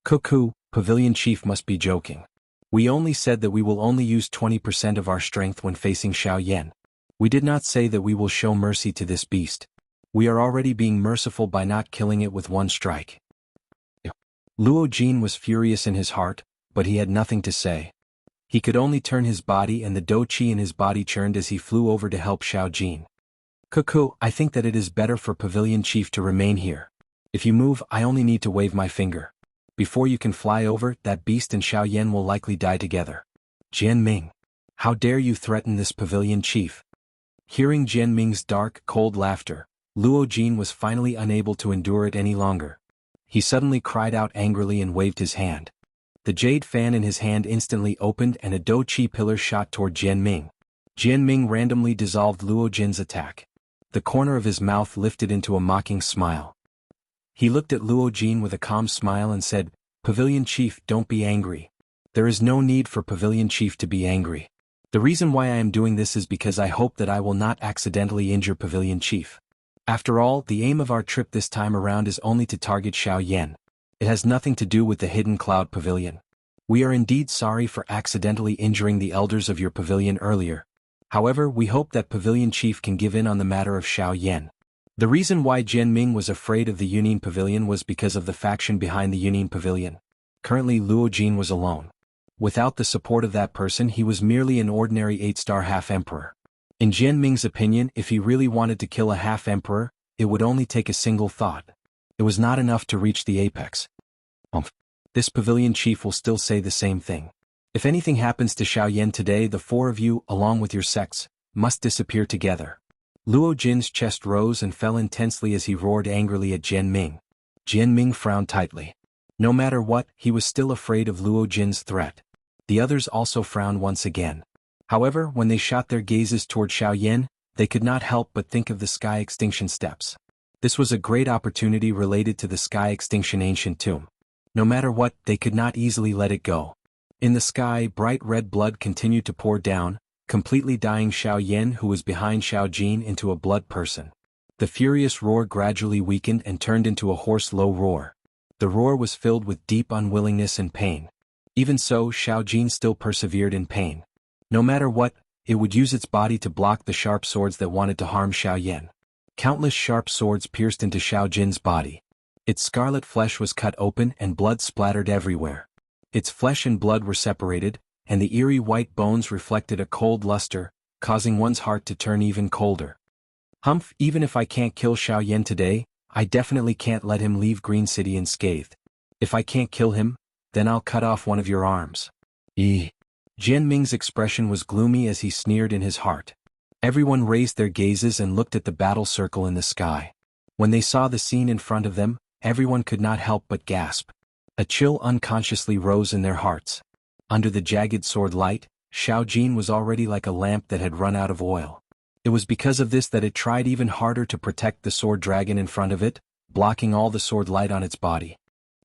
Cuckoo, Pavilion Chief must be joking. We only said that we will only use 20% of our strength when facing Xiao Yan. We did not say that we will show mercy to this beast. We are already being merciful by not killing it with one strike. Luo Jin was furious in his heart, but he had nothing to say. He could only turn his body and the do-chi in his body churned as he flew over to help Xiao Jin. Cuckoo, I think that it is better for Pavilion Chief to remain here. If you move, I only need to wave my finger. Before you can fly over, that beast and Xiao Yan will likely die together. Jian Ming. How dare you threaten this Pavilion Chief? Hearing Jian Ming's dark, cold laughter, Luo Jin was finally unable to endure it any longer. He suddenly cried out angrily and waved his hand. The jade fan in his hand instantly opened and a do-chi pillar shot toward Jian Ming. Jianming randomly dissolved Luo Jin's attack. The corner of his mouth lifted into a mocking smile. He looked at Luo Jin with a calm smile and said, "Pavilion Chief, don't be angry. There is no need for Pavilion Chief to be angry. The reason why I am doing this is because I hope that I will not accidentally injure Pavilion Chief. After all, the aim of our trip this time around is only to target Xiaoyan. It has nothing to do with the Hidden Cloud Pavilion. We are indeed sorry for accidentally injuring the elders of your pavilion earlier. However, we hope that Pavilion Chief can give in on the matter of Xiaoyan." The reason why Jianming was afraid of the Yunin Pavilion was because of the faction behind the Yunin Pavilion. Currently Luo Jin was alone. Without the support of that person, he was merely an ordinary 8-star half-emperor. In Jianming's opinion, if he really wanted to kill a half-emperor, it would only take a single thought. It was not enough to reach the apex. This Pavilion Chief will still say the same thing. If anything happens to Xiaoyan today, the four of you, along with your sects, must disappear together. Luo Jin's chest rose and fell intensely as he roared angrily at Jianming. Jianming frowned tightly. No matter what, he was still afraid of Luo Jin's threat. The others also frowned once again. However, when they shot their gazes toward Xiaoyan, they could not help but think of the Sky Extinction Steps. This was a great opportunity related to the Sky Extinction Ancient Tomb. No matter what, they could not easily let it go. In the sky, bright red blood continued to pour down, completely dyeing Xiaoyan, who was behind Xiao Jin, into a blood person. The furious roar gradually weakened and turned into a hoarse low roar. The roar was filled with deep unwillingness and pain. Even so, Xiao Jin still persevered in pain. No matter what, it would use its body to block the sharp swords that wanted to harm Xiaoyan. Countless sharp swords pierced into Xiao Jin's body. Its scarlet flesh was cut open and blood splattered everywhere. Its flesh and blood were separated, and the eerie white bones reflected a cold luster, causing one's heart to turn even colder. Humph, even if I can't kill Xiaoyan today, I definitely can't let him leave Green City unscathed. If I can't kill him, then I'll cut off one of your arms. Jianming's expression was gloomy as he sneered in his heart. Everyone raised their gazes and looked at the battle circle in the sky. When they saw the scene in front of them, everyone could not help but gasp. A chill unconsciously rose in their hearts. Under the jagged sword light, Xiao Jin was already like a lamp that had run out of oil. It was because of this that it tried even harder to protect the sword dragon in front of it, blocking all the sword light on its body.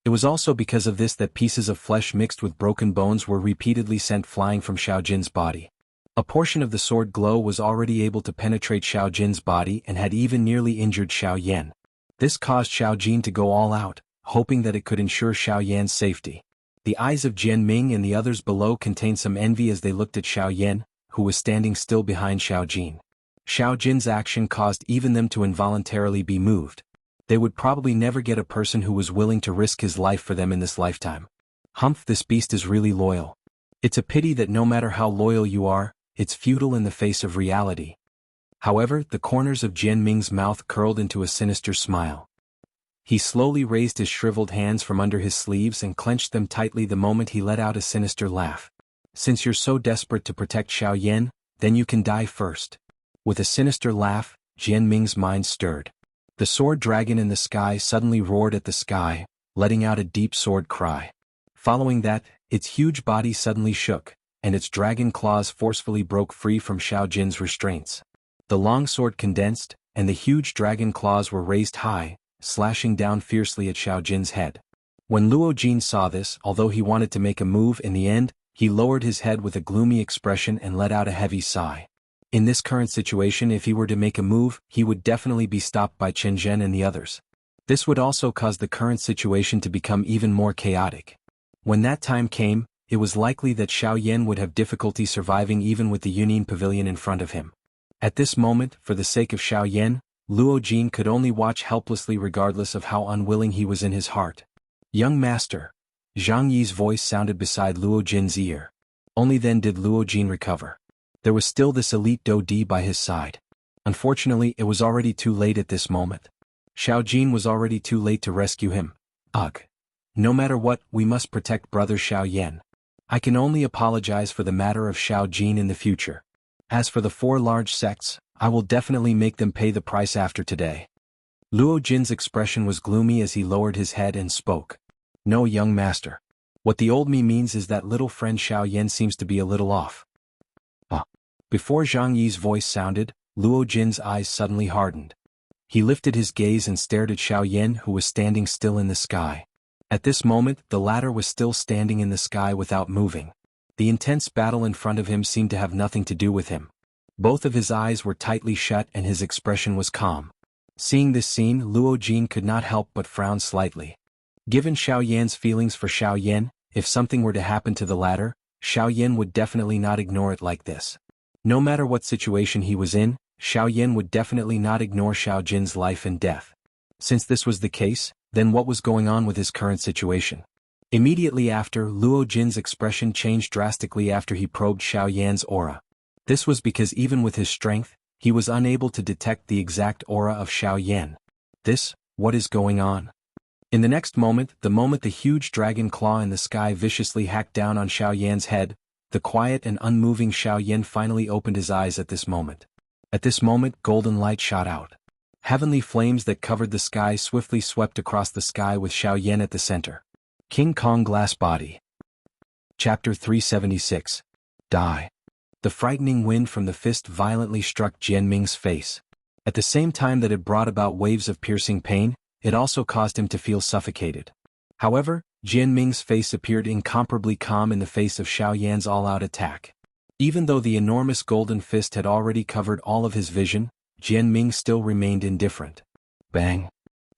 It was also because of this that pieces of flesh mixed with broken bones were repeatedly sent flying from Xiao Jin's body. A portion of the sword glow was already able to penetrate Xiao Jin's body and had even nearly injured Xiaoyan. This caused Xiao Jin to go all out, hoping that it could ensure Xiaoyan's safety. The eyes of Jianming and the others below contained some envy as they looked at Xiaoyan, who was standing still behind Xiao Jin. Xiao Jin's action caused even them to involuntarily be moved. They would probably never get a person who was willing to risk his life for them in this lifetime. Humph, this beast is really loyal. It's a pity that no matter how loyal you are, it's futile in the face of reality. However, the corners of Jianming's mouth curled into a sinister smile. He slowly raised his shriveled hands from under his sleeves and clenched them tightly the moment he let out a sinister laugh. Since you're so desperate to protect Xiaoyan, then you can die first. With a sinister laugh, Jianming's mind stirred. The sword dragon in the sky suddenly roared at the sky, letting out a deep sword cry. Following that, its huge body suddenly shook, and its dragon claws forcefully broke free from Xiao Jin's restraints. The long sword condensed, and the huge dragon claws were raised high, slashing down fiercely at Xiao Jin's head. When Luo Jin saw this, although he wanted to make a move in the end, he lowered his head with a gloomy expression and let out a heavy sigh. In this current situation, if he were to make a move, he would definitely be stopped by Chen Zhen and the others. This would also cause the current situation to become even more chaotic. When that time came, it was likely that Xiaoyan would have difficulty surviving even with the Yunin Pavilion in front of him. At this moment, for the sake of Xiaoyan, Luo Jin could only watch helplessly regardless of how unwilling he was in his heart. "Young master." Zhang Yi's voice sounded beside Luo Jin's ear. Only then did Luo Jin recover. There was still this elite Do Di by his side. Unfortunately, it was already too late at this moment. Xiao Jin was already too late to rescue him. Ugh. No matter what, we must protect brother Xiaoyan. I can only apologize for the matter of Xiao Jin in the future. As for the 4 large sects, I will definitely make them pay the price after today. Luo Jin's expression was gloomy as he lowered his head and spoke. "No, young master. What the old me means is that little friend Xiaoyan seems to be a little off." Before Zhang Yi's voice sounded, Luo Jin's eyes suddenly hardened. He lifted his gaze and stared at Xiaoyan, who was standing still in the sky. At this moment, the latter was still standing in the sky without moving. The intense battle in front of him seemed to have nothing to do with him. Both of his eyes were tightly shut and his expression was calm. Seeing this scene, Luo Jin could not help but frown slightly. Given Xiaoyan's feelings for Xiaoyan, if something were to happen to the latter, Xiaoyan would definitely not ignore it like this. No matter what situation he was in, Xiaoyan would definitely not ignore Xiao Jin's life and death. Since this was the case, then what was going on with his current situation? Immediately after, Luo Jin's expression changed drastically after he probed Xiaoyan's aura. This was because even with his strength, he was unable to detect the exact aura of Xiaoyan. What is going on? In the next moment, the huge dragon claw in the sky viciously hacked down on Xiaoyan's head, the quiet and unmoving Xiaoyan finally opened his eyes at this moment. At this moment, golden light shot out. Heavenly flames that covered the sky swiftly swept across the sky with Xiaoyan at the center. King Kong Glass Body. Chapter 376. Die. The frightening wind from the fist violently struck Jianming's face. At the same time that it brought about waves of piercing pain, it also caused him to feel suffocated. However, Jianming's face appeared incomparably calm in the face of Xiaoyan's all-out attack. Even though the enormous golden fist had already covered all of his vision, Jianming still remained indifferent. Bang!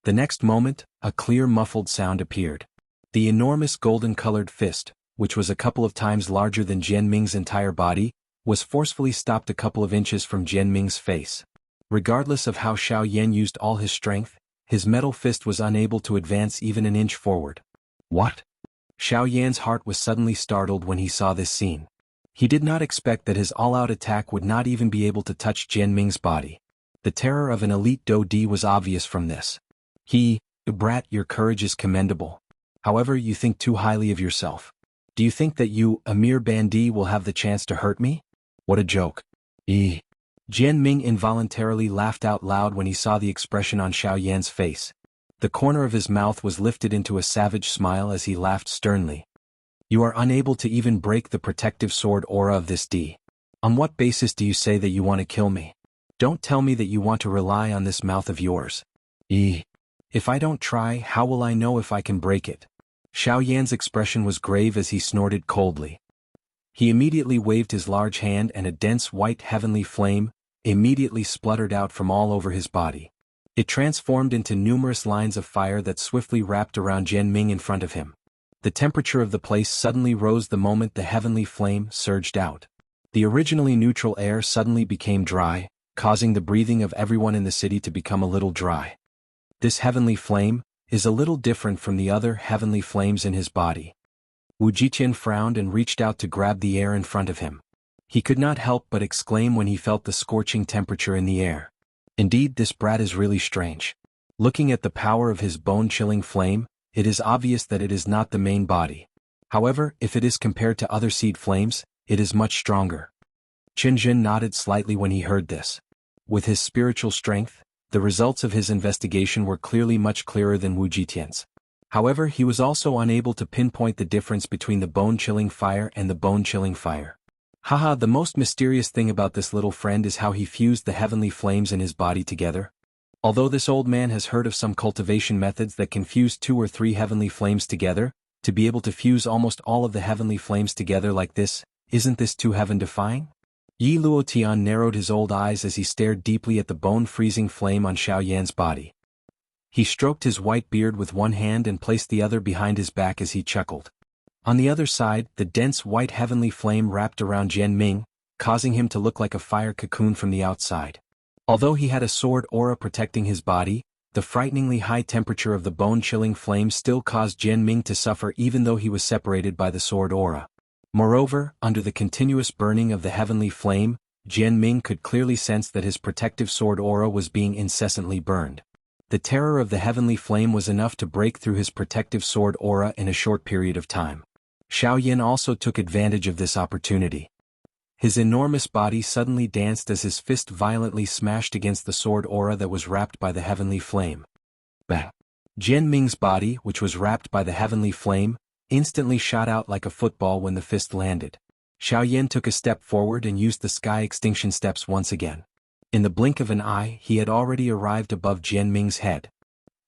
The next moment, a clear muffled sound appeared. The enormous golden-colored fist, which was a couple of times larger than Jianming's entire body, was forcefully stopped a couple of inches from Jianming's face. Regardless of how Xiaoyan used all his strength, his metal fist was unable to advance even an inch forward. What? Xiaoyan's heart was suddenly startled when he saw this scene. He did not expect that his all-out attack would not even be able to touch Jianming's body. The terror of an elite Dou-Di was obvious from this. Brat, your courage is commendable. However, you think too highly of yourself. Do you think that you, a mere bandit, will have the chance to hurt me? What a joke. Jianming involuntarily laughed out loud when he saw the expression on Xiaoyan's face. The corner of his mouth was lifted into a savage smile as he laughed sternly. You are unable to even break the protective sword aura of this D. On what basis do you say that you want to kill me? Don't tell me that you want to rely on this mouth of yours. If I don't try, how will I know if I can break it? Xiaoyan's expression was grave as he snorted coldly. He immediately waved his large hand and a dense white heavenly flame immediately spluttered out from all over his body. It transformed into numerous lines of fire that swiftly wrapped around Jianming in front of him. The temperature of the place suddenly rose the moment the heavenly flame surged out. The originally neutral air suddenly became dry, causing the breathing of everyone in the city to become a little dry. This heavenly flame is a little different from the other heavenly flames in his body. Wu Jiqian frowned and reached out to grab the air in front of him. He could not help but exclaim when he felt the scorching temperature in the air. Indeed, this brat is really strange. Looking at the power of his bone-chilling flame, it is obvious that it is not the main body. However, if it is compared to other seed flames, it is much stronger. Qinjin nodded slightly when he heard this. With his spiritual strength, the results of his investigation were clearly much clearer than Wu Jitian's. However, he was also unable to pinpoint the difference between the bone-chilling fire and the bone-chilling fire. Haha, the most mysterious thing about this little friend is how he fused the heavenly flames in his body together. Although this old man has heard of some cultivation methods that can fuse 2 or 3 heavenly flames together, to be able to fuse almost all of the heavenly flames together like this, isn't this too heaven-defying? Yi Luotian narrowed his old eyes as he stared deeply at the bone-freezing flame on Xiaoyan's body. He stroked his white beard with one hand and placed the other behind his back as he chuckled. On the other side, the dense white heavenly flame wrapped around Jianming, causing him to look like a fire cocoon from the outside. Although he had a sword aura protecting his body, the frighteningly high temperature of the bone-chilling flame still caused Jianming to suffer even though he was separated by the sword aura. Moreover, under the continuous burning of the heavenly flame, Jianming could clearly sense that his protective sword aura was being incessantly burned. The terror of the heavenly flame was enough to break through his protective sword aura in a short period of time. Xiaoyan also took advantage of this opportunity. His enormous body suddenly danced as his fist violently smashed against the sword aura that was wrapped by the heavenly flame. Bang! Jianming's body, which was wrapped by the heavenly flame, instantly shot out like a football when the fist landed. Xiaoyan took a step forward and used the sky extinction steps once again. In the blink of an eye, he had already arrived above Jianming's head.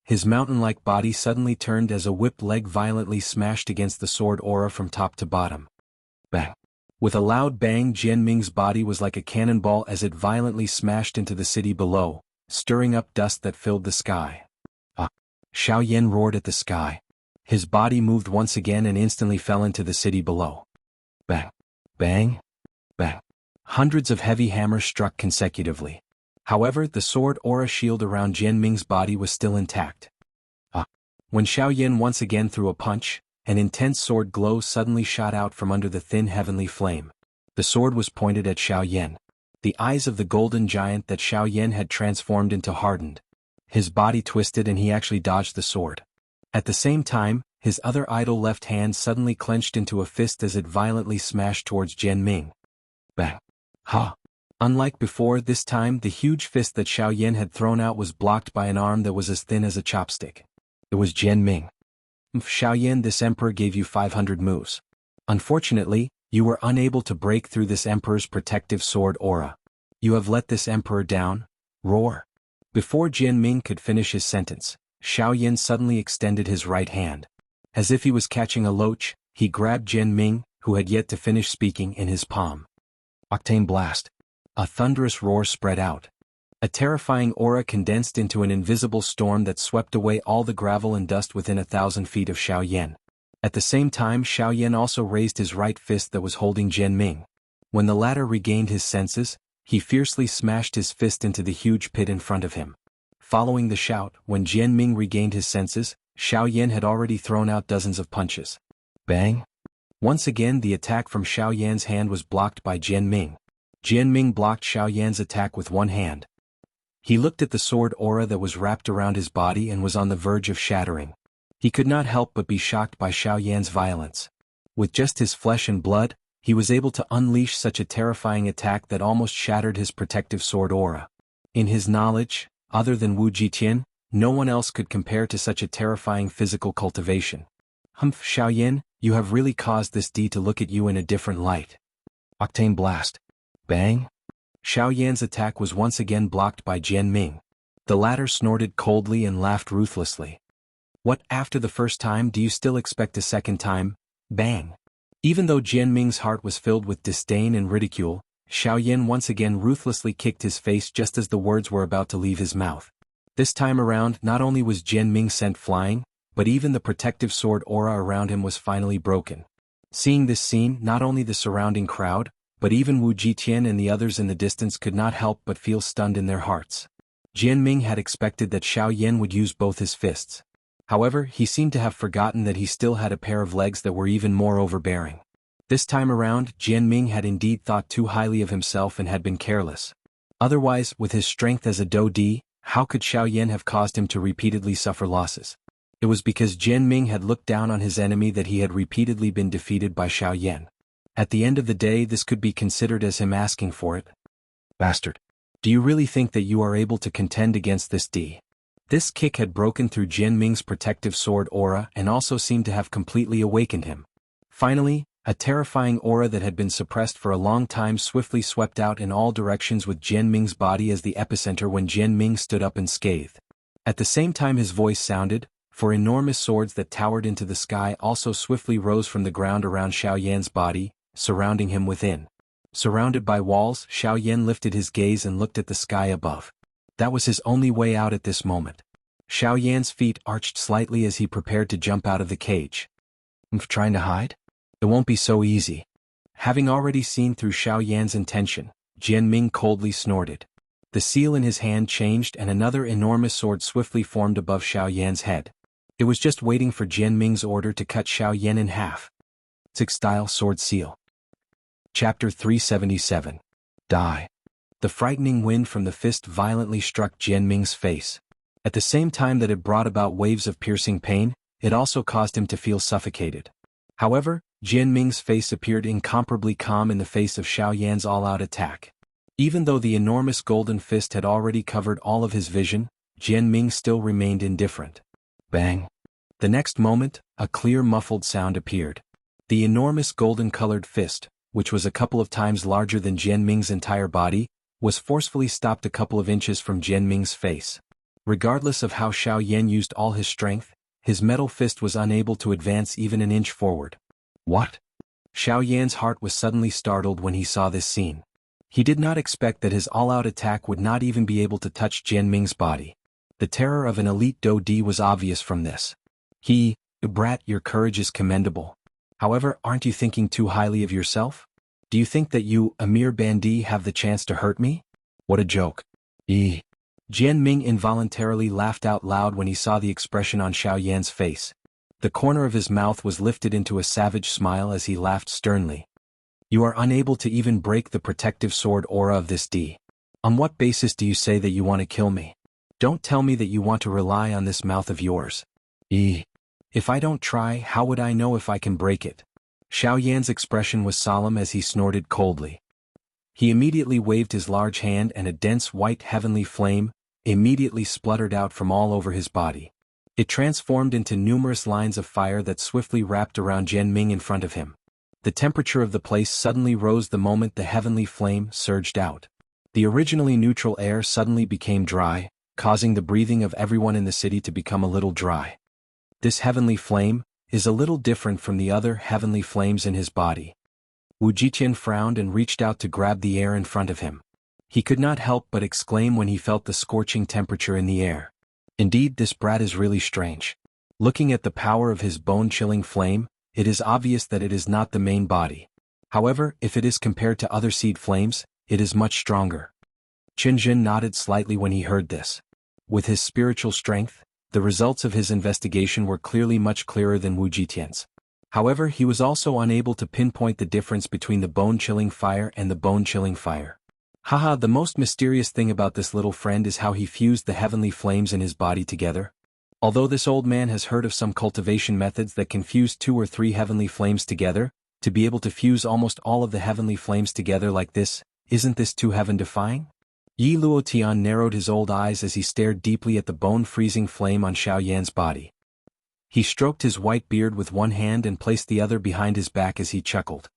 His mountain-like body suddenly turned as a whip leg violently smashed against the sword aura from top to bottom. Bang! With a loud bang, Jianming's body was like a cannonball as it violently smashed into the city below, stirring up dust that filled the sky. Ah! Xiaoyan roared at the sky. His body moved once again and instantly fell into the city below. Bang! Bang! Bang! Hundreds of heavy hammers struck consecutively. However, the sword aura shield around Jianming's body was still intact. Ah! When Xiaoyan once again threw a punch, an intense sword glow suddenly shot out from under the thin heavenly flame. The sword was pointed at Xiaoyan. The eyes of the golden giant that Xiaoyan had transformed into hardened. His body twisted and he actually dodged the sword. At the same time, his other idle left hand suddenly clenched into a fist as it violently smashed towards Jianming. Bang! Ha! Unlike before, this time the huge fist that Xiaoyan had thrown out was blocked by an arm that was as thin as a chopstick. It was Jianming. Xiaoyan, this emperor gave you 500 moves. Unfortunately, you were unable to break through this emperor's protective sword aura. You have let this emperor down. Roar! Before Jianming could finish his sentence, Xiaoyan suddenly extended his right hand. As if he was catching a loach, he grabbed Jianming, who had yet to finish speaking, in his palm. Octane blast. A thunderous roar spread out. A terrifying aura condensed into an invisible storm that swept away all the gravel and dust within 1,000 feet of Xiaoyan. At the same time, Xiaoyan also raised his right fist that was holding Jianming. When the latter regained his senses, he fiercely smashed his fist into the huge pit in front of him. Following the shout, when Jianming regained his senses, Xiaoyan had already thrown out dozens of punches. Bang! Once again the attack from Xiaoyan's hand was blocked by Jianming. Jianming blocked Xiaoyan's attack with one hand. He looked at the sword aura that was wrapped around his body and was on the verge of shattering. He could not help but be shocked by Xiaoyan's violence. With just his flesh and blood, he was able to unleash such a terrifying attack that almost shattered his protective sword aura. In his knowledge, other than Wu Jitian, no one else could compare to such a terrifying physical cultivation. Humph, Xiaoyan, you have really caused this D to look at you in a different light. Octane blast. Bang! Xiaoyan's attack was once again blocked by Jianming. The latter snorted coldly and laughed ruthlessly. What, after the first time, do you still expect a second time? Bang! Even though Jianming's heart was filled with disdain and ridicule, Xiaoyan once again ruthlessly kicked his face just as the words were about to leave his mouth. This time around, not only was Jianming sent flying, but even the protective sword aura around him was finally broken. Seeing this scene, not only the surrounding crowd, but even Wu Jitian and the others in the distance could not help but feel stunned in their hearts. Jianming had expected that Xiaoyan would use both his fists. However, he seemed to have forgotten that he still had a pair of legs that were even more overbearing. This time around, Jianming had indeed thought too highly of himself and had been careless. Otherwise, with his strength as a Do-D, how could Xiaoyan have caused him to repeatedly suffer losses? It was because Jianming had looked down on his enemy that he had repeatedly been defeated by Xiaoyan. At the end of the day, this could be considered as him asking for it. Bastard. Do you really think that you are able to contend against this D? This kick had broken through Jianming's protective sword aura and also seemed to have completely awakened him. Finally, a terrifying aura that had been suppressed for a long time swiftly swept out in all directions with Jianming's body as the epicenter when Jianming stood up unscathed. At the same time his voice sounded, for enormous swords that towered into the sky also swiftly rose from the ground around Xiaoyan's body, surrounding him within. Surrounded by walls, Xiaoyan lifted his gaze and looked at the sky above. That was his only way out at this moment. Xiaoyan's feet arched slightly as he prepared to jump out of the cage. Trying to hide? It won't be so easy. Having already seen through Xiaoyan's intention, Jianming coldly snorted. The seal in his hand changed and another enormous sword swiftly formed above Xiaoyan's head. It was just waiting for Jianming's order to cut Xiaoyan in half. Style sword seal. Chapter 377. Die. The frightening wind from the fist violently struck Jianming's face. At the same time that it brought about waves of piercing pain, it also caused him to feel suffocated. However, Jianming's face appeared incomparably calm in the face of Xiaoyan's all-out attack. Even though the enormous golden fist had already covered all of his vision, Jianming still remained indifferent. Bang! The next moment, a clear muffled sound appeared. The enormous golden-colored fist, which was a couple of times larger than Jian Ming's entire body, was forcefully stopped a couple of inches from Jian Ming's face. Regardless of how Xiao Yan used all his strength, his metal fist was unable to advance even an inch forward. What? Xiao Yan's heart was suddenly startled when he saw this scene. He did not expect that his all-out attack would not even be able to touch Jian Ming's body. The terror of an elite Do Di was obvious from this. Brat, your courage is commendable. However, aren't you thinking too highly of yourself? Do you think that you, a mere bandit, have the chance to hurt me? What a joke. Jian Ming involuntarily laughed out loud when he saw the expression on Xiao Yan's face. The corner of his mouth was lifted into a savage smile as he laughed sternly. You are unable to even break the protective sword aura of this D. On what basis do you say that you want to kill me? Don't tell me that you want to rely on this mouth of yours. If I don't try, how would I know if I can break it? Xiao Yan's expression was solemn as he snorted coldly. He immediately waved his large hand and a dense white heavenly flame immediately spluttered out from all over his body. It transformed into numerous lines of fire that swiftly wrapped around Jian Ming in front of him. The temperature of the place suddenly rose the moment the heavenly flame surged out. The originally neutral air suddenly became dry, causing the breathing of everyone in the city to become a little dry. This heavenly flame is a little different from the other heavenly flames in his body. Wu Jiqian frowned and reached out to grab the air in front of him. He could not help but exclaim when he felt the scorching temperature in the air. Indeed, this brat is really strange. Looking at the power of his bone-chilling flame, it is obvious that it is not the main body. However, if it is compared to other seed flames, it is much stronger. Qin Jin nodded slightly when he heard this. With his spiritual strength, the results of his investigation were clearly much clearer than Wu Jitian's. However, he was also unable to pinpoint the difference between the bone-chilling fire and the bone-chilling fire. Haha, the most mysterious thing about this little friend is how he fused the heavenly flames in his body together. Although this old man has heard of some cultivation methods that can fuse 2 or 3 heavenly flames together, to be able to fuse almost all of the heavenly flames together like this, isn't this too heaven-defying? Yi Luotian narrowed his old eyes as he stared deeply at the bone-freezing flame on Xiao Yan's body. He stroked his white beard with one hand and placed the other behind his back as he chuckled.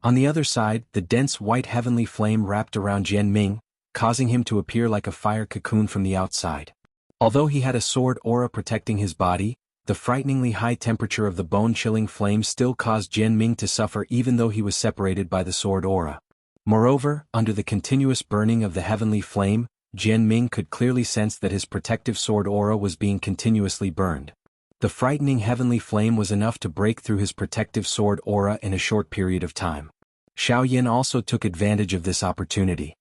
On the other side, the dense white heavenly flame wrapped around Jian Ming, causing him to appear like a fire cocoon from the outside. Although he had a sword aura protecting his body, the frighteningly high temperature of the bone-chilling flame still caused Jian Ming to suffer even though he was separated by the sword aura. Moreover, under the continuous burning of the heavenly flame, Jian Ming could clearly sense that his protective sword aura was being continuously burned. The frightening heavenly flame was enough to break through his protective sword aura in a short period of time. Xiao Yan also took advantage of this opportunity.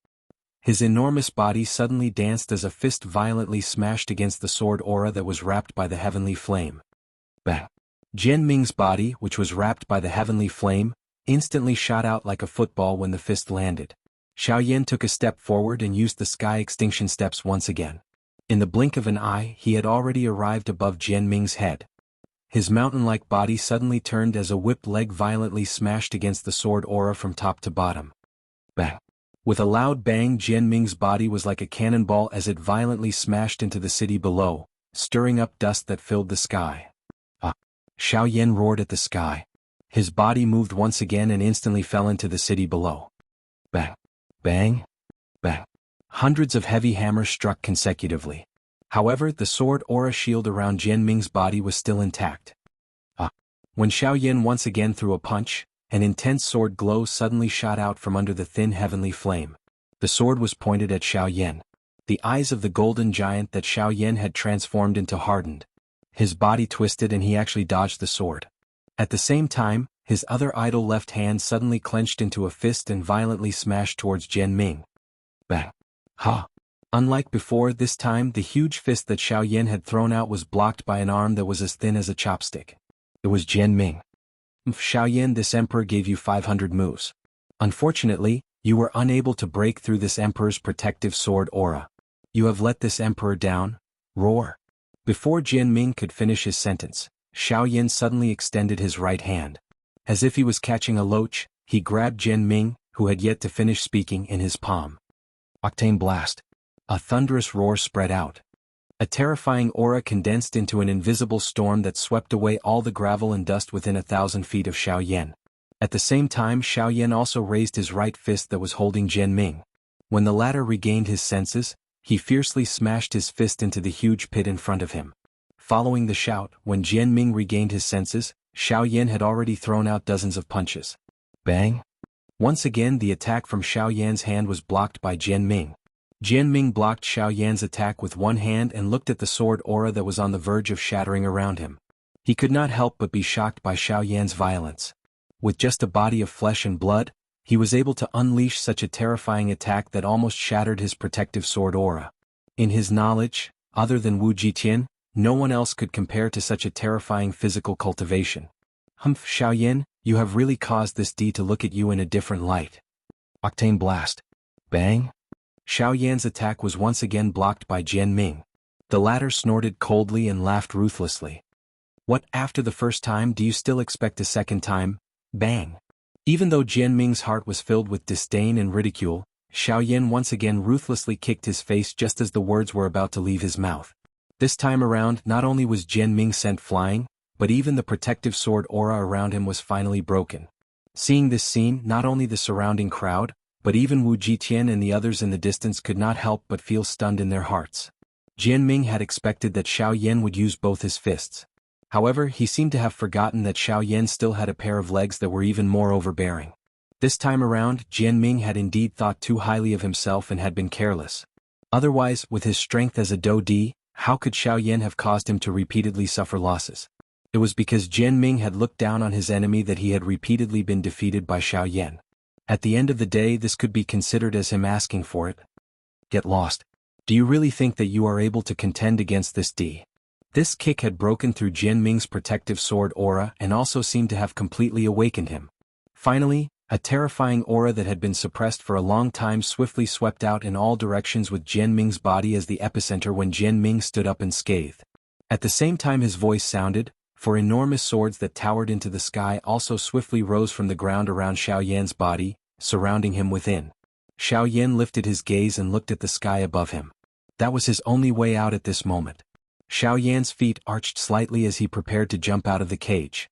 His enormous body suddenly danced as a fist violently smashed against the sword aura that was wrapped by the heavenly flame. Bang! Jian Ming's body, which was wrapped by the heavenly flame, instantly shot out like a football when the fist landed. Xiao Yan took a step forward and used the sky extinction steps once again. In the blink of an eye, he had already arrived above Jian Ming's head. His mountain-like body suddenly turned as a whip leg violently smashed against the sword aura from top to bottom. Bang! With a loud bang, Jian Ming's body was like a cannonball as it violently smashed into the city below, stirring up dust that filled the sky. Xiao Yan roared at the sky. His body moved once again and instantly fell into the city below. Bang! Bang! Bang! Hundreds of heavy hammers struck consecutively. However, the sword aura shield around Jian Ming's body was still intact. When Xiao Yan once again threw a punch, an intense sword glow suddenly shot out from under the thin heavenly flame. The sword was pointed at Xiao Yan. The eyes of the golden giant that Xiao Yan had transformed into hardened. His body twisted and he actually dodged the sword. At the same time, his other idle left hand suddenly clenched into a fist and violently smashed towards Jian Ming. Bang! Ha! Unlike before, this time the huge fist that Xiao Yan had thrown out was blocked by an arm that was as thin as a chopstick. It was Jian Ming. Xiao Yan, this emperor gave you 500 moves. Unfortunately, you were unable to break through this emperor's protective sword aura. You have let this emperor down. Roar! Before Jian Ming could finish his sentence, Xiao Yan suddenly extended his right hand. As if he was catching a loach, he grabbed Jian Ming, who had yet to finish speaking, in his palm. Octane blast. A thunderous roar spread out. A terrifying aura condensed into an invisible storm that swept away all the gravel and dust within 1,000 feet of Xiao Yan. At the same time, Xiaoyan also raised his right fist that was holding Jianming. When the latter regained his senses, he fiercely smashed his fist into the huge pit in front of him. Following the shout, when Jianming regained his senses, Xiaoyan had already thrown out dozens of punches. Bang! Once again the attack from Xiaoyan's hand was blocked by Jianming. Jianming blocked Xiaoyan's attack with one hand and looked at the sword aura that was on the verge of shattering around him. He could not help but be shocked by Xiaoyan's violence. With just a body of flesh and blood, he was able to unleash such a terrifying attack that almost shattered his protective sword aura. In his knowledge, other than Wu Jitian, no one else could compare to such a terrifying physical cultivation. Humph, Xiaoyan, you have really caused this D to look at you in a different light. Octane Blast. Bang! Xiaoyan's attack was once again blocked by Jianming. The latter snorted coldly and laughed ruthlessly. What, after the first time do you still expect a second time? Bang! Even though Jianming's heart was filled with disdain and ridicule, Xiaoyan once again ruthlessly kicked his face just as the words were about to leave his mouth. This time around, not only was Jianming sent flying, but even the protective sword aura around him was finally broken. Seeing this scene, not only the surrounding crowd, but even Wu Jitian and the others in the distance could not help but feel stunned in their hearts. Jianming had expected that Xiaoyan would use both his fists. However, he seemed to have forgotten that Xiaoyan still had a pair of legs that were even more overbearing. This time around, Jianming had indeed thought too highly of himself and had been careless. Otherwise, with his strength as a Do-D, how could Xiaoyan have caused him to repeatedly suffer losses? It was because Jianming had looked down on his enemy that he had repeatedly been defeated by Xiaoyan. At the end of the day, this could be considered as him asking for it. Get lost. Do you really think that you are able to contend against this D? This kick had broken through Jianming's protective sword aura and also seemed to have completely awakened him. Finally, a terrifying aura that had been suppressed for a long time swiftly swept out in all directions with Jianming's body as the epicenter when Jianming stood up and scathed. At the same time his voice sounded, for enormous swords that towered into the sky also swiftly rose from the ground around Xiaoyan's body, surrounding him within. Xiaoyan lifted his gaze and looked at the sky above him. That was his only way out at this moment. Xiaoyan's feet arched slightly as he prepared to jump out of the cage.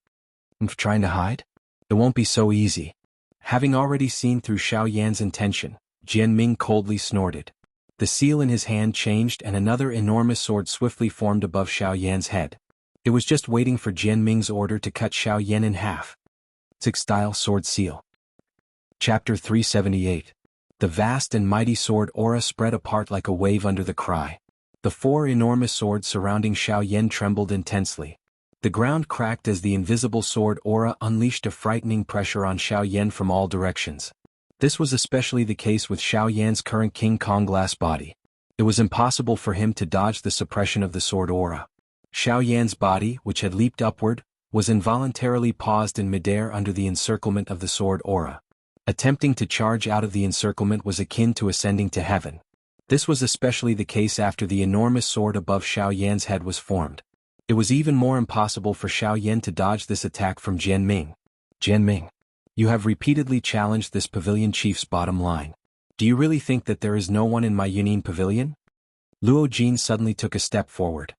Trying to hide? It won't be so easy. Having already seen through Xiaoyan's intention, Jianming coldly snorted. The seal in his hand changed and another enormous sword swiftly formed above Xiaoyan's head. It was just waiting for Jianming's order to cut Xiaoyan in half. Six-style sword seal. Chapter 378. The vast and mighty sword aura spread apart like a wave under the cry. The four enormous swords surrounding Xiaoyan trembled intensely. The ground cracked as the invisible sword aura unleashed a frightening pressure on Xiaoyan from all directions. This was especially the case with Xiaoyan's current King Kong glass body. It was impossible for him to dodge the suppression of the sword aura. Xiaoyan's body, which had leaped upward, was involuntarily paused in midair under the encirclement of the sword aura. Attempting to charge out of the encirclement was akin to ascending to heaven. This was especially the case after the enormous sword above Xiaoyan's head was formed. It was even more impossible for Xiaoyan to dodge this attack from Jianming. Jianming, you have repeatedly challenged this pavilion chief's bottom line. Do you really think that there is no one in my Yunin pavilion? Luo Jin suddenly took a step forward.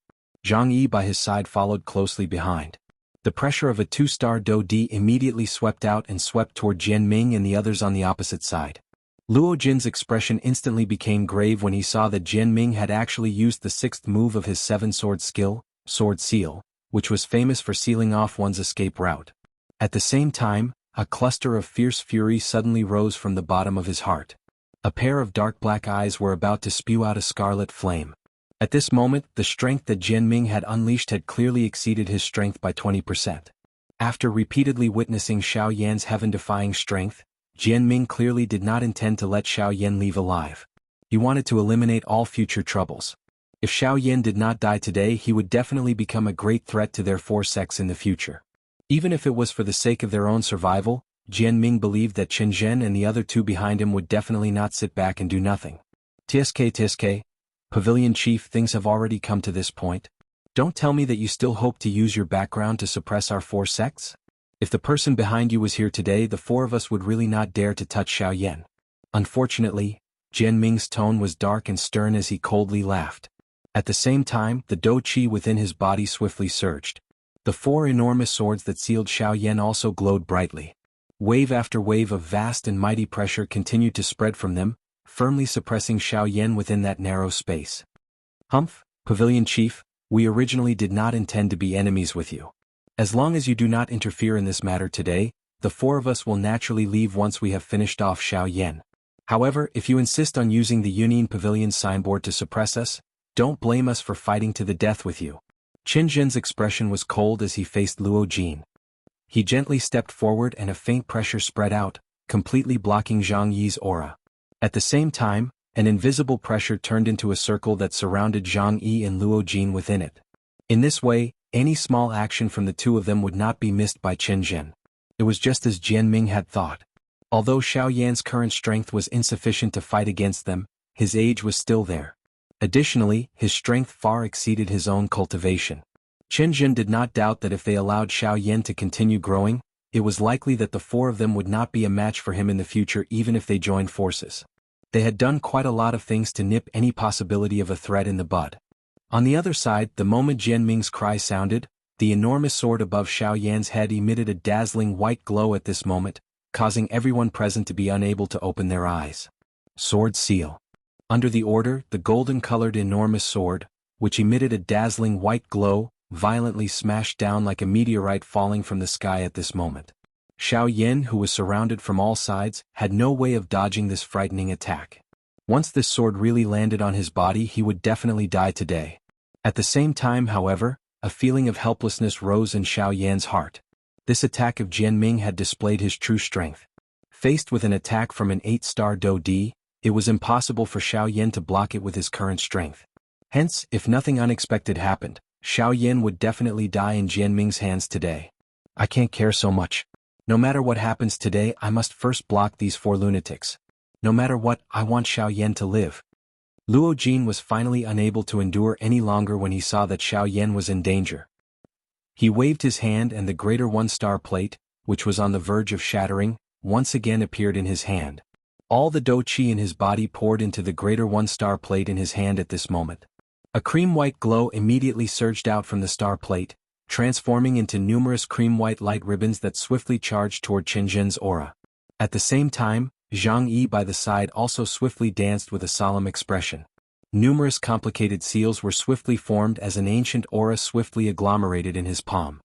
Zhang Yi by his side followed closely behind. The pressure of a two-star Do-D immediately swept out and swept toward Jianming and the others on the opposite side. Luo Jin's expression instantly became grave when he saw that Jianming had actually used the sixth move of his seven-sword skill, Sword Seal, which was famous for sealing off one's escape route. At the same time, a cluster of fierce fury suddenly rose from the bottom of his heart. A pair of dark black eyes were about to spew out a scarlet flame. At this moment, the strength that Jianming had unleashed had clearly exceeded his strength by 20%. After repeatedly witnessing Xiaoyan's heaven-defying strength, Jianming clearly did not intend to let Xiaoyan leave alive. He wanted to eliminate all future troubles. If Xiaoyan did not die today, he would definitely become a great threat to their four sects in the future. Even if it was for the sake of their own survival, Jianming believed that Chen Zhen and the other two behind him would definitely not sit back and do nothing. TSK, Pavilion Chief, things have already come to this point. Don't tell me that you still hope to use your background to suppress our four sects? If the person behind you was here today, the four of us would really not dare to touch Xiaoyan. Unfortunately, Jianming's tone was dark and stern as he coldly laughed. At the same time, the Do-Chi within his body swiftly surged. The four enormous swords that sealed Xiaoyan also glowed brightly. Wave after wave of vast and mighty pressure continued to spread from them, firmly suppressing Xiaoyan within that narrow space. Humph, Pavilion Chief, we originally did not intend to be enemies with you. As long as you do not interfere in this matter today, the four of us will naturally leave once we have finished off Xiaoyan. However, if you insist on using the Union Pavilion signboard to suppress us, don't blame us for fighting to the death with you. Qin Zhen's expression was cold as he faced Luo Jin. He gently stepped forward and a faint pressure spread out, completely blocking Zhang Yi's aura. At the same time, an invisible pressure turned into a circle that surrounded Zhang Yi and Luo Jin within it. In this way, any small action from the two of them would not be missed by Qin Zhen. It was just as Jian Ming had thought. Although Xiaoyan's current strength was insufficient to fight against them, his age was still there. Additionally, his strength far exceeded his own cultivation. Qin Zhen did not doubt that if they allowed Xiaoyan to continue growing, it was likely that the four of them would not be a match for him in the future even if they joined forces. They had done quite a lot of things to nip any possibility of a threat in the bud. On the other side, the moment Jian Ming's cry sounded, the enormous sword above Xiaoyan's head emitted a dazzling white glow at this moment, causing everyone present to be unable to open their eyes. Sword Seal. Under the order, the golden-colored enormous sword, which emitted a dazzling white glow, violently smashed down like a meteorite falling from the sky at this moment. Xiaoyan, who was surrounded from all sides, had no way of dodging this frightening attack. Once this sword really landed on his body, he would definitely die today. At the same time, however, a feeling of helplessness rose in Xiaoyan's heart. This attack of Jian Ming had displayed his true strength. Faced with an attack from an 8-star Do Di, it was impossible for Xiaoyan to block it with his current strength. Hence, if nothing unexpected happened, Xiaoyan would definitely die in Jian Ming's hands today. I can't care so much. No matter what happens today, I must first block these four lunatics. No matter what, I want Xiaoyan to live. Luo Jin was finally unable to endure any longer when he saw that Xiaoyan was in danger. He waved his hand and the greater 1-star plate, which was on the verge of shattering, once again appeared in his hand. All the Do Qi in his body poured into the greater 1-star plate in his hand at this moment. A cream-white glow immediately surged out from the star plate, transforming into numerous cream-white light ribbons that swiftly charged toward Qin Zhen's aura. At the same time, Zhang Yi by the side also swiftly danced with a solemn expression. Numerous complicated seals were swiftly formed as an ancient aura swiftly agglomerated in his palm.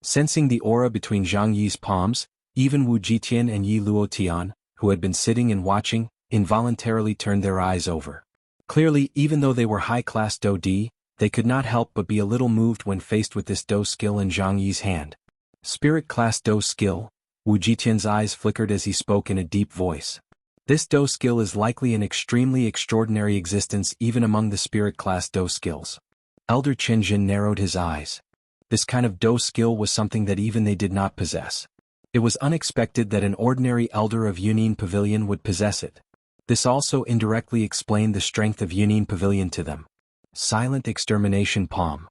Sensing the aura between Zhang Yi's palms, even Wu Jitian and Yi Luotian, who had been sitting and watching, involuntarily turned their eyes over. Clearly, even though they were high-class Do Di, they could not help but be a little moved when faced with this Do skill in Zhang Yi's hand. Spirit-class Do skill, Wu Jitian's eyes flickered as he spoke in a deep voice. This Do skill is likely an extremely extraordinary existence even among the spirit-class Do skills. Elder Qin Zhen narrowed his eyes. This kind of Do skill was something that even they did not possess. It was unexpected that an ordinary elder of Union Pavilion would possess it. This also indirectly explained the strength of Union Pavilion to them. Silent extermination palm.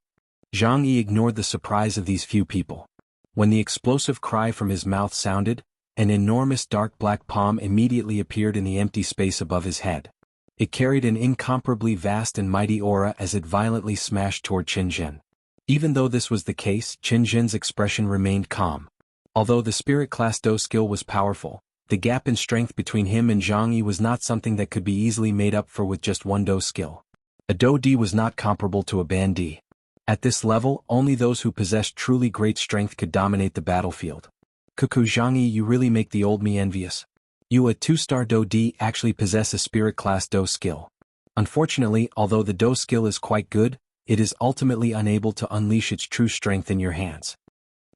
Zhang Yi ignored the surprise of these few people. When the explosive cry from his mouth sounded, an enormous dark black palm immediately appeared in the empty space above his head. It carried an incomparably vast and mighty aura as it violently smashed toward Qin Zhen. Even though this was the case, Qin Zhen's expression remained calm. Although the spirit-class Do skill was powerful, the gap in strength between him and Zhang Yi was not something that could be easily made up for with just one Do skill. A Do Di was not comparable to a Ban Di. At this level, only those who possessed truly great strength could dominate the battlefield. Cuckoo Zhang Yi, you really make the old me envious. You, a 2-star Do Di, actually possess a spirit-class Do skill. Unfortunately, although the Do skill is quite good, it is ultimately unable to unleash its true strength in your hands.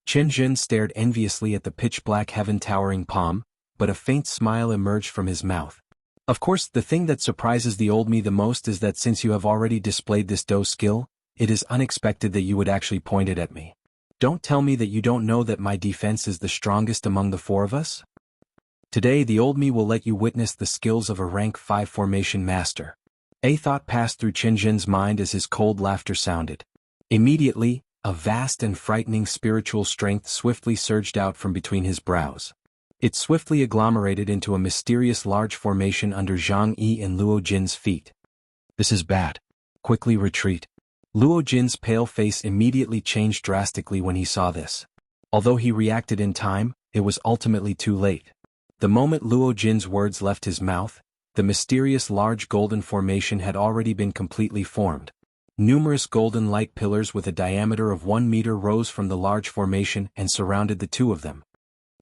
Qin Zhen stared enviously at the pitch-black heaven-towering palm, but a faint smile emerged from his mouth. Of course, the thing that surprises the old me the most is that since you have already displayed this Do skill, it is unexpected that you would actually point it at me. Don't tell me that you don't know that my defense is the strongest among the four of us? Today the old me will let you witness the skills of a rank 5 formation master. A thought passed through Qin Zhen's mind as his cold laughter sounded. Immediately, a vast and frightening spiritual strength swiftly surged out from between his brows. It swiftly agglomerated into a mysterious large formation under Zhang Yi and Luo Jin's feet. This is bad. Quickly retreat. Luo Jin's pale face immediately changed drastically when he saw this. Although he reacted in time, it was ultimately too late. The moment Luo Jin's words left his mouth, the mysterious large golden formation had already been completely formed. Numerous golden light pillars with a diameter of 1 meter rose from the large formation and surrounded the two of them.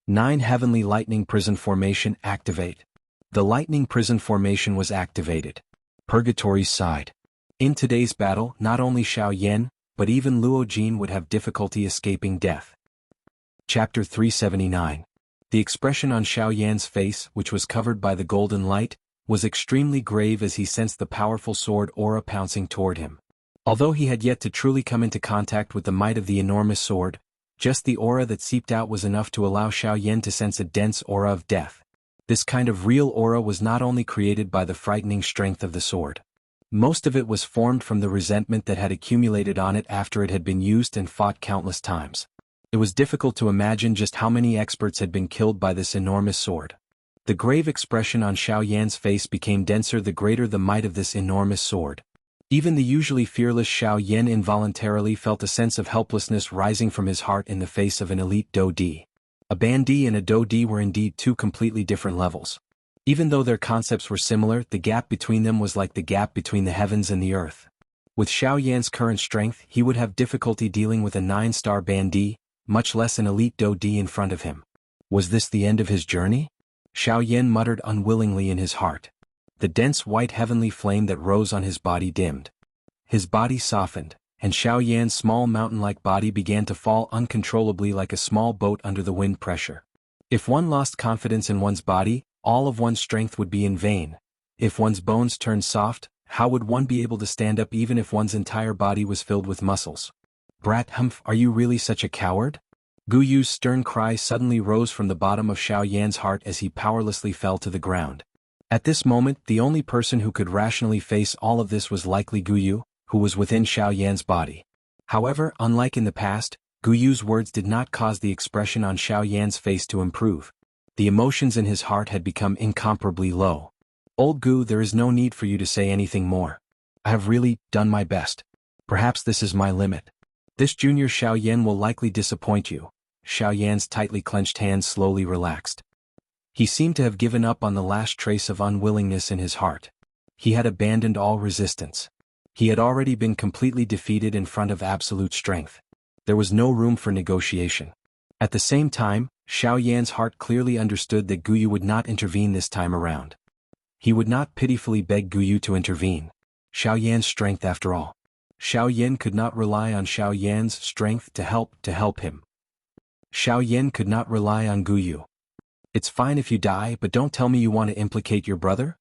9 Heavenly Lightning Prison Formation activate. The lightning prison formation was activated. Purgatory sighed. In today's battle, not only Xiaoyan, but even Luo Jin would have difficulty escaping death. Chapter 379. The expression on Xiaoyan's face, which was covered by the golden light, was extremely grave as he sensed the powerful sword aura pouncing toward him. Although he had yet to truly come into contact with the might of the enormous sword, just the aura that seeped out was enough to allow Xiaoyan to sense a dense aura of death. This kind of real aura was not only created by the frightening strength of the sword. Most of it was formed from the resentment that had accumulated on it after it had been used and fought countless times. It was difficult to imagine just how many experts had been killed by this enormous sword. The grave expression on Xiaoyan's face became denser the greater the might of this enormous sword. Even the usually fearless Xiaoyan involuntarily felt a sense of helplessness rising from his heart in the face of an elite Do-Di. A Bandi and a Do-Di were indeed two completely different levels. Even though their concepts were similar, the gap between them was like the gap between the heavens and the earth. With Xiaoyan's current strength, he would have difficulty dealing with a 9-star Bandi, much less an elite Do-Di in front of him. Was this the end of his journey? Xiaoyan muttered unwillingly in his heart. The dense white heavenly flame that rose on his body dimmed. His body softened, and Xiaoyan's small mountain-like body began to fall uncontrollably like a small boat under the wind pressure. If one lost confidence in one's body, all of one's strength would be in vain. If one's bones turned soft, how would one be able to stand up even if one's entire body was filled with muscles? Brat Humph, are you really such a coward? Gu Yu's stern cry suddenly rose from the bottom of Xiaoyan's heart as he powerlessly fell to the ground. At this moment, the only person who could rationally face all of this was likely Gu Yu, who was within Xiaoyan's body. However, unlike in the past, Gu Yu's words did not cause the expression on Xiaoyan's face to improve. The emotions in his heart had become incomparably low. Old Gu, there is no need for you to say anything more. I have really done my best. Perhaps this is my limit. This junior Xiaoyan will likely disappoint you. Xiaoyan's tightly clenched hands slowly relaxed. He seemed to have given up on the last trace of unwillingness in his heart. He had abandoned all resistance. He had already been completely defeated in front of absolute strength. There was no room for negotiation. At the same time, Xiaoyan's heart clearly understood that Gu Yu would not intervene this time around. He would not pitifully beg Gu Yu to intervene. Xiaoyan's strength after all. Xiaoyan could not rely on Xiaoyan's strength to help him. Xiaoyan could not rely on Gu Yu. It's fine if you die, but don't tell me you want to implicate your brother?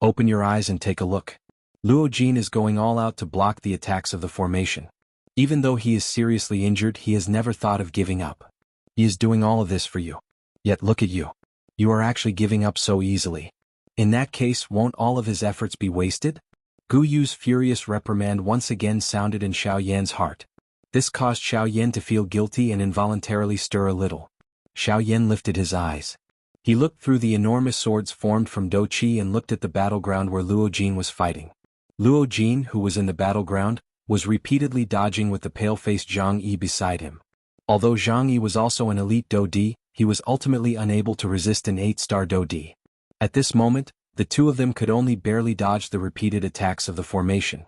Open your eyes and take a look. Luo Jin is going all out to block the attacks of the formation. Even though he is seriously injured, he has never thought of giving up. He is doing all of this for you. Yet look at you. You are actually giving up so easily. In that case, won't all of his efforts be wasted? Gu Yu's furious reprimand once again sounded in Xiaoyan's heart. This caused Xiaoyan to feel guilty and involuntarily stir a little. Xiaoyan lifted his eyes. He looked through the enormous swords formed from Do Qi and looked at the battleground where Luo Jin was fighting. Luo Jin, who was in the battleground, was repeatedly dodging with the pale-faced Zhang Yi beside him. Although Zhang Yi was also an elite Do-Di, he was ultimately unable to resist an 8-star Do-Di. At this moment, the two of them could only barely dodge the repeated attacks of the formation.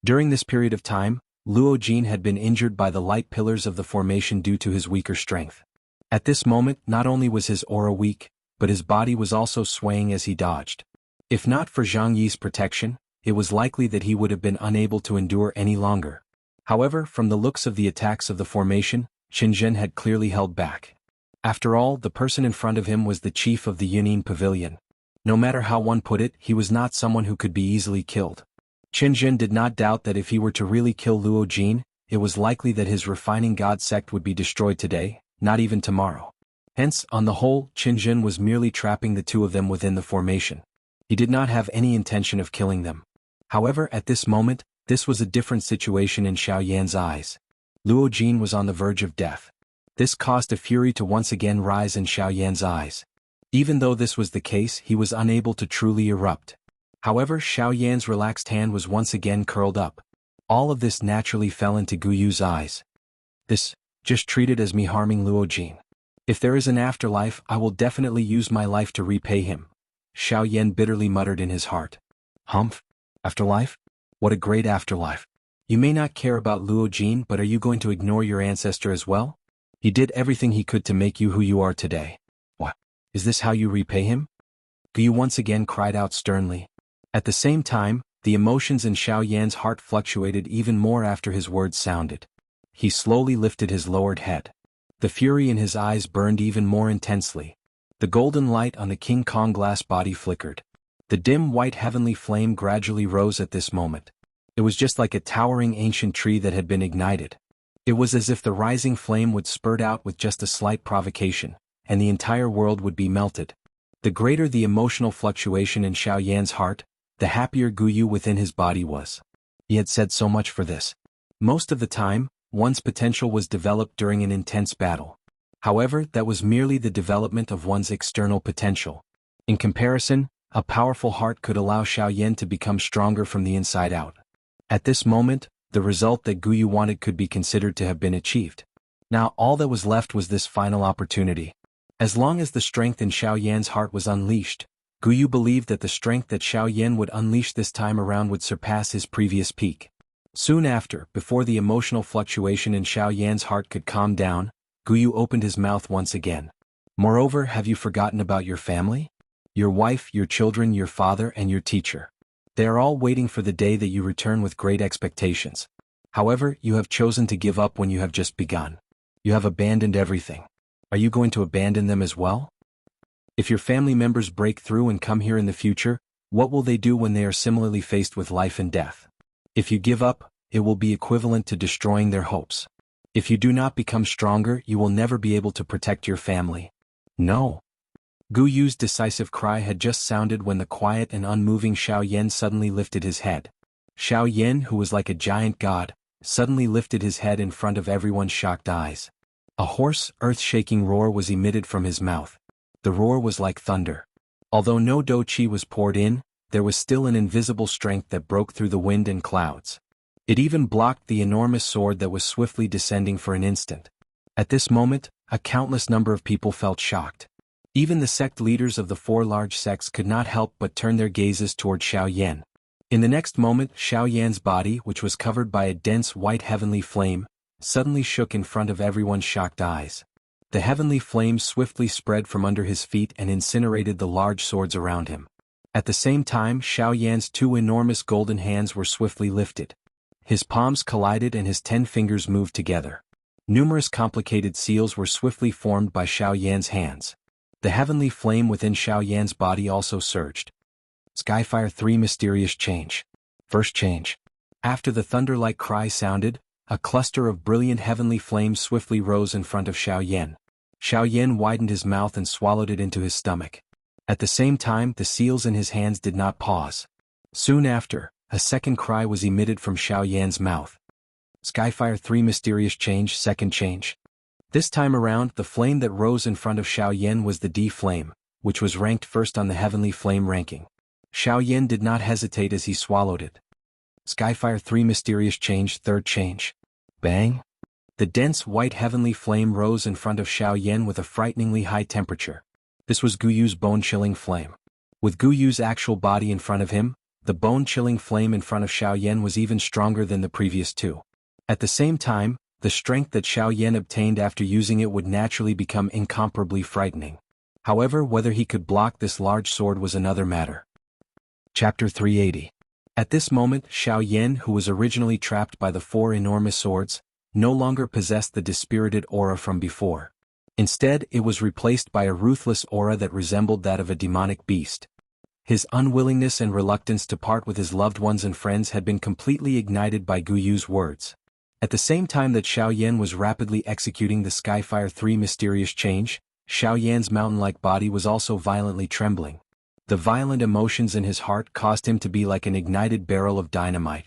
During this period of time, Luo Jin had been injured by the light pillars of the formation due to his weaker strength. At this moment, not only was his aura weak, but his body was also swaying as he dodged. If not for Zhang Yi's protection, it was likely that he would have been unable to endure any longer. However, from the looks of the attacks of the formation, Qinzhen had clearly held back. After all, the person in front of him was the chief of the Yunin Pavilion. No matter how one put it, he was not someone who could be easily killed. Qinzhen did not doubt that if he were to really kill Luo Jin, it was likely that his refining god sect would be destroyed today, not even tomorrow. Hence, on the whole, Qinzhen was merely trapping the two of them within the formation. He did not have any intention of killing them. However, at this moment, this was a different situation in Xiaoyan's eyes. Luo Jin was on the verge of death. This caused a fury to once again rise in Xiaoyan's eyes. Even though this was the case, he was unable to truly erupt. However, Xiaoyan's relaxed hand was once again curled up. All of this naturally fell into Gu Yu's eyes. This, just treated as me harming Luo Jin. If there is an afterlife, I will definitely use my life to repay him, Xiaoyan bitterly muttered in his heart. Humph? Afterlife? What a great afterlife. You may not care about Luo Jin, but are you going to ignore your ancestor as well? He did everything he could to make you who you are today. What? Is this how you repay him? Guyu once again cried out sternly. At the same time, the emotions in Xiaoyan's heart fluctuated even more after his words sounded. He slowly lifted his lowered head. The fury in his eyes burned even more intensely. The golden light on the King Kong glass body flickered. The dim white heavenly flame gradually rose at this moment. It was just like a towering ancient tree that had been ignited. It was as if the rising flame would spurt out with just a slight provocation, and the entire world would be melted. The greater the emotional fluctuation in Xiaoyan's heart, the happier Guyu within his body was. He had said so much for this. Most of the time, one's potential was developed during an intense battle. However, that was merely the development of one's external potential. In comparison, a powerful heart could allow Xiaoyan to become stronger from the inside out. At this moment, the result that Guyu wanted could be considered to have been achieved. Now all that was left was this final opportunity. As long as the strength in Xiaoyan's heart was unleashed, Guyu believed that the strength that Xiaoyan would unleash this time around would surpass his previous peak. Soon after, before the emotional fluctuation in Xiaoyan's heart could calm down, Guyu opened his mouth once again. Moreover, have you forgotten about your family? Your wife, your children, your father, and your teacher. They are all waiting for the day that you return with great expectations. However, you have chosen to give up when you have just begun. You have abandoned everything. Are you going to abandon them as well? If your family members break through and come here in the future, what will they do when they are similarly faced with life and death? If you give up, it will be equivalent to destroying their hopes. If you do not become stronger, you will never be able to protect your family. No. Guyu's decisive cry had just sounded when the quiet and unmoving Xiaoyan suddenly lifted his head. Xiaoyan, who was like a giant god, suddenly lifted his head in front of everyone's shocked eyes. A hoarse, earth-shaking roar was emitted from his mouth. The roar was like thunder. Although no do-qi was poured in, there was still an invisible strength that broke through the wind and clouds. It even blocked the enormous sword that was swiftly descending for an instant. At this moment, a countless number of people felt shocked. Even the sect leaders of the four large sects could not help but turn their gazes toward Xiaoyan. In the next moment, Xiaoyan's body, which was covered by a dense white heavenly flame, suddenly shook in front of everyone's shocked eyes. The heavenly flame swiftly spread from under his feet and incinerated the large swords around him. At the same time, Xiaoyan's two enormous golden hands were swiftly lifted. His palms collided and his 10 fingers moved together. Numerous complicated seals were swiftly formed by Xiaoyan's hands. The heavenly flame within Xiaoyan's body also surged. Skyfire 3 Mysterious Change. First change. After the thunder-like cry sounded, a cluster of brilliant heavenly flames swiftly rose in front of Xiaoyan. Xiaoyan widened his mouth and swallowed it into his stomach. At the same time, the seals in his hands did not pause. Soon after, a second cry was emitted from Xiaoyan's mouth. Skyfire 3 Mysterious Change. Second change. This time around, the flame that rose in front of Xiaoyan was the D flame, which was ranked first on the heavenly flame ranking. Xiaoyan did not hesitate as he swallowed it. Skyfire 3 Mysterious Change. Third change. Bang! The dense white heavenly flame rose in front of Xiaoyan with a frighteningly high temperature. This was Guyu's bone-chilling flame. With Guyu's actual body in front of him, the bone-chilling flame in front of Xiaoyan was even stronger than the previous two. At the same time, the strength that Xiaoyan obtained after using it would naturally become incomparably frightening. However, whether he could block this large sword was another matter. Chapter 380. At this moment, Xiaoyan, who was originally trapped by the four enormous swords, no longer possessed the dispirited aura from before. Instead, it was replaced by a ruthless aura that resembled that of a demonic beast. His unwillingness and reluctance to part with his loved ones and friends had been completely ignited by Guyu's words. At the same time that Xiaoyan was rapidly executing the Skyfire 3 Mysterious Change, Xiaoyan's mountain-like body was also violently trembling. The violent emotions in his heart caused him to be like an ignited barrel of dynamite.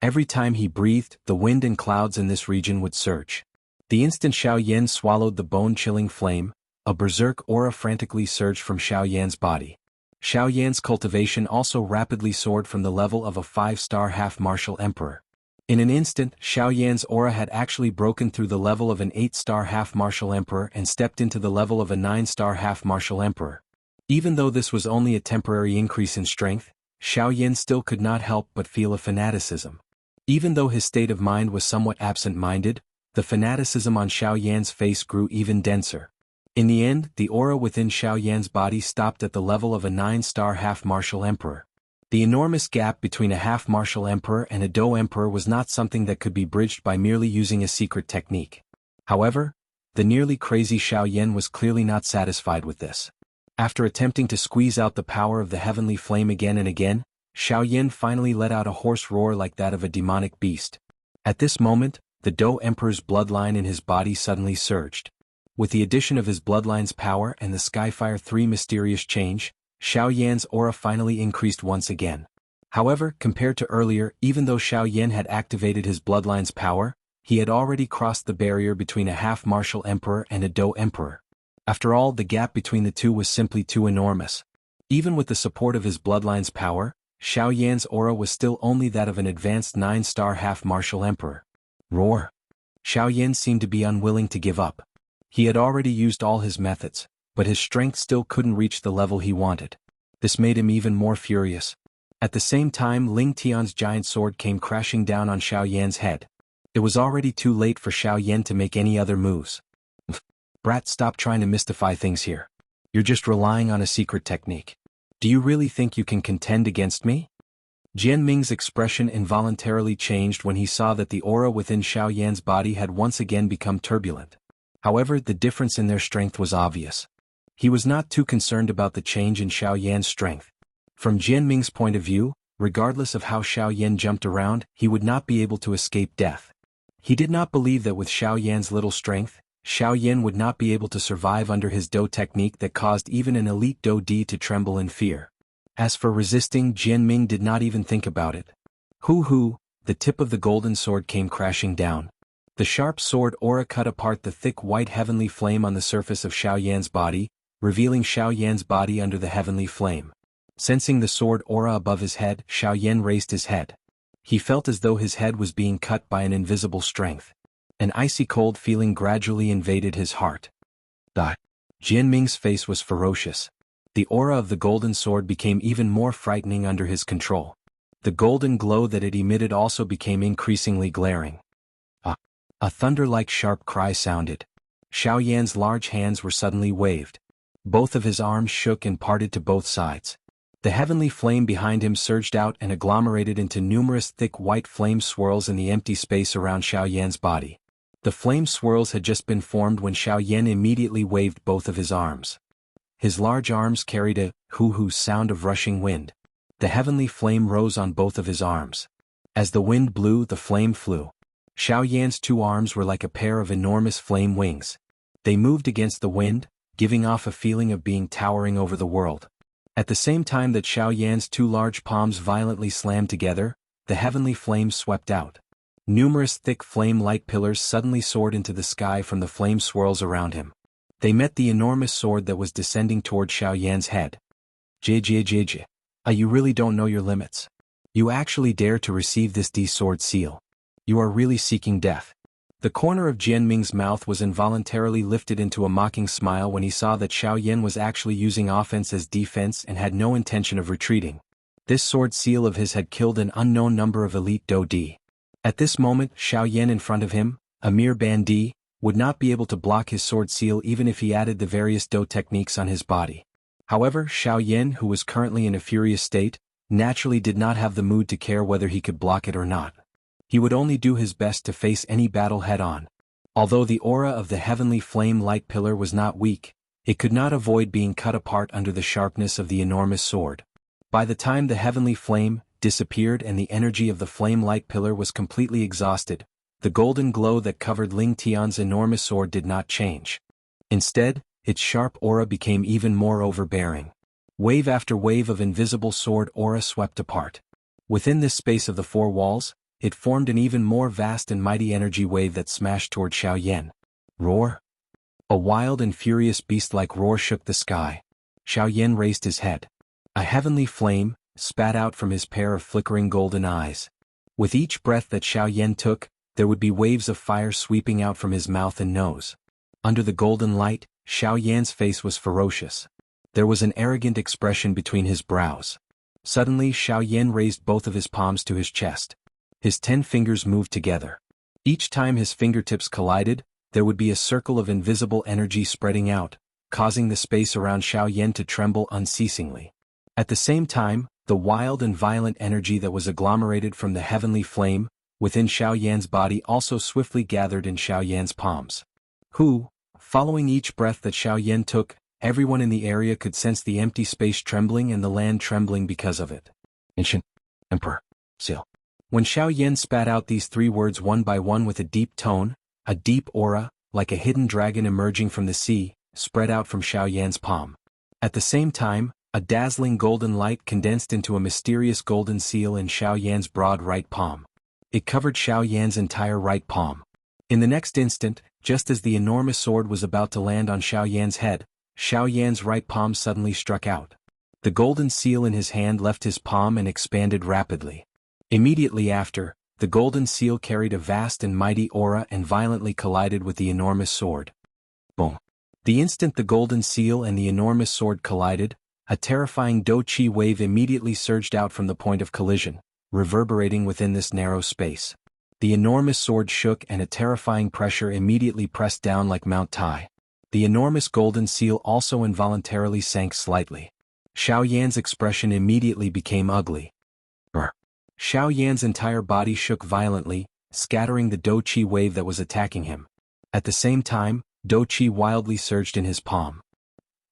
Every time he breathed, the wind and clouds in this region would surge. The instant Xiaoyan swallowed the bone-chilling flame, a berserk aura frantically surged from Xiaoyan's body. Xiaoyan's cultivation also rapidly soared from the level of a 5-star half-martial emperor. In an instant, Xiaoyan's aura had actually broken through the level of an 8-star half-martial emperor and stepped into the level of a 9-star half-martial emperor. Even though this was only a temporary increase in strength, Xiaoyan still could not help but feel a fanaticism. Even though his state of mind was somewhat absent-minded, the fanaticism on Xiaoyan's face grew even denser. In the end, the aura within Xiaoyan's body stopped at the level of a 9-star half-martial emperor. The enormous gap between a half-martial emperor and a Dou emperor was not something that could be bridged by merely using a secret technique. However, the nearly crazy Xiaoyan was clearly not satisfied with this. After attempting to squeeze out the power of the heavenly flame again and again, Xiaoyan finally let out a hoarse roar like that of a demonic beast. At this moment, the Dou emperor's bloodline in his body suddenly surged. With the addition of his bloodline's power and the Skyfire 3 mysterious change, Xiaoyan's aura finally increased once again. However, compared to earlier, even though Xiaoyan had activated his bloodline's power, he had already crossed the barrier between a half-martial emperor and a Dou emperor. After all, the gap between the two was simply too enormous. Even with the support of his bloodline's power, Xiaoyan's aura was still only that of an advanced 9-star half-martial emperor. Roar! Xiaoyan seemed to be unwilling to give up. He had already used all his methods, but his strength still couldn't reach the level he wanted. This made him even more furious. At the same time, Ling Tian's giant sword came crashing down on Xiaoyan's head. It was already too late for Xiaoyan to make any other moves. Brat, stop trying to mystify things here. You're just relying on a secret technique. Do you really think you can contend against me? Jian Ming's expression involuntarily changed when he saw that the aura within Xiaoyan's body had once again become turbulent. However, the difference in their strength was obvious. He was not too concerned about the change in Xiaoyan's strength. From Jian Ming's point of view, regardless of how Xiaoyan jumped around, he would not be able to escape death. He did not believe that with Xiaoyan's little strength, Xiaoyan would not be able to survive under his Dou technique that caused even an elite Dou D to tremble in fear. As for resisting, Jian Ming did not even think about it. Hoo! The tip of the golden sword came crashing down. The sharp sword aura cut apart the thick white heavenly flame on the surface of Xiaoyan's body, revealing Xiaoyan's body under the heavenly flame. Sensing the sword aura above his head, Xiaoyan raised his head. He felt as though his head was being cut by an invisible strength. An icy cold feeling gradually invaded his heart. Jian Ming's face was ferocious. The aura of the golden sword became even more frightening under his control. The golden glow that it emitted also became increasingly glaring. A thunder-like sharp cry sounded. Xiaoyan's large hands were suddenly waved. Both of his arms shook and parted to both sides. The heavenly flame behind him surged out and agglomerated into numerous thick white flame swirls in the empty space around Xiaoyan's body. The flame swirls had just been formed when Xiaoyan immediately waved both of his arms. His large arms carried a hoo-hoo sound of rushing wind. The heavenly flame rose on both of his arms. As the wind blew, the flame flew. Xiaoyan's two arms were like a pair of enormous flame wings. They moved against the wind, giving off a feeling of being towering over the world. At the same time that Xiaoyan's two large palms violently slammed together, the heavenly flame swept out. Numerous thick flame-like pillars suddenly soared into the sky from the flame swirls around him. They met the enormous sword that was descending toward Xiaoyan's head. You really don't know your limits. You actually dare to receive this D-sword seal. You are really seeking death. The corner of Jian Ming's mouth was involuntarily lifted into a mocking smile when he saw that Xiaoyan was actually using offense as defense and had no intention of retreating. This sword seal of his had killed an unknown number of elite Dou D. At this moment, Xiaoyan in front of him, a mere bandit, would not be able to block his sword seal even if he added the various Dou techniques on his body. However, Xiaoyan, who was currently in a furious state, naturally did not have the mood to care whether he could block it or not. He would only do his best to face any battle head-on. Although the aura of the heavenly flame-like pillar was not weak, it could not avoid being cut apart under the sharpness of the enormous sword. By the time the heavenly flame disappeared and the energy of the flame-like pillar was completely exhausted, the golden glow that covered Ling Tian's enormous sword did not change. Instead, its sharp aura became even more overbearing. Wave after wave of invisible sword aura swept apart. Within this space of the four walls, it formed an even more vast and mighty energy wave that smashed toward Xiaoyan. Roar! A wild and furious beast-like roar shook the sky. Xiaoyan raised his head. A heavenly flame spat out from his pair of flickering golden eyes. With each breath that Xiaoyan took, there would be waves of fire sweeping out from his mouth and nose. Under the golden light, Xiaoyan's face was ferocious. There was an arrogant expression between his brows. Suddenly Xiaoyan raised both of his palms to his chest. His 10 fingers moved together. Each time his fingertips collided, there would be a circle of invisible energy spreading out, causing the space around Xiaoyan to tremble unceasingly. At the same time, the wild and violent energy that was agglomerated from the heavenly flame within Xiaoyan's body also swiftly gathered in Xiaoyan's palms. Following each breath that Xiaoyan took, everyone in the area could sense the empty space trembling and the land trembling because of it. Ancient Emperor Seal. When Xiaoyan spat out these 3 words one by one with a deep tone, a deep aura, like a hidden dragon emerging from the sea, spread out from Xiaoyan's palm. At the same time, a dazzling golden light condensed into a mysterious golden seal in Xiaoyan's broad right palm. It covered Xiaoyan's entire right palm. In the next instant, just as the enormous sword was about to land on Xiaoyan's head, Xiaoyan's right palm suddenly struck out. The golden seal in his hand left his palm and expanded rapidly. Immediately after, the golden seal carried a vast and mighty aura and violently collided with the enormous sword. Boom! The instant the golden seal and the enormous sword collided, a terrifying Do-Chi wave immediately surged out from the point of collision, reverberating within this narrow space. The enormous sword shook and a terrifying pressure immediately pressed down like Mount Tai. The enormous golden seal also involuntarily sank slightly. Xiaoyan's expression immediately became ugly. Xiaoyan's entire body shook violently, scattering the Do-Chi wave that was attacking him. At the same time, Do-Chi wildly surged in his palm.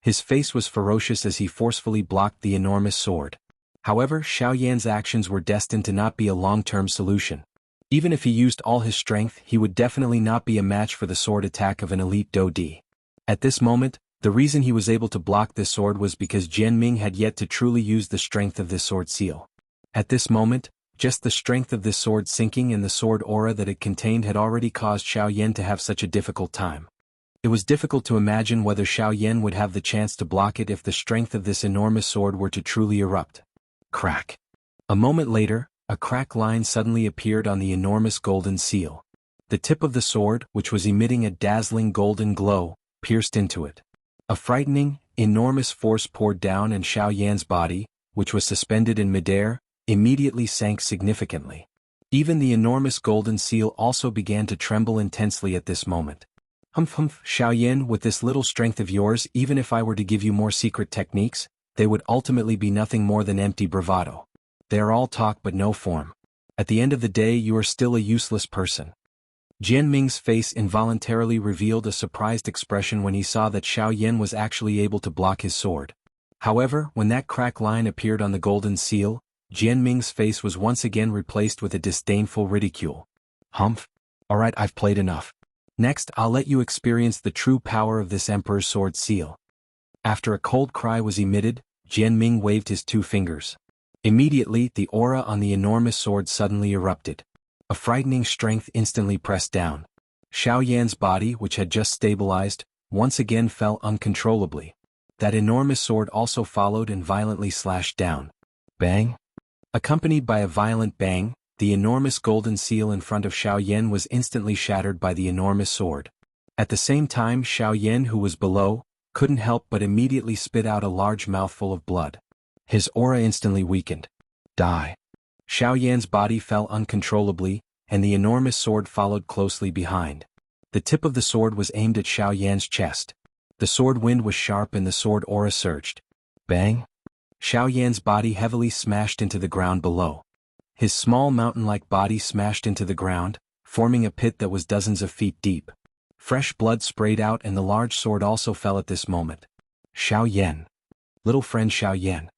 His face was ferocious as he forcefully blocked the enormous sword. However, Xiaoyan's actions were destined to not be a long-term solution. Even if he used all his strength, he would definitely not be a match for the sword attack of an elite Do-Di. At this moment, the reason he was able to block this sword was because Jianming had yet to truly use the strength of this sword seal. At this moment, just the strength of this sword sinking and the sword aura that it contained had already caused Xiaoyan to have such a difficult time. It was difficult to imagine whether Xiaoyan would have the chance to block it if the strength of this enormous sword were to truly erupt. Crack. A moment later, a crack line suddenly appeared on the enormous golden seal. The tip of the sword, which was emitting a dazzling golden glow, pierced into it. A frightening, enormous force poured down and Xiaoyan's body, which was suspended in midair, immediately sank significantly. Even the enormous golden seal also began to tremble intensely at this moment. Humph, Xiaoyan, with this little strength of yours, even if I were to give you more secret techniques, they would ultimately be nothing more than empty bravado. They are all talk but no form. At the end of the day, you are still a useless person. Jianming's face involuntarily revealed a surprised expression when he saw that Xiaoyan was actually able to block his sword. However, when that crack line appeared on the golden seal, Jianming's face was once again replaced with a disdainful ridicule. Humph. Alright, I've played enough. Next, I'll let you experience the true power of this Emperor's sword seal. After a cold cry was emitted, Jianming waved his 2 fingers. Immediately, the aura on the enormous sword suddenly erupted. A frightening strength instantly pressed down. Xiaoyan's body, which had just stabilized, once again fell uncontrollably. That enormous sword also followed and violently slashed down. Bang! Accompanied by a violent bang, the enormous golden seal in front of Xiaoyan was instantly shattered by the enormous sword. At the same time, Xiaoyan, who was below, couldn't help but immediately spit out a large mouthful of blood. His aura instantly weakened. Die. Xiaoyan's body fell uncontrollably, and the enormous sword followed closely behind. The tip of the sword was aimed at Xiaoyan's chest. The sword wind was sharp and the sword aura surged. Bang! Xiaoyan's body heavily smashed into the ground below. His small mountain-like body smashed into the ground, forming a pit that was dozens of feet deep. Fresh blood sprayed out and the large sword also fell at this moment. Xiaoyan. Little friend Xiaoyan.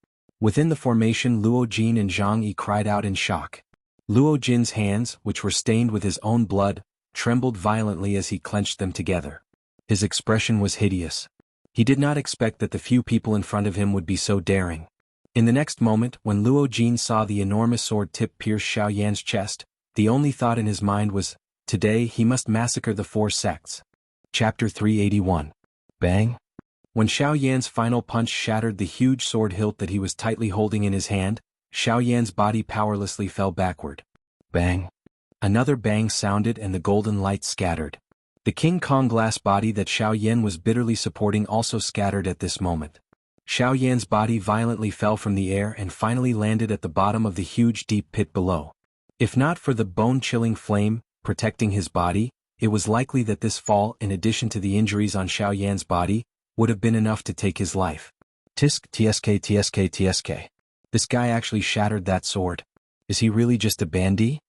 Within the formation, Luo Jin and Zhang Yi cried out in shock. Luo Jin's hands, which were stained with his own blood, trembled violently as he clenched them together. His expression was hideous. He did not expect that the few people in front of him would be so daring. In the next moment, when Luo Jin saw the enormous sword tip pierce Xiaoyan's chest, the only thought in his mind was, today he must massacre the 4 sects. Chapter 381. Bang! When Xiaoyan's final punch shattered the huge sword hilt that he was tightly holding in his hand, Xiaoyan's body powerlessly fell backward. Bang. Another bang sounded and the golden light scattered. The King Kong glass body that Xiaoyan was bitterly supporting also scattered at this moment. Xiaoyan's body violently fell from the air and finally landed at the bottom of the huge deep pit below. If not for the bone-chilling flame protecting his body, it was likely that this fall, in addition to the injuries on Xiaoyan's body, would have been enough to take his life. Tsk. This guy actually shattered that sword. Is he really just a bandit?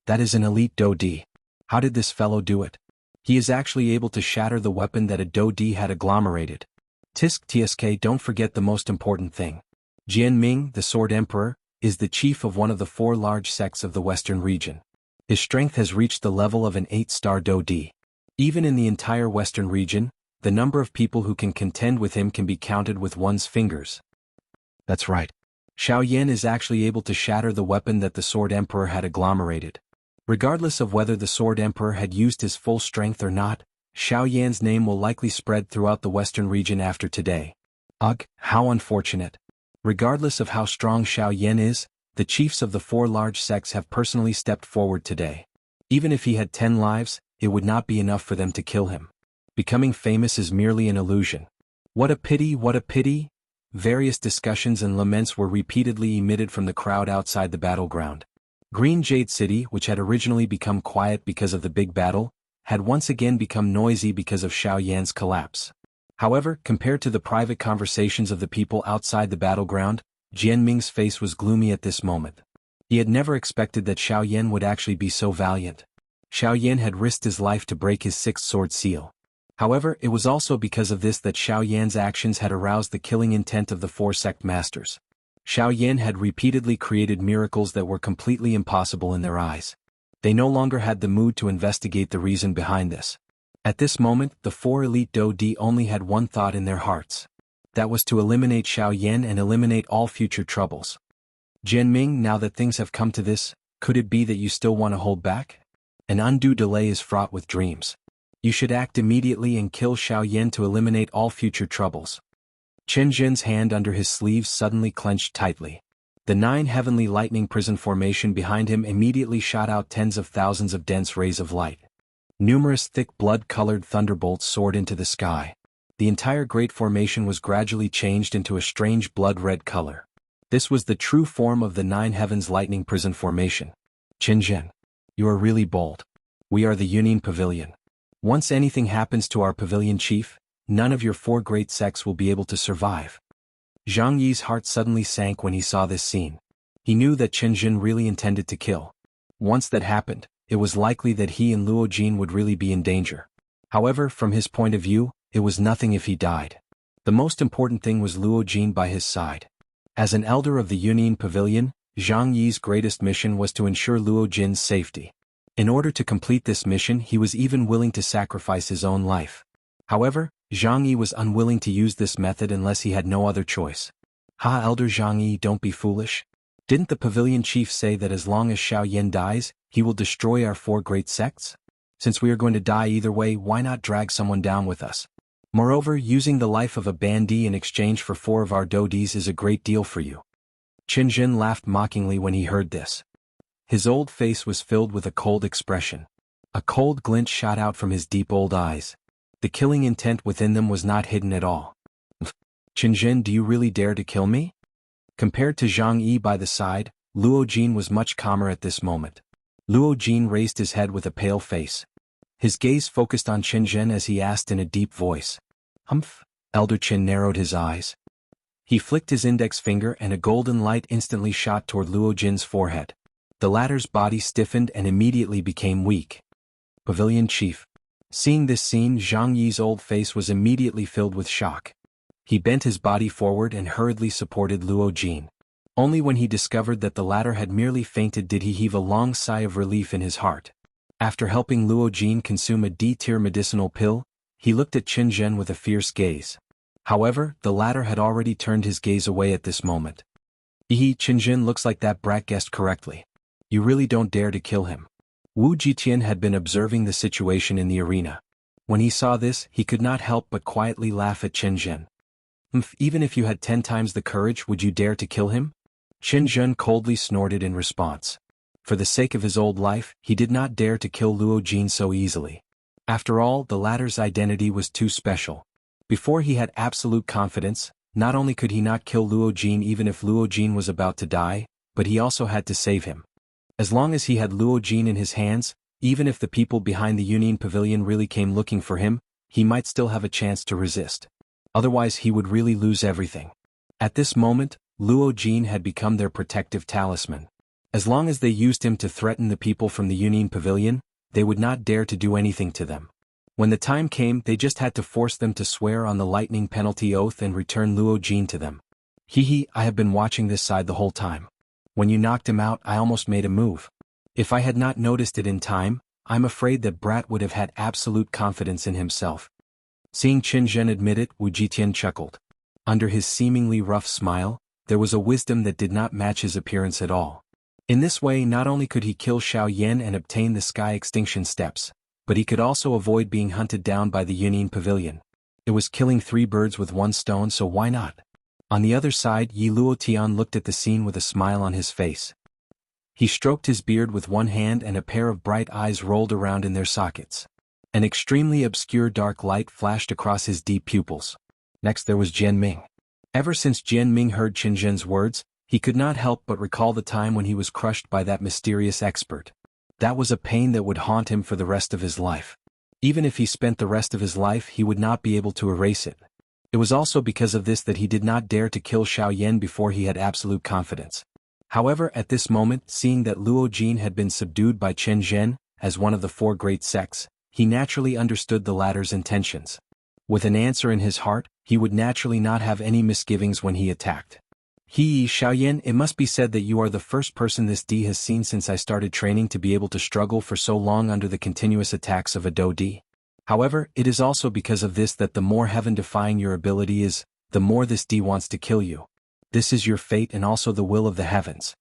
That is an elite Do-D. How did this fellow do it? He is actually able to shatter the weapon that a Do-D had agglomerated. Tsk. Don't forget the most important thing. Jianming, the Sword Emperor, is the chief of one of the 4 large sects of the Western region. His strength has reached the level of an 8-star Do-D. Even in the entire Western region, the number of people who can contend with him can be counted with one's fingers. That's right. Xiaoyan is actually able to shatter the weapon that the Sword Emperor had agglomerated. Regardless of whether the Sword Emperor had used his full strength or not, Xiaoyan's name will likely spread throughout the Western region after today. Ugh, how unfortunate. Regardless of how strong Xiaoyan is, the chiefs of the 4 large sects have personally stepped forward today. Even if he had 10 lives, it would not be enough for them to kill him. Becoming famous is merely an illusion. What a pity, what a pity! Various discussions and laments were repeatedly emitted from the crowd outside the battleground. Green Jade City, which had originally become quiet because of the big battle, had once again become noisy because of Xiaoyan's collapse. However, compared to the private conversations of the people outside the battleground, Jianming's face was gloomy at this moment. He had never expected that Xiaoyan would actually be so valiant. Xiaoyan had risked his life to break his 6th sword seal. However, it was also because of this that Xiaoyan's actions had aroused the killing intent of the 4 sect masters. Xiaoyan had repeatedly created miracles that were completely impossible in their eyes. They no longer had the mood to investigate the reason behind this. At this moment, the 4 elite Do-D only had one thought in their hearts. That was to eliminate Xiaoyan and eliminate all future troubles. Jianming, now that things have come to this, could it be that you still want to hold back? An undue delay is fraught with dreams. You should act immediately and kill Xiaoyan to eliminate all future troubles. Chen Zhen's hand under his sleeves suddenly clenched tightly. The 9 heavenly lightning prison formation behind him immediately shot out tens of thousands of dense rays of light. Numerous thick blood-colored thunderbolts soared into the sky. The entire great formation was gradually changed into a strange blood-red color. This was the true form of the 9 heavens lightning prison formation. Chen Zhen, you are really bold. We are the Union Pavilion. Once anything happens to our pavilion chief, none of your 4 great sects will be able to survive. Zhang Yi's heart suddenly sank when he saw this scene. He knew that Chen Zhen really intended to kill. Once that happened, it was likely that he and Luo Jin would really be in danger. However, from his point of view, it was nothing if he died. The most important thing was Luo Jin by his side. As an elder of the Union Pavilion, Zhang Yi's greatest mission was to ensure Luo Jin's safety. In order to complete this mission, he was even willing to sacrifice his own life. However, Zhang Yi was unwilling to use this method unless he had no other choice. Ha, Elder Zhang Yi, don't be foolish. Didn't the pavilion chief say that as long as Xiaoyan dies, he will destroy our 4 great sects? Since we are going to die either way, why not drag someone down with us? Moreover, using the life of a bandit in exchange for 4 of our Do-Ds is a great deal for you. Chen Zhen laughed mockingly when he heard this. His old face was filled with a cold expression. A cold glint shot out from his deep old eyes. The killing intent within them was not hidden at all. Chen Zhen, do you really dare to kill me? Compared to Zhang Yi by the side, Luo Jin was much calmer at this moment. Luo Jin raised his head with a pale face. His gaze focused on Chen Zhen as he asked in a deep voice. Humph. Elder Chen narrowed his eyes. He flicked his index finger and a golden light instantly shot toward Luo Jin's forehead. The latter's body stiffened and immediately became weak. Pavilion Chief. Seeing this scene, Zhang Yi's old face was immediately filled with shock. He bent his body forward and hurriedly supported Luo Jin. Only when he discovered that the latter had merely fainted did he heave a long sigh of relief in his heart. After helping Luo Jin consume a D-tier medicinal pill, he looked at Chen Zhen with a fierce gaze. However, the latter had already turned his gaze away at this moment. Chen Zhen, looks like that brat guessed correctly. You really don't dare to kill him. Wu Jitian had been observing the situation in the arena. When he saw this, he could not help but quietly laugh at Chen Zhen. Even if you had 10 times the courage, would you dare to kill him? Chen Zhen coldly snorted in response. For the sake of his old life, he did not dare to kill Luo Jin so easily. After all, the latter's identity was too special. Before he had absolute confidence, not only could he not kill Luo Jin even if Luo Jin was about to die, but he also had to save him. As long as he had Luo Jin in his hands, even if the people behind the Union Pavilion really came looking for him, he might still have a chance to resist. Otherwise he would really lose everything. At this moment, Luo Jin had become their protective talisman. As long as they used him to threaten the people from the Union Pavilion, they would not dare to do anything to them. When the time came, they just had to force them to swear on the lightning penalty oath and return Luo Jin to them. I have been watching this side the whole time. When you knocked him out, I almost made a move. If I had not noticed it in time, I'm afraid that Brat would have had absolute confidence in himself. Seeing Qin Zhen admit it, Wu Jitian chuckled. Under his seemingly rough smile, there was a wisdom that did not match his appearance at all. In this way, not only could he kill Xiao Yan and obtain the Sky Extinction Steps, but he could also avoid being hunted down by the Union Pavilion. It was killing 3 birds with 1 stone, so why not? On the other side, Yi Luotian looked at the scene with a smile on his face. He stroked his beard with one hand and a pair of bright eyes rolled around in their sockets. An extremely obscure dark light flashed across his deep pupils. Next there was Jian Ming. Ever since Jian Ming heard Qin Zhen's words, he could not help but recall the time when he was crushed by that mysterious expert. That was a pain that would haunt him for the rest of his life. Even if he spent the rest of his life, he would not be able to erase it. It was also because of this that he did not dare to kill Xiao Yan before he had absolute confidence. However, at this moment, seeing that Luo Jin had been subdued by Chen Zhen, as one of the 4 great sects, he naturally understood the latter's intentions. With an answer in his heart, he would naturally not have any misgivings when he attacked. Xiao Yan, it must be said that you are the first person this D has seen since I started training to be able to struggle for so long under the continuous attacks of a Do D. However, it is also because of this that the more heaven-defying your ability is, the more this D wants to kill you. This is your fate and also the will of the heavens.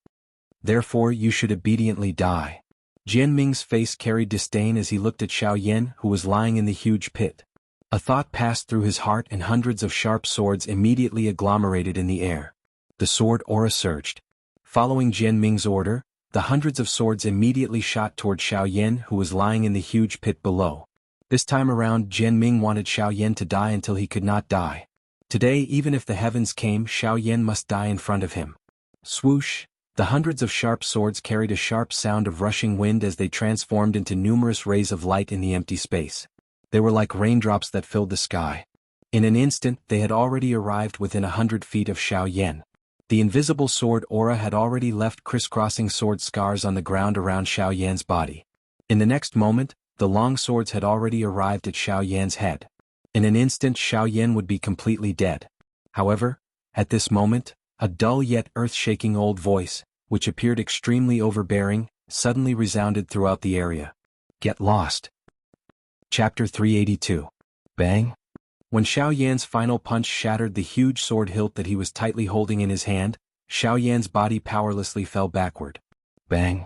Therefore you should obediently die. Jian Ming's face carried disdain as he looked at Xiao Yan, who was lying in the huge pit. A thought passed through his heart and hundreds of sharp swords immediately agglomerated in the air. The sword aura surged. Following Jian Ming's order, the hundreds of swords immediately shot toward Xiao Yan, who was lying in the huge pit below. This time around, Jian Ming wanted Xiao Yan to die until he could not die. Today, even if the heavens came, Xiao Yan must die in front of him. Swoosh! The hundreds of sharp swords carried a sharp sound of rushing wind as they transformed into numerous rays of light in the empty space. They were like raindrops that filled the sky. In an instant, they had already arrived within 100 feet of Xiao Yan. The invisible sword aura had already left crisscrossing sword scars on the ground around Xiao Yan's body. In the next moment, the long swords had already arrived at Xiao Yan's head. In an instant, Xiao Yan would be completely dead. However, at this moment, a dull yet earth-shaking old voice, which appeared extremely overbearing, suddenly resounded throughout the area. Get lost. Chapter 382. Bang! When Xiao Yan's final punch shattered the huge sword hilt that he was tightly holding in his hand, Xiao Yan's body powerlessly fell backward. Bang!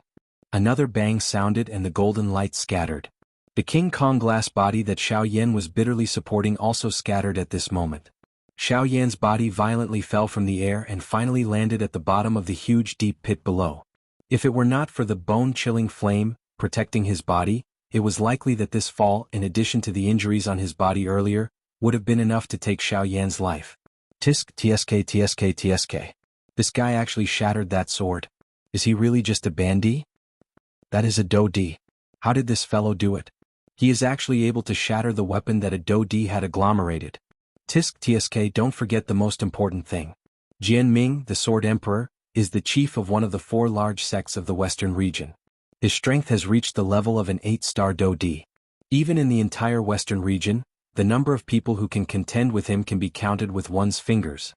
Another bang sounded and the golden light scattered. The King Kong glass body that Xiao Yan was bitterly supporting also scattered at this moment. Xiao Yan's body violently fell from the air and finally landed at the bottom of the huge deep pit below. If it were not for the bone-chilling flame protecting his body, it was likely that this fall, in addition to the injuries on his body earlier, would have been enough to take Xiao Yan's life. Tsk. This guy actually shattered that sword. Is he really just a bandy? That is a Do D. How did this fellow do it? He is actually able to shatter the weapon that a Do D had agglomerated. Tsk. Don't forget the most important thing. Jian Ming, the Sword Emperor, is the chief of one of the 4 large sects of the Western region. His strength has reached the level of an 8-star Do D. Even in the entire Western region, the number of people who can contend with him can be counted with one's fingers.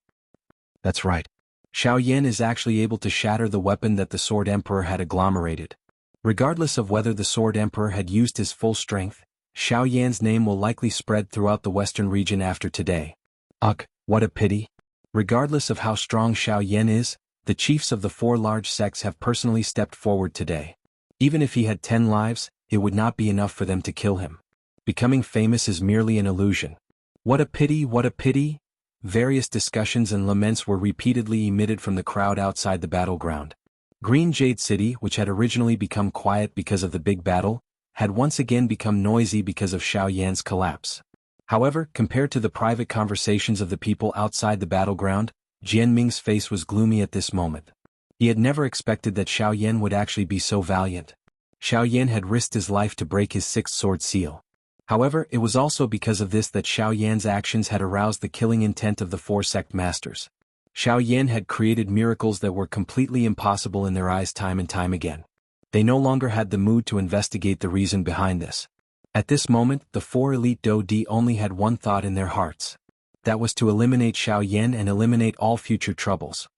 That's right. Xiao Yan is actually able to shatter the weapon that the Sword Emperor had agglomerated. Regardless of whether the Sword Emperor had used his full strength, Xiao Yan's name will likely spread throughout the Western region after today. Ugh, what a pity. Regardless of how strong Xiao Yan is, the chiefs of the 4 large sects have personally stepped forward today. Even if he had 10 lives, it would not be enough for them to kill him. Becoming famous is merely an illusion. What a pity, what a pity! Various discussions and laments were repeatedly emitted from the crowd outside the battleground. Green Jade City, which had originally become quiet because of the big battle, had once again become noisy because of Xiaoyan's collapse. However, compared to the private conversations of the people outside the battleground, Jianming's face was gloomy at this moment. He had never expected that Xiaoyan would actually be so valiant. Xiaoyan had risked his life to break his sixth sword seal. However, it was also because of this that Xiaoyan's actions had aroused the killing intent of the four sect masters. Xiaoyan had created miracles that were completely impossible in their eyes time and time again. They no longer had the mood to investigate the reason behind this. At this moment, the four elite Dou-Di only had one thought in their hearts. That was to eliminate Xiaoyan and eliminate all future troubles.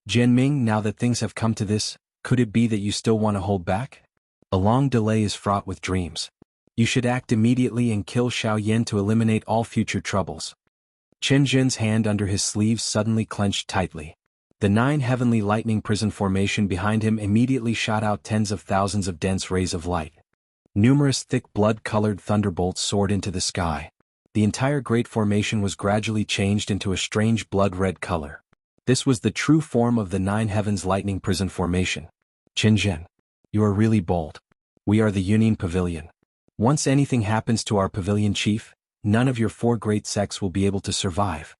Jianming, now that things have come to this, could it be that you still want to hold back? A long delay is fraught with dreams. You should act immediately and kill Xiaoyan to eliminate all future troubles. Chen Zhen's hand under his sleeves suddenly clenched tightly. The 9 heavenly lightning prison formation behind him immediately shot out tens of thousands of dense rays of light. Numerous thick blood-colored thunderbolts soared into the sky. The entire great formation was gradually changed into a strange blood-red color. This was the true form of the 9 heavens lightning prison formation. Chen Zhen, you are really bold. We are the Yunin Pavilion. Once anything happens to our pavilion chief, none of your 4 great sects will be able to survive.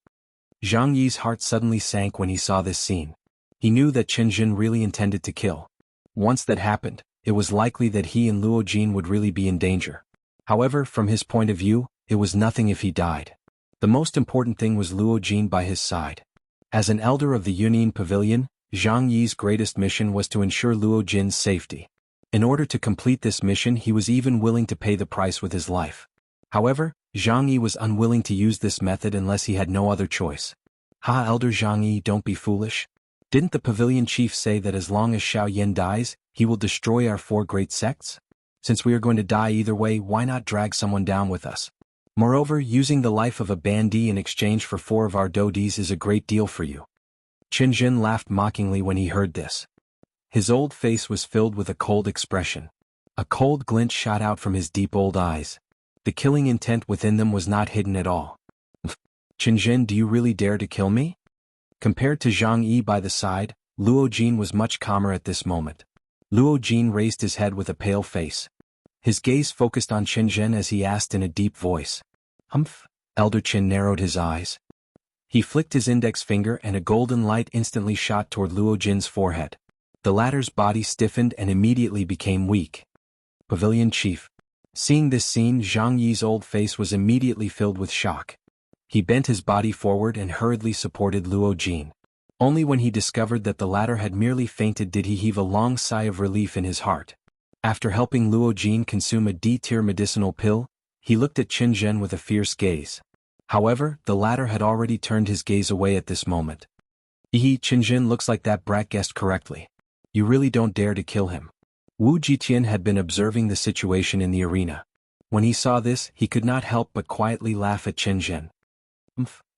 Zhang Yi's heart suddenly sank when he saw this scene. He knew that Chen Zhen really intended to kill. Once that happened, it was likely that he and Luo Jin would really be in danger. However, from his point of view, it was nothing if he died. The most important thing was Luo Jin by his side. As an elder of the Yunin Pavilion, Zhang Yi's greatest mission was to ensure Luo Jin's safety. In order to complete this mission, he was even willing to pay the price with his life. However, Zhang Yi was unwilling to use this method unless he had no other choice. Ha, Elder Zhang Yi, don't be foolish. Didn't the pavilion chief say that as long as Xiaoyan dies, he will destroy our 4 great sects? Since we are going to die either way, why not drag someone down with us? Moreover, using the life of a bandit in exchange for 4 of our Dou-Dis is a great deal for you. Chen Zhen laughed mockingly when he heard this. His old face was filled with a cold expression. A cold glint shot out from his deep old eyes. The killing intent within them was not hidden at all. Chen Zhen, do you really dare to kill me? Compared to Zhang Yi by the side, Luo Jin was much calmer at this moment. Luo Jin raised his head with a pale face. His gaze focused on Chen Zhen as he asked in a deep voice. Humph. Elder Chen narrowed his eyes. He flicked his index finger and a golden light instantly shot toward Luo Jin's forehead. The latter's body stiffened and immediately became weak. Pavilion Chief. Seeing this scene, Zhang Yi's old face was immediately filled with shock. He bent his body forward and hurriedly supported Luo Jin. Only when he discovered that the latter had merely fainted did he heave a long sigh of relief in his heart. After helping Luo Jin consume a D-tier medicinal pill, he looked at Chen Zhen with a fierce gaze. However, the latter had already turned his gaze away at this moment. Chen Zhen, looks like that brat guessed correctly. You really don't dare to kill him. Wu Jitian had been observing the situation in the arena. When he saw this, he could not help but quietly laugh at Chen Zhen.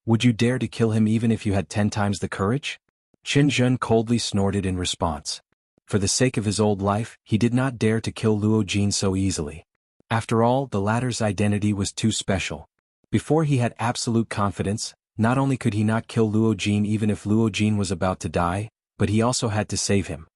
Would you dare to kill him even if you had 10 times the courage? Chen Zhen coldly snorted in response. For the sake of his old life, he did not dare to kill Luo Jin so easily. After all, the latter's identity was too special. Before he had absolute confidence, not only could he not kill Luo Jin even if Luo Jin was about to die, but he also had to save him.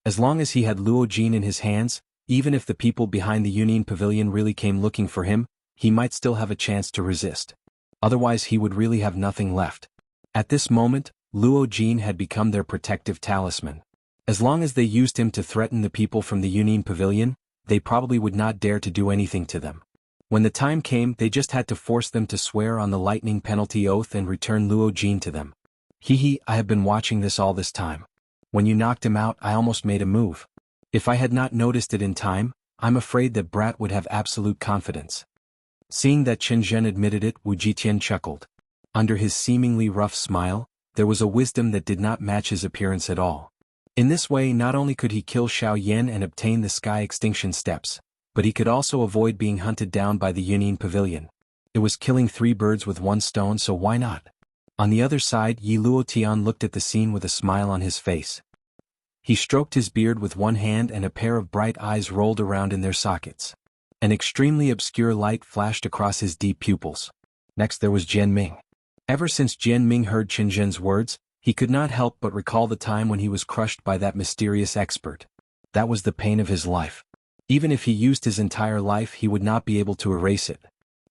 As long as he had Luo Jin in his hands, even if the people behind the Yunin Pavilion really came looking for him, he might still have a chance to resist. Otherwise he would really have nothing left. At this moment, Luo Jin had become their protective talisman. As long as they used him to threaten the people from the Yunin Pavilion, they probably would not dare to do anything to them. When the time came, they just had to force them to swear on the lightning penalty oath and return Luo Jin to them. I have been watching this all this time. When you knocked him out, I almost made a move. If I had not noticed it in time, I'm afraid that brat would have absolute confidence. Seeing that Chen Zhen admitted it, Wu Jitian chuckled. Under his seemingly rough smile, there was a wisdom that did not match his appearance at all. In this way, not only could he kill Xiaoyan and obtain the Sky Extinction Steps, but he could also avoid being hunted down by the Yunin Pavilion. It was killing 3 birds with 1 stone, so why not? On the other side, Yi Luotian looked at the scene with a smile on his face. He stroked his beard with one hand and a pair of bright eyes rolled around in their sockets. An extremely obscure light flashed across his deep pupils. Next there was Jianming. Ever since Jianming heard Chen Zhen's words, He could not help but recall the time when he was crushed by that mysterious expert. That was the pain of his life. Even if he used his entire life, he would not be able to erase it.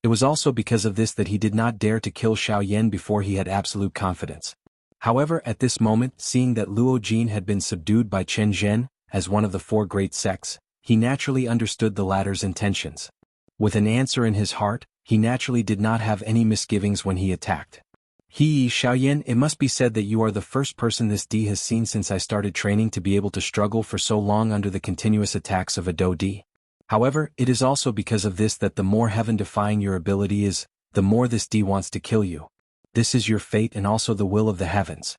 It was also because of this that he did not dare to kill Xiaoyan before he had absolute confidence. However, at this moment, seeing that Luo Jin had been subdued by Chen Zhen, as one of the four great sects, he naturally understood the latter's intentions. With an answer in his heart, he naturally did not have any misgivings when he attacked. Xiaoyan, it must be said that you are the first person this D has seen since I started training to be able to struggle for so long under the continuous attacks of a Do D. However, it is also because of this that the more heaven-defying your ability is, the more this D wants to kill you. This is your fate and also the will of the heavens.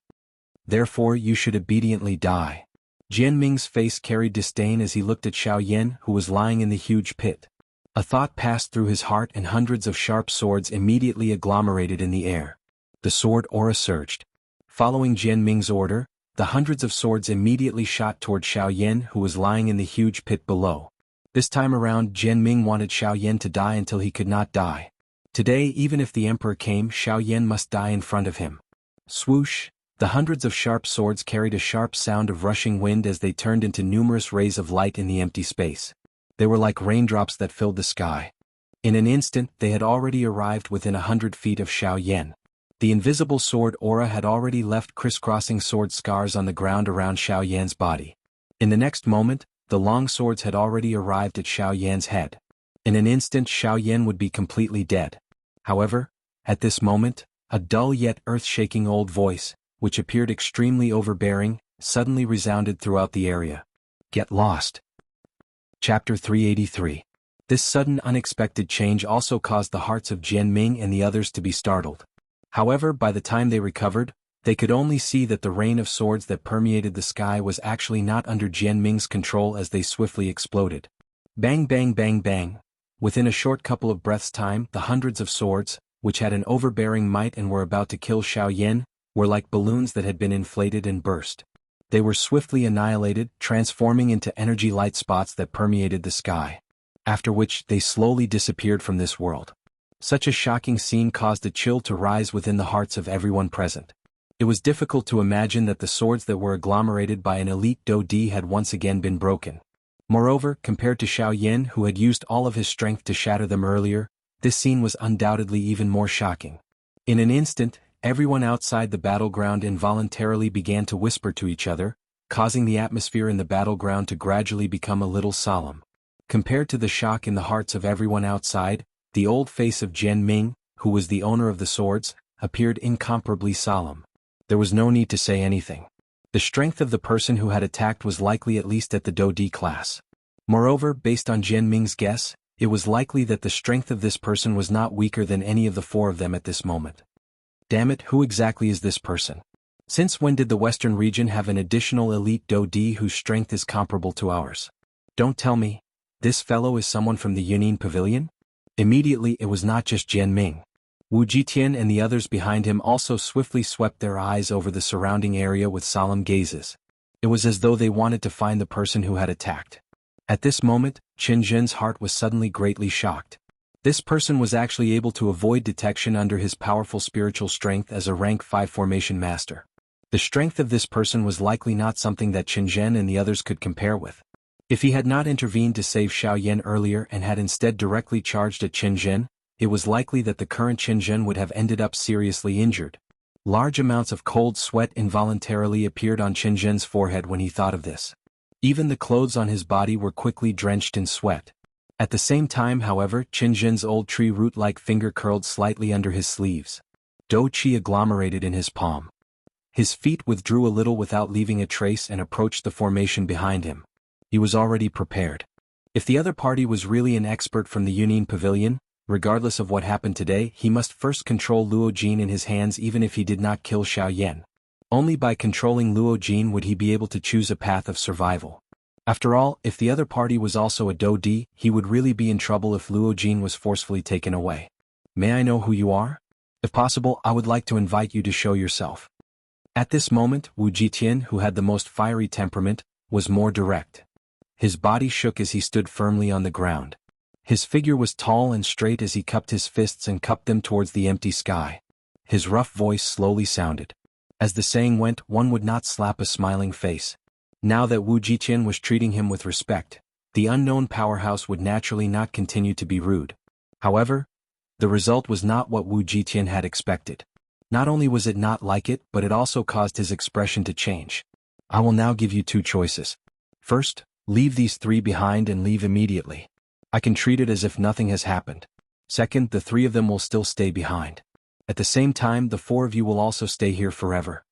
Therefore you should obediently die. Jian Ming's face carried disdain as he looked at Xiaoyan, who was lying in the huge pit. A thought passed through his heart and hundreds of sharp swords immediately agglomerated in the air. The sword aura surged. Following Jian Ming's order, the hundreds of swords immediately shot toward Xiaoyan, who was lying in the huge pit below. This time around, Jian Ming wanted Xiaoyan to die until he could not die. Today, even if the emperor came, Xiaoyan must die in front of him. Swoosh! The hundreds of sharp swords carried a sharp sound of rushing wind as they turned into numerous rays of light in the empty space. They were like raindrops that filled the sky. In an instant, they had already arrived within 100 feet of Xiaoyan. The invisible sword aura had already left crisscrossing sword scars on the ground around Xiaoyan's body. In the next moment, the long swords had already arrived at Xiaoyan's head. In an instant, Xiaoyan would be completely dead. However, at this moment, a dull yet earth-shaking old voice, which appeared extremely overbearing, suddenly resounded throughout the area. Get lost. Chapter 383. This sudden unexpected change also caused the hearts of Jian Ming and the others to be startled. However, by the time they recovered, they could only see that the rain of swords that permeated the sky was actually not under Jian Ming's control as they swiftly exploded. Bang bang bang bang. Within a short couple of breaths' time, the hundreds of swords, which had an overbearing might and were about to kill Xiaoyan, were like balloons that had been inflated and burst. They were swiftly annihilated, transforming into energy light spots that permeated the sky. After which, they slowly disappeared from this world. Such a shocking scene caused a chill to rise within the hearts of everyone present. It was difficult to imagine that the swords that were agglomerated by an elite Do D had once again been broken. Moreover, compared to Xiaoyan, who had used all of his strength to shatter them earlier, this scene was undoubtedly even more shocking. In an instant, everyone outside the battleground involuntarily began to whisper to each other, causing the atmosphere in the battleground to gradually become a little solemn. Compared to the shock in the hearts of everyone outside, the old face of Jian Ming, who was the owner of the swords, appeared incomparably solemn. There was no need to say anything. The strength of the person who had attacked was likely at least at the Do D class. Moreover, based on Jian Ming's guess, it was likely that the strength of this person was not weaker than any of the four of them at this moment. Damn it, who exactly is this person? Since when did the Western region have an additional elite Do D whose strength is comparable to ours? Don't tell me, this fellow is someone from the Yunin Pavilion? Immediately it was not just Jian Ming. Wu Jitian and the others behind him also swiftly swept their eyes over the surrounding area with solemn gazes. It was as though they wanted to find the person who had attacked. At this moment, Qin Zhen's heart was suddenly greatly shocked. This person was actually able to avoid detection under his powerful spiritual strength as a rank 5 formation master. The strength of this person was likely not something that Qin Zhen and the others could compare with. If he had not intervened to save Xiaoyan earlier and had instead directly charged at Qin Zhen, it was likely that the current Qin Zhen would have ended up seriously injured. Large amounts of cold sweat involuntarily appeared on Qin Zhen's forehead when he thought of this. Even the clothes on his body were quickly drenched in sweat. At the same time, however, Qin Zhen's old tree root-like finger curled slightly under his sleeves. Do Qi agglomerated in his palm. His feet withdrew a little without leaving a trace and approached the formation behind him. He was already prepared. If the other party was really an expert from the Yunin Pavilion, regardless of what happened today, he must first control Luo Jin in his hands even if he did not kill Xiaoyan. Only by controlling Luo Jin would he be able to choose a path of survival. After all, if the other party was also a Do D, he would really be in trouble if Luo Jin was forcefully taken away. May I know who you are? If possible, I would like to invite you to show yourself. At this moment, Wu Jitian, who had the most fiery temperament, was more direct. His body shook as he stood firmly on the ground. His figure was tall and straight as he cupped his fists and cupped them towards the empty sky. His rough voice slowly sounded. As the saying went, one would not slap a smiling face. Now that Wu Jiqian was treating him with respect, the unknown powerhouse would naturally not continue to be rude. However, the result was not what Wu Jiqian had expected. Not only was it not like it, but it also caused his expression to change. I will now give you two choices. First, leave these three behind and leave immediately. I can treat it as if nothing has happened. Second, the three of them will still stay behind. At the same time, the four of you will also stay here forever.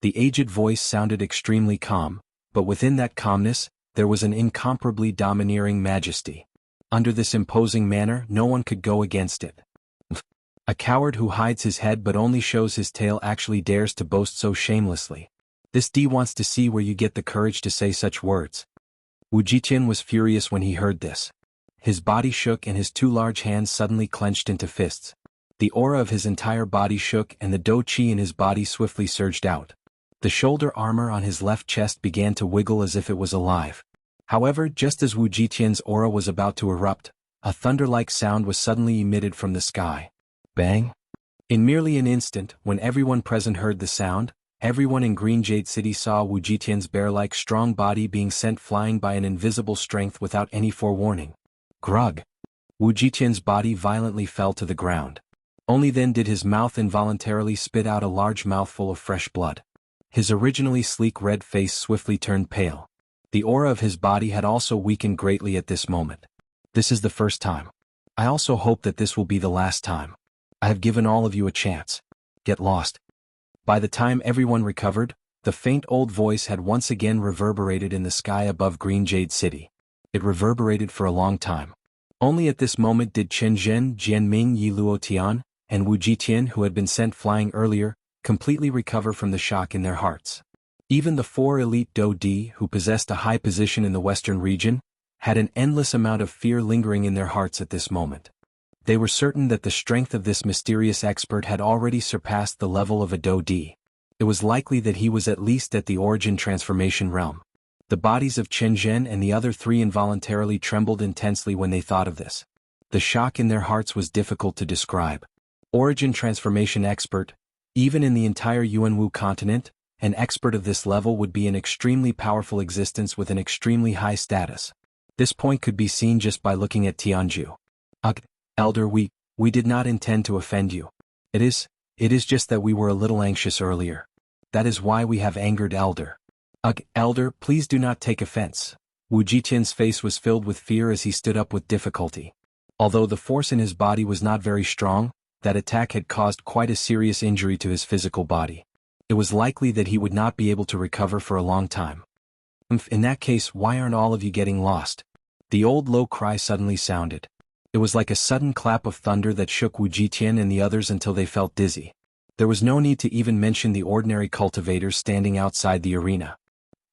The aged voice sounded extremely calm, but within that calmness, there was an incomparably domineering majesty. Under this imposing manner, no one could go against it. A coward who hides his head but only shows his tail actually dares to boast so shamelessly. This D wants to see where you get the courage to say such words. Wu Jiqian was furious when he heard this. His body shook and his two large hands suddenly clenched into fists. The aura of his entire body shook and the dou qi in his body swiftly surged out. The shoulder armor on his left chest began to wiggle as if it was alive. However, just as Wu Jiqian's aura was about to erupt, a thunder-like sound was suddenly emitted from the sky. Bang! In merely an instant, when everyone present heard the sound, everyone in Green Jade City saw Wu Jiqian's bear-like strong body being sent flying by an invisible strength without any forewarning. Grug! Wu Jiqian's body violently fell to the ground. Only then did his mouth involuntarily spit out a large mouthful of fresh blood. His originally sleek red face swiftly turned pale. The aura of his body had also weakened greatly at this moment. This is the first time. I also hope that this will be the last time. I have given all of you a chance. Get lost. By the time everyone recovered, the faint old voice had once again reverberated in the sky above Green Jade City. It reverberated for a long time. Only at this moment did Chen Zhen, Jianming Yi Luo Tian, and Wu Jiqian, who had been sent flying earlier, completely recover from the shock in their hearts. Even the four elite Dou Di, who possessed a high position in the western region, had an endless amount of fear lingering in their hearts at this moment. They were certain that the strength of this mysterious expert had already surpassed the level of a Dou Di. It was likely that he was at least at the origin transformation realm. The bodies of Chen Zhen and the other three involuntarily trembled intensely when they thought of this. The shock in their hearts was difficult to describe. Origin transformation expert, even in the entire Yuanwu continent, an expert of this level would be an extremely powerful existence with an extremely high status. This point could be seen just by looking at Jianghu. Ugh, Elder, we did not intend to offend you. It is just that we were a little anxious earlier. That is why we have angered Elder. Ugh, Elder, please do not take offense. Wu Jiqian's face was filled with fear as he stood up with difficulty. Although the force in his body was not very strong, that attack had caused quite a serious injury to his physical body. It was likely that he would not be able to recover for a long time. In that case, why aren't all of you getting lost? The old low cry suddenly sounded. It was like a sudden clap of thunder that shook Wu Jiqian and the others until they felt dizzy. There was no need to even mention the ordinary cultivators standing outside the arena.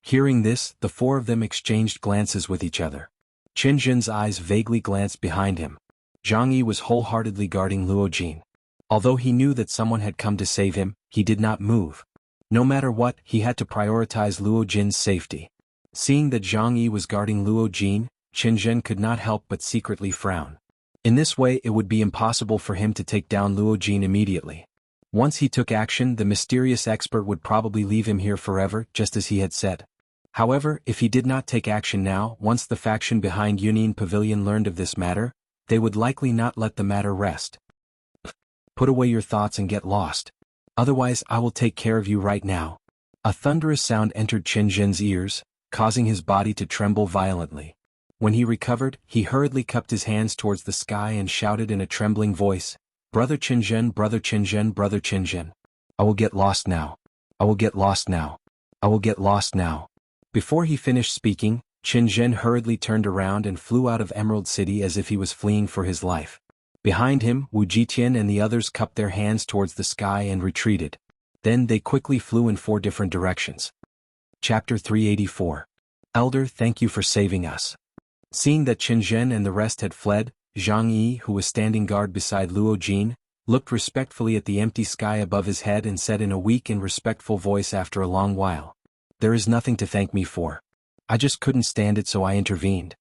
Hearing this, the four of them exchanged glances with each other. Chen Zhen's eyes vaguely glanced behind him. Jianghu was wholeheartedly guarding Luo Jin. Although he knew that someone had come to save him, he did not move. No matter what, he had to prioritize Luo Jin's safety. Seeing that Jianghu was guarding Luo Jin, Chen Zhen could not help but secretly frown. In this way, it would be impossible for him to take down Luo Jin immediately. Once he took action, the mysterious expert would probably leave him here forever, just as he had said. However, if he did not take action now, once the faction behind Yunin Pavilion learned of this matter, they would likely not let the matter rest. Put away your thoughts and get lost. Otherwise, I will take care of you right now. A thunderous sound entered Chen Zhen's ears, causing his body to tremble violently. When he recovered, he hurriedly cupped his hands towards the sky and shouted in a trembling voice, "Brother Chen Zhen, Brother Chen Zhen, Brother Chen Zhen. I will get lost now. I will get lost now. I will get lost now." Before he finished speaking, Chen Zhen hurriedly turned around and flew out of Emerald City as if he was fleeing for his life. Behind him, Wu Jiqian and the others cupped their hands towards the sky and retreated. Then they quickly flew in 4 different directions. Chapter 384. Elder, thank you for saving us. Seeing that Chen Zhen and the rest had fled, Jianghu, who was standing guard beside Luo Jin, looked respectfully at the empty sky above his head and said in a weak and respectful voice after a long while, "There is nothing to thank me for. I just couldn't stand it, so I intervened."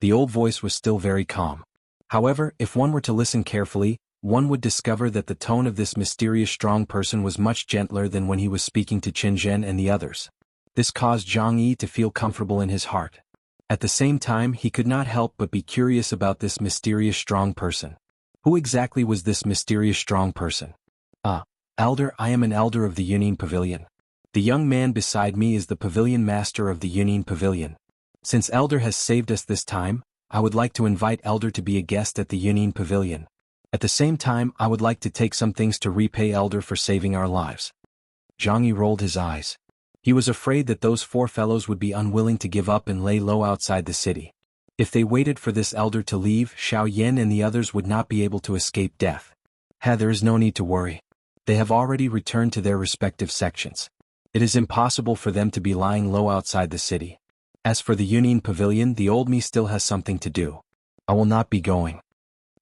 The old voice was still very calm. However, if one were to listen carefully, one would discover that the tone of this mysterious strong person was much gentler than when he was speaking to Qin Zhen and the others. This caused Zhang Yi to feel comfortable in his heart. At the same time, he could not help but be curious about this mysterious strong person. Who exactly was this mysterious strong person? Elder, I am an elder of the Yunin Pavilion. The young man beside me is the pavilion master of the Yunin Pavilion. Since Elder has saved us this time, I would like to invite Elder to be a guest at the Yunin Pavilion. At the same time, I would like to take some things to repay Elder for saving our lives. Zhang Yi rolled his eyes. He was afraid that those four fellows would be unwilling to give up and lay low outside the city. If they waited for this elder to leave, Xiao Yan and the others would not be able to escape death. There is no need to worry. They have already returned to their respective sections. It is impossible for them to be lying low outside the city. As for the Yunin Pavilion, the old me still has something to do. I will not be going.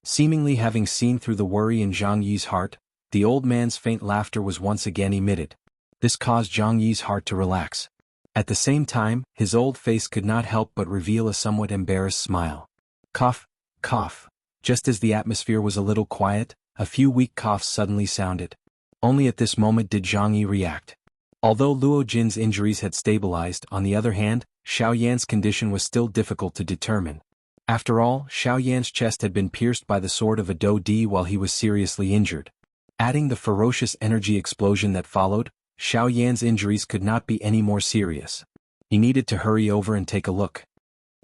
Seemingly having seen through the worry in Zhang Yi's heart, the old man's faint laughter was once again emitted. This caused Zhang Yi's heart to relax. At the same time, his old face could not help but reveal a somewhat embarrassed smile. Cough, cough. Just as the atmosphere was a little quiet, a few weak coughs suddenly sounded. Only at this moment did Zhang Yi react. Although Luo Jin's injuries had stabilized, on the other hand, Xiao Yan's condition was still difficult to determine. After all, Xiao Yan's chest had been pierced by the sword of a Dou Di while he was seriously injured. Adding the ferocious energy explosion that followed, Xiao Yan's injuries could not be any more serious. He needed to hurry over and take a look.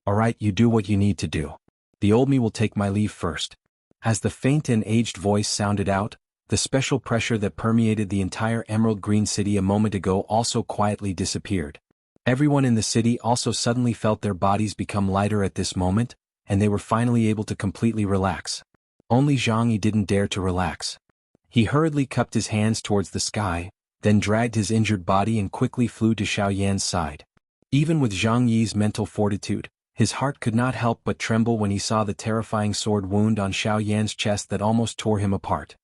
Alright, you do what you need to do. The old me will take my leave first. As the faint and aged voice sounded out, the special pressure that permeated the entire Emerald Green City a moment ago also quietly disappeared. Everyone in the city also suddenly felt their bodies become lighter at this moment, and they were finally able to completely relax. Only Zhang Yi didn't dare to relax. He hurriedly cupped his hands towards the sky, then dragged his injured body and quickly flew to Xiao Yan's side. Even with Zhang Yi's mental fortitude, his heart could not help but tremble when he saw the terrifying sword wound on Xiao Yan's chest that almost tore him apart.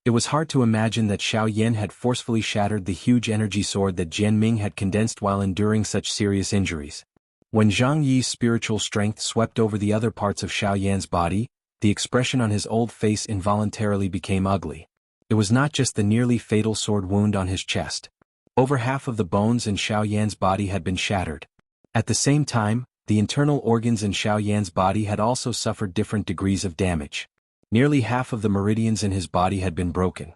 It was hard to imagine that Xiao Yan had forcefully shattered the huge energy sword that Jian Ming had condensed while enduring such serious injuries. When Zhang Yi's spiritual strength swept over the other parts of Xiao Yan's body, the expression on his old face involuntarily became ugly. It was not just the nearly fatal sword wound on his chest. Over half of the bones in Xiao Yan's body had been shattered. At the same time, the internal organs in Xiao Yan's body had also suffered different degrees of damage. Nearly half of the meridians in his body had been broken.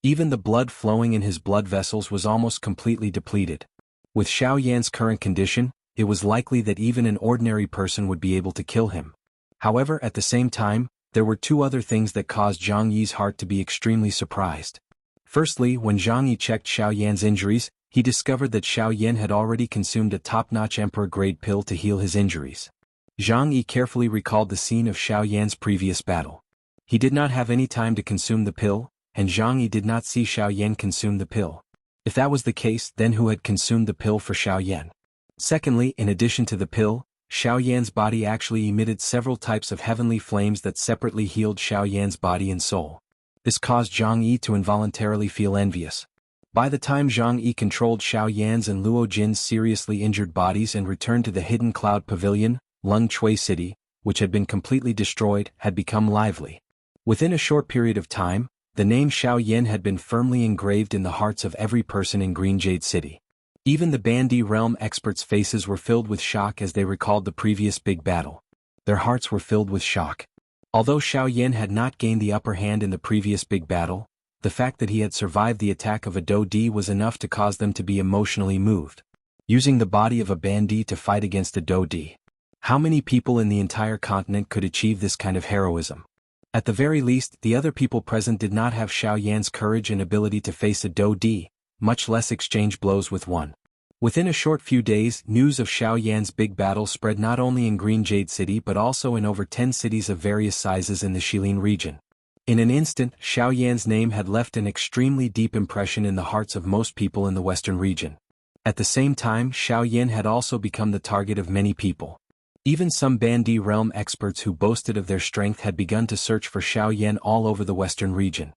Even the blood flowing in his blood vessels was almost completely depleted. With Xiao Yan's current condition, it was likely that even an ordinary person would be able to kill him. However, at the same time, there were two other things that caused Zhang Yi's heart to be extremely surprised. Firstly, when Zhang Yi checked Xiao Yan's injuries, he discovered that Xiao Yan had already consumed a top-notch emperor-grade pill to heal his injuries. Zhang Yi carefully recalled the scene of Xiao Yan's previous battle. He did not have any time to consume the pill, and Zhang Yi did not see Xiao Yan consume the pill. If that was the case, then who had consumed the pill for Xiao Yan? Secondly, in addition to the pill, Xiao Yan's body actually emitted several types of heavenly flames that separately healed Xiao Yan's body and soul. This caused Zhang Yi to involuntarily feel envious. By the time Zhang Yi controlled Xiao Yan's and Luo Jin's seriously injured bodies and returned to the Hidden Cloud Pavilion, Lung Chui City, which had been completely destroyed, had become lively. Within a short period of time, the name Xiao Yan had been firmly engraved in the hearts of every person in Green Jade City. Even the Bandi realm experts' faces were filled with shock as they recalled the previous big battle. Their hearts were filled with shock. Although Xiao Yan had not gained the upper hand in the previous big battle, the fact that he had survived the attack of a Dou Di was enough to cause them to be emotionally moved. Using the body of a Bandi to fight against a Dou Di. How many people in the entire continent could achieve this kind of heroism? At the very least, the other people present did not have Xiao Yan's courage and ability to face a Dou Di, much less exchange blows with one. Within a short few days, news of Xiao Yan's big battle spread not only in Green Jade City but also in over 10 cities of various sizes in the Shilin region. In an instant, Xiao Yan's name had left an extremely deep impression in the hearts of most people in the western region. At the same time, Xiao Yan had also become the target of many people. Even some Bandi realm experts who boasted of their strength had begun to search for Xiao Yan all over the western region.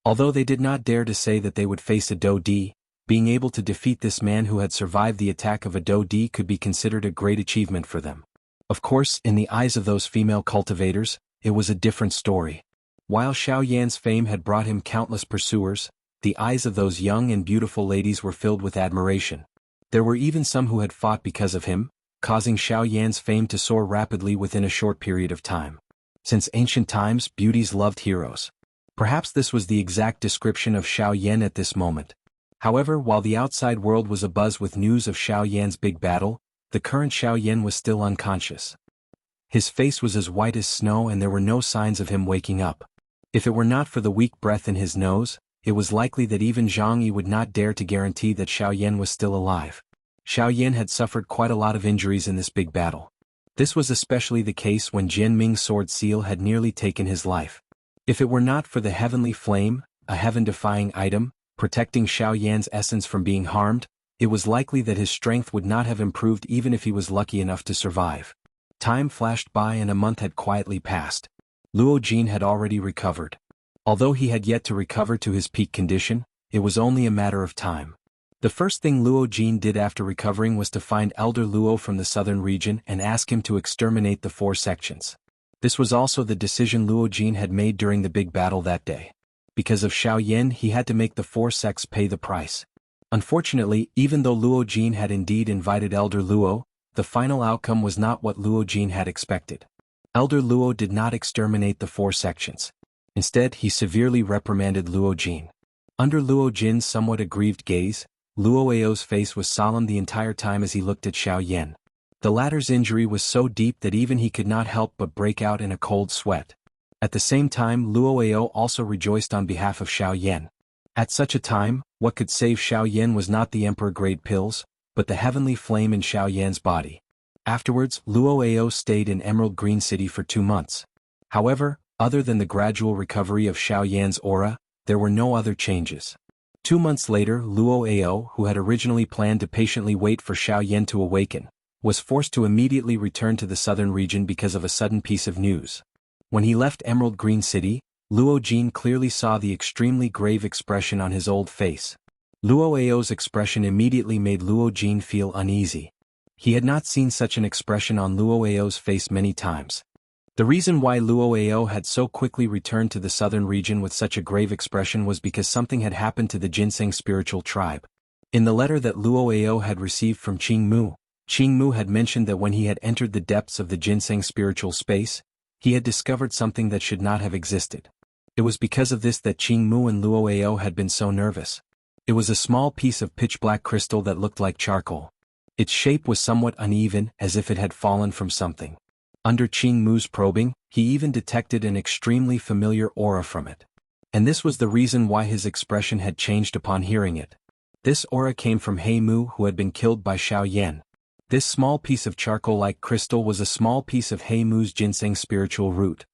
Although they did not dare to say that they would face a Dou Di, being able to defeat this man who had survived the attack of a Dou Di could be considered a great achievement for them. Of course, in the eyes of those female cultivators, it was a different story. While Xiaoyan's fame had brought him countless pursuers, the eyes of those young and beautiful ladies were filled with admiration. There were even some who had fought because of him, causing Xiaoyan's fame to soar rapidly within a short period of time. Since ancient times, beauties loved heroes. Perhaps this was the exact description of Xiaoyan at this moment. However, while the outside world was abuzz with news of Xiaoyan's big battle, the current Xiaoyan was still unconscious. His face was as white as snow and there were no signs of him waking up. If it were not for the weak breath in his nose, it was likely that even Jianghu would not dare to guarantee that Xiaoyan was still alive. Xiaoyan had suffered quite a lot of injuries in this big battle. This was especially the case when Jian Ming's sword seal had nearly taken his life. If it were not for the heavenly flame, a heaven-defying item, protecting Xiaoyan's essence from being harmed, it was likely that his strength would not have improved even if he was lucky enough to survive. Time flashed by and a month had quietly passed. Luo Jin had already recovered. Although he had yet to recover to his peak condition, it was only a matter of time. The first thing Luo Jin did after recovering was to find Elder Luo from the southern region and ask him to exterminate the 4 sections. This was also the decision Luo Jin had made during the big battle that day. Because of Xiaoyan, he had to make the 4 sects pay the price. Unfortunately, even though Luo Jin had indeed invited Elder Luo, the final outcome was not what Luo Jin had expected. Elder Luo did not exterminate the 4 sections. Instead, he severely reprimanded Luo Jin. Under Luo Jin's somewhat aggrieved gaze, Luo Ao's face was solemn the entire time as he looked at Xiaoyan. The latter's injury was so deep that even he could not help but break out in a cold sweat. At the same time, Luo Ao also rejoiced on behalf of Xiaoyan. At such a time, what could save Xiaoyan was not the emperor-grade pills, but the heavenly flame in Xiaoyan's body. Afterwards, Luo Ao stayed in Emerald Green City for 2 months. However, other than the gradual recovery of Xiaoyan's aura, there were no other changes. 2 months later, Luo Ao, who had originally planned to patiently wait for Xiaoyan to awaken, was forced to immediately return to the southern region because of a sudden piece of news. When he left Emerald Green City, Luo Jin clearly saw the extremely grave expression on his old face. Luo Ao's expression immediately made Luo Jin feel uneasy. He had not seen such an expression on Luo Ao's face many times. The reason why Luo Ao had so quickly returned to the southern region with such a grave expression was because something had happened to the Ginseng spiritual tribe. In the letter that Luo Ao had received from Qing Mu had mentioned that when he had entered the depths of the Ginseng spiritual space, he had discovered something that should not have existed. It was because of this that Qing Mu and Luo Ao had been so nervous. It was a small piece of pitch-black crystal that looked like charcoal. Its shape was somewhat uneven, as if it had fallen from something. Under Qing Mu's probing, he even detected an extremely familiar aura from it. And this was the reason why his expression had changed upon hearing it. This aura came from He Mu, who had been killed by Xiaoyan. This small piece of charcoal-like crystal was a small piece of He Mu's ginseng spiritual root.